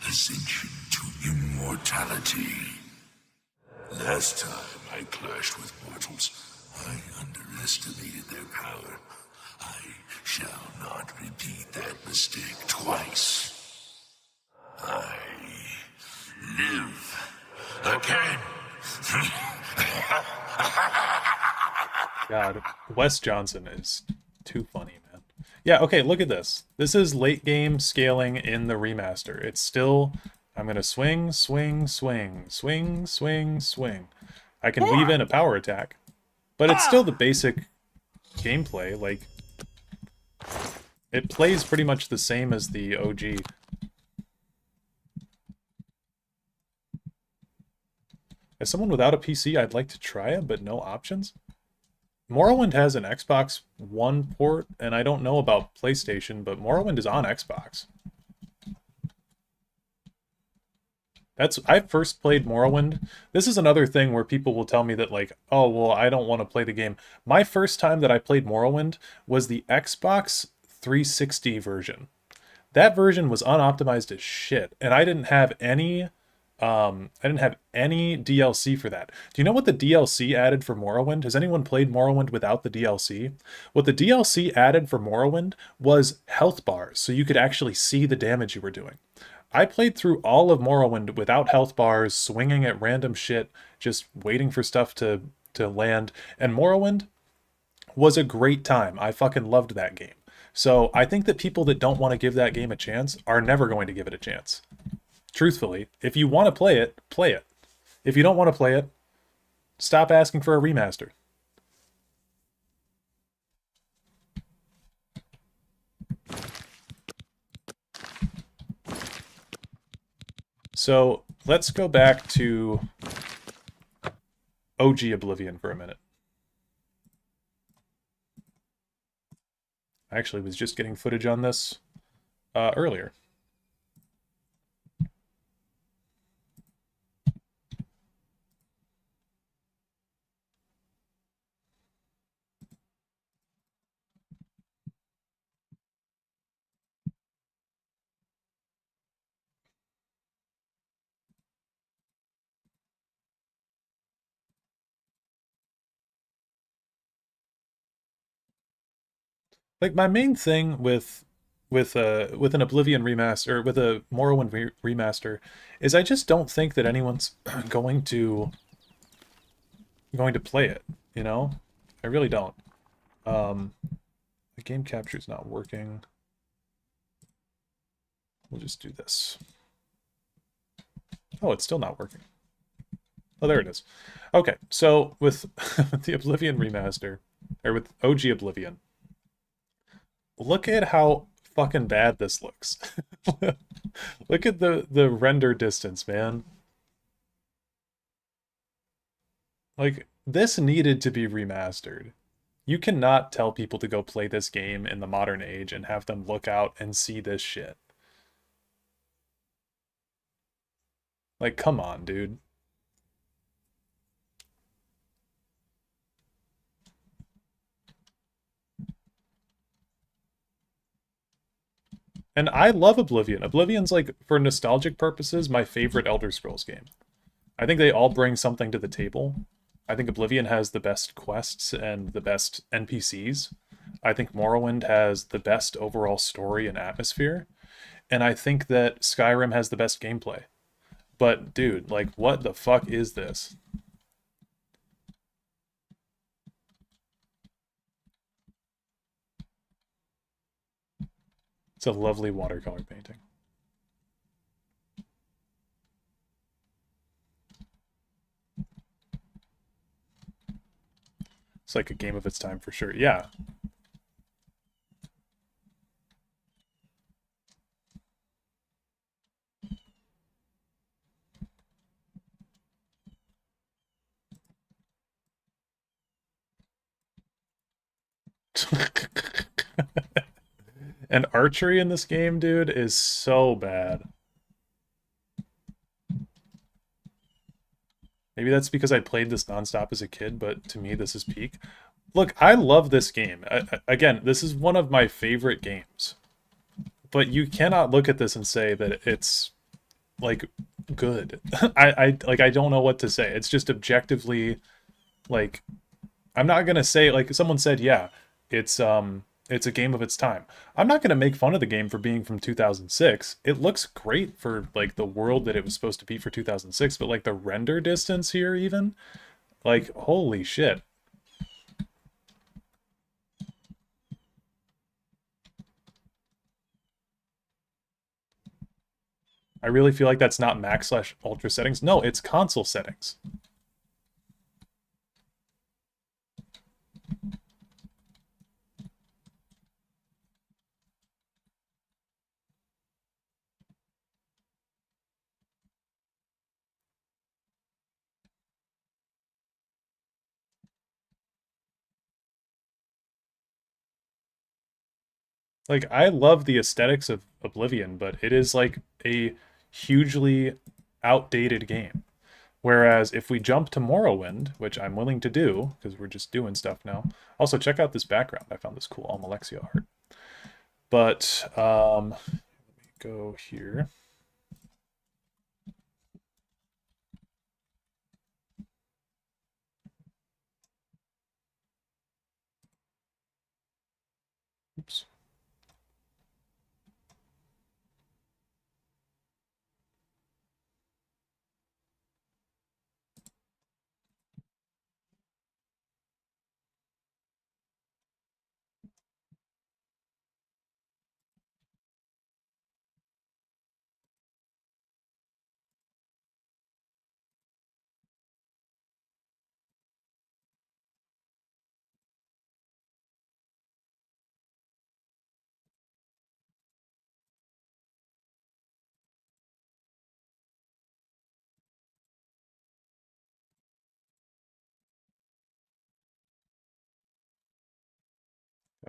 ascension to immortality. Last time I clashed with mortals, I underestimated their power. I shall not repeat that mistake twice. I live again. God, Wes Johnson is too funny, man. Yeah, okay, look at this. This is late game scaling in the remaster. It's still, I'm gonna swing, swing, swing, swing, swing, swing. I can weave in a power attack, but it's still the basic gameplay. Like, it plays pretty much the same as the OG. As someone without a PC, I'd like to try it, but no options. Morrowind has an Xbox One port, and I don't know about PlayStation, but Morrowind is on Xbox. I first played Morrowind. This is another thing where people will tell me that, like, oh, well, I don't want to play the game. My first time that I played Morrowind was the Xbox 360 version. That version was unoptimized as shit, and I didn't have any DLC for that. Do you know what the DLC added for Morrowind? Has anyone played Morrowind without the DLC? What the DLC added for Morrowind was health bars, so you could actually see the damage you were doing. I played through all of Morrowind without health bars, swinging at random shit, just waiting for stuff to land, and Morrowind was a great time. I fucking loved that game. So I think that people that don't want to give that game a chance are never going to give it a chance. Truthfully, if you want to play it, play it. If you don't want to play it, stop asking for a remaster. So let's go back to OG Oblivion for a minute. I actually was just getting footage on this earlier. Like my main thing with an Oblivion remaster or with a Morrowind remaster is I just don't think that anyone's going to play it, you know? I really don't. The game capture is not working. We'll just do this. Oh, it's still not working. Oh, there it is. Okay, so with the Oblivion remaster, or with OG Oblivion, look at how fucking bad this looks. Look at the render distance, man. Like, this needed to be remastered. You cannot tell people to go play this game in the modern age and have them look out and see this shit. Like, come on, dude. And I love Oblivion. Oblivion's, like, for nostalgic purposes, my favorite Elder Scrolls game. I think they all bring something to the table. I think Oblivion has the best quests and the best NPCs. I think Morrowind has the best overall story and atmosphere. And I think that Skyrim has the best gameplay. But, dude, like, what the fuck is this? It's a lovely watercolor painting. It's like a game of its time for sure. Yeah. And archery in this game, dude, is so bad. Maybe that's because I played this nonstop as a kid, but to me, this is peak. Look, I love this game. Again, this is one of my favorite games. But you cannot look at this and say that it's, like, good. I don't know what to say. It's just objectively, like, I'm not gonna say, like, someone said, yeah, it's a game of its time. I'm not gonna make fun of the game for being from 2006. It looks great for, like, the world that it was supposed to be for 2006, but, like, the render distance here even, like, holy shit. I really feel like that's not max/ultra settings. No, it's console settings. Like, I love the aesthetics of Oblivion, but it is, like, a hugely outdated game. Whereas if we jump to Morrowind, which I'm willing to do, because we're just doing stuff now. Also, check out this background. I found this cool Almalexia art. But, let me go here. Oops.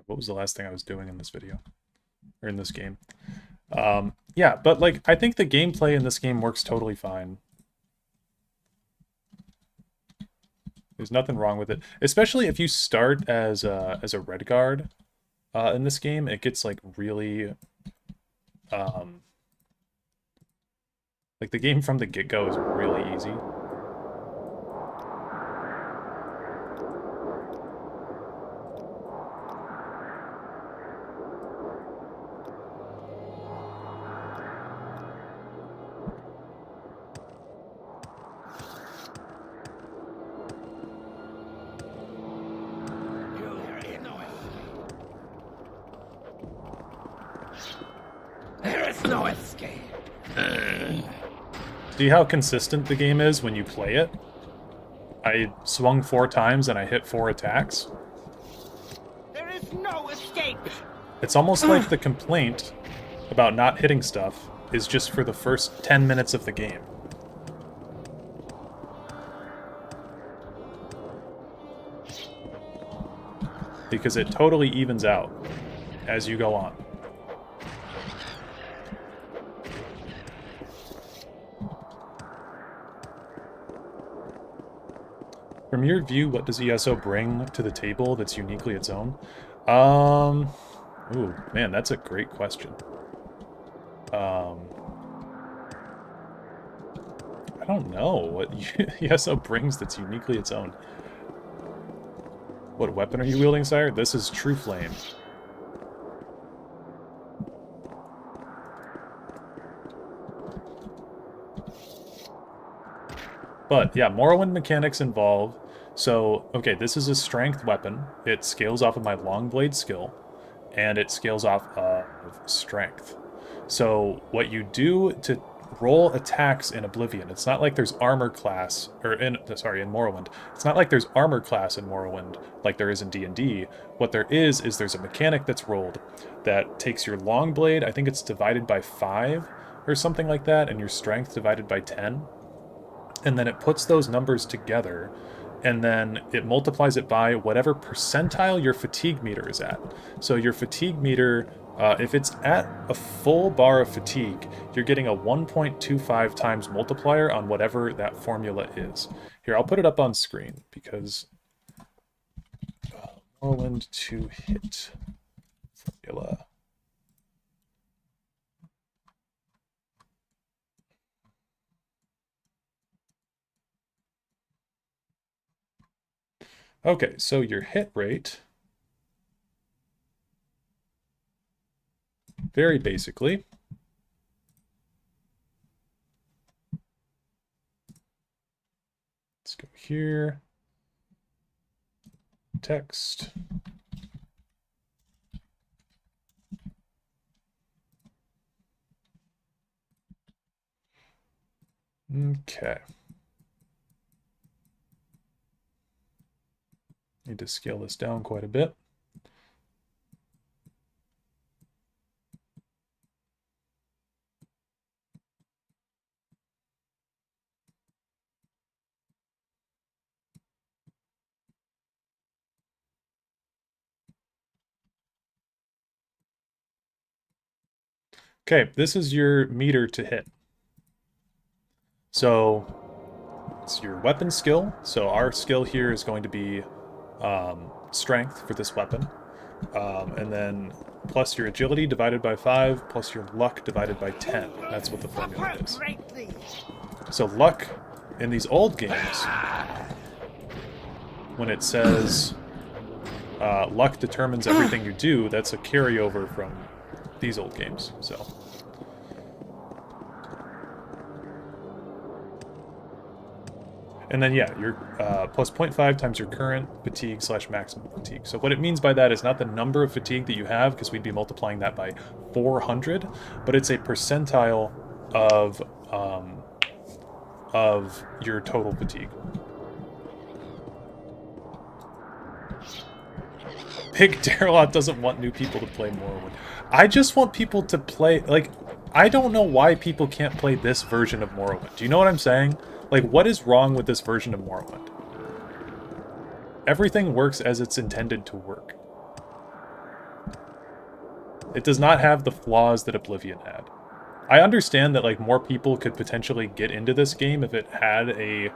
what was the last thing I was doing in this video? Or in this game? Yeah, but like, I think the gameplay in this game works totally fine. There's nothing wrong with it. Especially if you start as a red guard in this game, it gets like really... like the game from the get-go is really easy. There is no escape. See how consistent the game is when you play it? I swung 4 times and I hit 4 attacks. There is no escape. It's almost like the complaint about not hitting stuff is just for the first 10 minutes of the game. Because it totally evens out as you go on. From your view, what does ESO bring to the table that's uniquely its own? Ooh, man, that's a great question. I don't know what ESO brings that's uniquely its own. What weapon are you wielding, sire? This is True Flame. But, yeah, Morrowind mechanics involve... So, okay, this is a strength weapon. It scales off of my long blade skill, and it scales off of strength. So, what you do to roll attacks in Oblivion, it's not like there's armor class, or in Morrowind. It's not like there's armor class in Morrowind like there is in D&D. What there is there's a mechanic that's rolled that takes your long blade, I think it's divided by 5 or something like that, and your strength divided by 10. And then it puts those numbers together, and then it multiplies it by whatever percentile your fatigue meter is at. So your fatigue meter, if it's at a full bar of fatigue, you're getting a 1.25 times multiplier on whatever that formula is. Here, I'll put it up on screen, because Morrowind to hit formula. Okay, so your hit rate, very basically, let's go here, text, okay. Need to scale this down quite a bit. Okay, this is your meter to hit. So it's your weapon skill. So our skill here is going to be strength for this weapon, and then plus your agility divided by 5 plus your luck divided by 10. That's what the formula is. So luck in these old games, when it says luck determines everything you do, that's a carryover from these old games. So and then, yeah, you're plus 0.5 times your current fatigue / maximum fatigue. So what it means by that is not the number of fatigue that you have, because we'd be multiplying that by 400, but it's a percentile of your total fatigue. Big Dareloth doesn't want new people to play Morrowind. I just want people to play, like, I don't know why people can't play this version of Morrowind. Do you know what I'm saying? Like, what is wrong with this version of Morrowind? Everything works as it's intended to work. It does not have the flaws that Oblivion had. I understand that like more people could potentially get into this game if it had a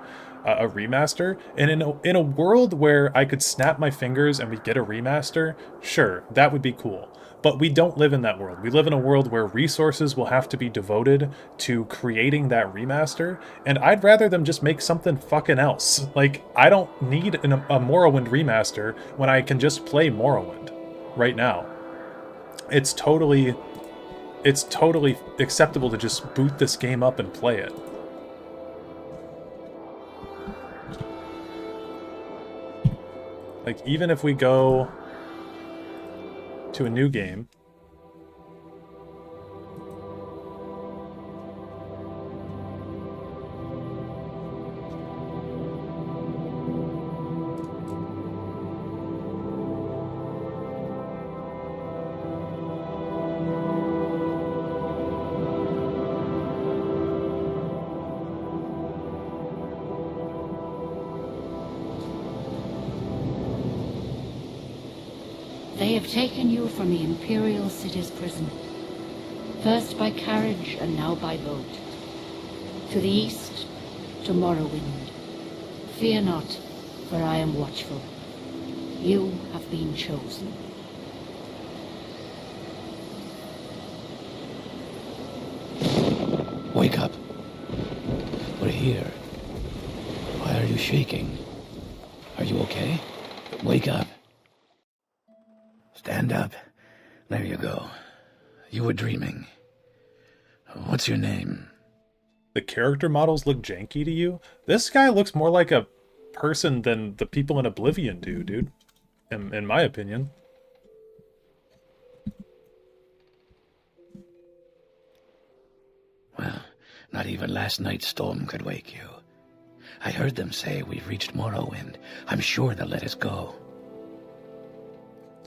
remaster, and in a world where I could snap my fingers and we get a remaster, sure, that would be cool. But we don't live in that world. We live in a world where resources will have to be devoted to creating that remaster, and I'd rather them just make something fucking else. Like, I don't need a Morrowind remaster when I can just play Morrowind right now. It's totally acceptable to just boot this game up and play it. Like, even if we go to a new game, They have taken you from the Imperial City's prison, first by carriage and now by boat. To the east, to Morrowind. Fear not, for I am watchful. You have been chosen. Wake up. We're here. Why are you shaking? Are you okay? Wake up. Stand up. There you go. You were dreaming. What's your name? The character models look janky to you? This guy looks more like a person than the people in Oblivion do, dude. In my opinion. Well, not even last night's storm could wake you. I heard them say we've reached Morrowind. I'm sure they'll let us go.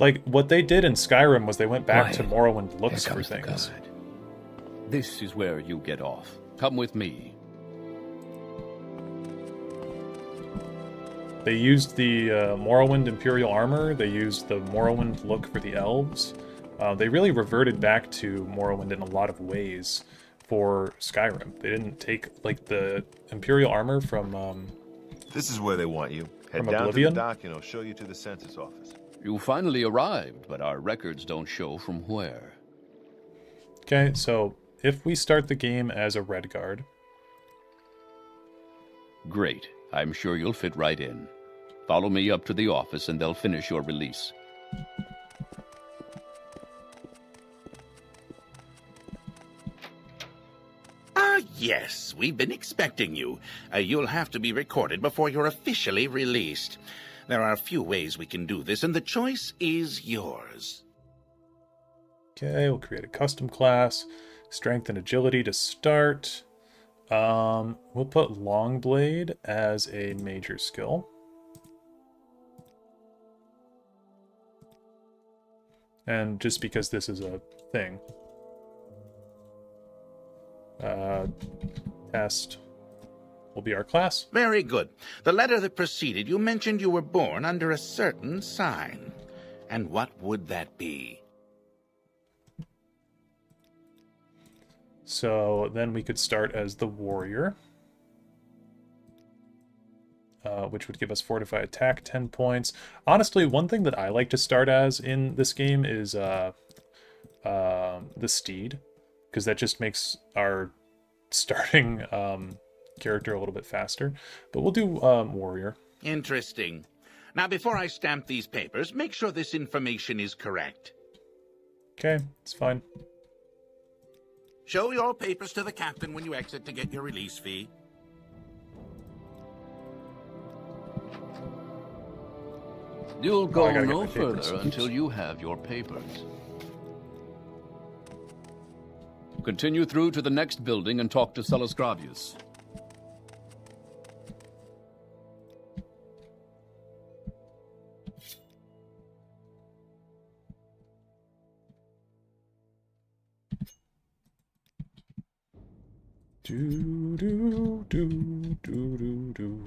Like, what they did in Skyrim was they went back to Why? Morrowind looks Here for comes the things. guard. This is where you get off. Come with me. They used the Morrowind Imperial armor, they used the Morrowind look for the elves. They really reverted back to Morrowind in a lot of ways for Skyrim. They didn't take, like, the Imperial armor from This is where they want you. Head from down Oblivion? to the dock and it'll show you to the census office. You finally arrived, but our records don't show from where. Okay, so if we start the game as a Red Guard... Great. I'm sure you'll fit right in. Follow me up to the office and they'll finish your release. Ah, yes. We've been expecting you. You'll have to be recorded before you're officially released. There are a few ways we can do this, and the choice is yours. Okay, we'll create a custom class. Strength and agility to start. We'll put Longblade as a major skill. And just because this is a thing. Test will be our class. Very good. The letter that preceded you mentioned you were born under a certain sign. And what would that be? So then we could start as the warrior, which would give us fortified attack, 10 points. Honestly, one thing that I like to start as in this game is the steed, because that just makes our starting character a little bit faster. But we'll do warrior. Interesting. Now, before I stamp these papers, make sure this information is correct. Okay, it's fine. Show your papers to the captain when you exit to get your release fee. You'll go I gotta get no my papers. further until you have your papers. Continue through to the next building and talk to Celisgravius. Do do do do do do.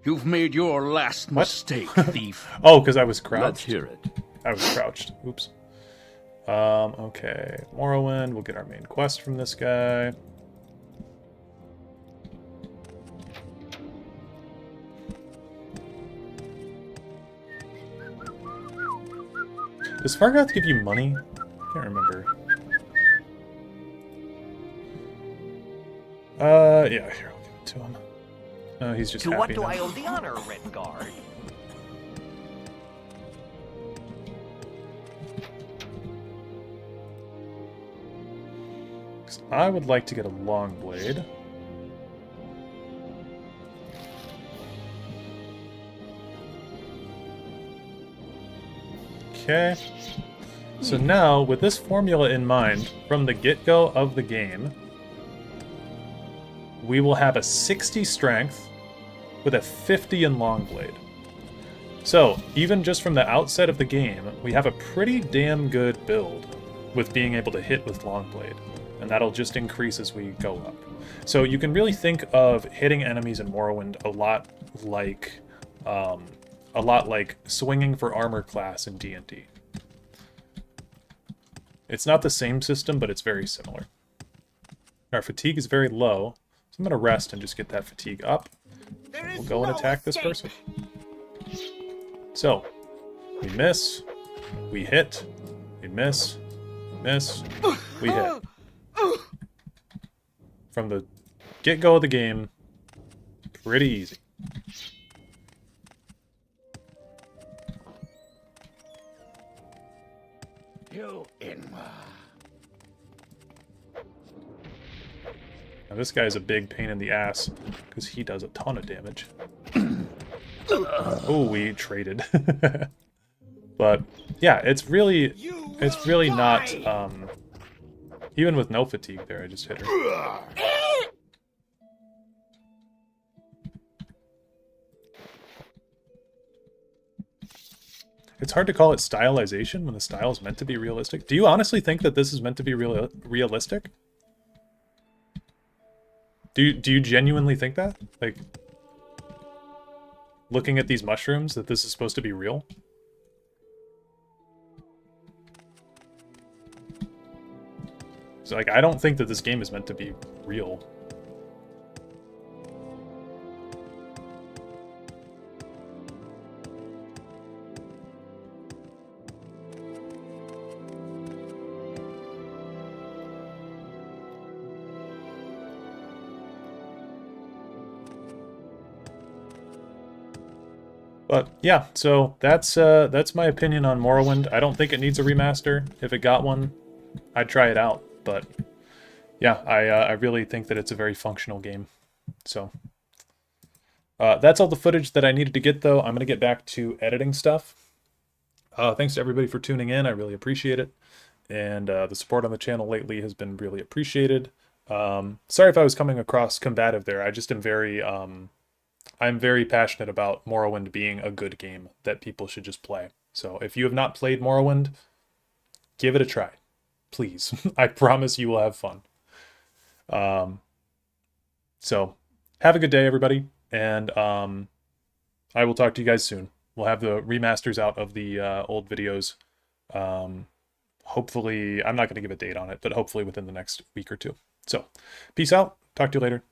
You've made your last mistake, thief. Oh, because I was crouched. Let's hear it. I was crouched. Oops. Okay. Morrowind. We'll get our main quest from this guy. Does Fargoth give you money? I can't remember. Yeah, here, I'll give it to him. Oh, he's just To happy what do now. I owe the honor, Red Guard? I would like to get a long blade. Okay. So now, with this formula in mind, from the get-go of the game, we will have a 60 strength with a 50 in long blade. So, even just from the outset of the game, we have a pretty damn good build with being able to hit with long blade. And that'll just increase as we go up. So you can really think of hitting enemies in Morrowind a lot like swinging for armor class in D&D. It's not the same system, but it's very similar. Our fatigue is very low, so I'm going to rest and just get that fatigue up. We'll go and attack this person. So, we miss, we hit, we miss, we hit. From the get-go of the game, pretty easy. Now this guy's a big pain in the ass, because he does a ton of damage. Oh, we traded. But, yeah, it's really not, even with no fatigue there, I just hit her. It's hard to call it stylization when the style is meant to be realistic. Do you honestly think that this is meant to be realistic? Do you genuinely think that? Like, looking at these mushrooms, that this is supposed to be real? So, like, I don't think that this game is meant to be real. But yeah, so that's my opinion on Morrowind. I don't think it needs a remaster. If it got one, I'd try it out. But yeah, I really think that it's a very functional game. So that's all the footage that I needed to get, though. I'm going to get back to editing stuff. Thanks to everybody for tuning in. I really appreciate it. And the support on the channel lately has been really appreciated. Sorry if I was coming across combative there. I just am I'm very passionate about Morrowind being a good game that people should just play. So if you have not played Morrowind, give it a try. Please. I promise you will have fun. So have a good day, everybody. And I will talk to you guys soon. We'll have the remasters out of the old videos. Hopefully, I'm not going to give a date on it, but hopefully within the next week or two. So peace out. Talk to you later.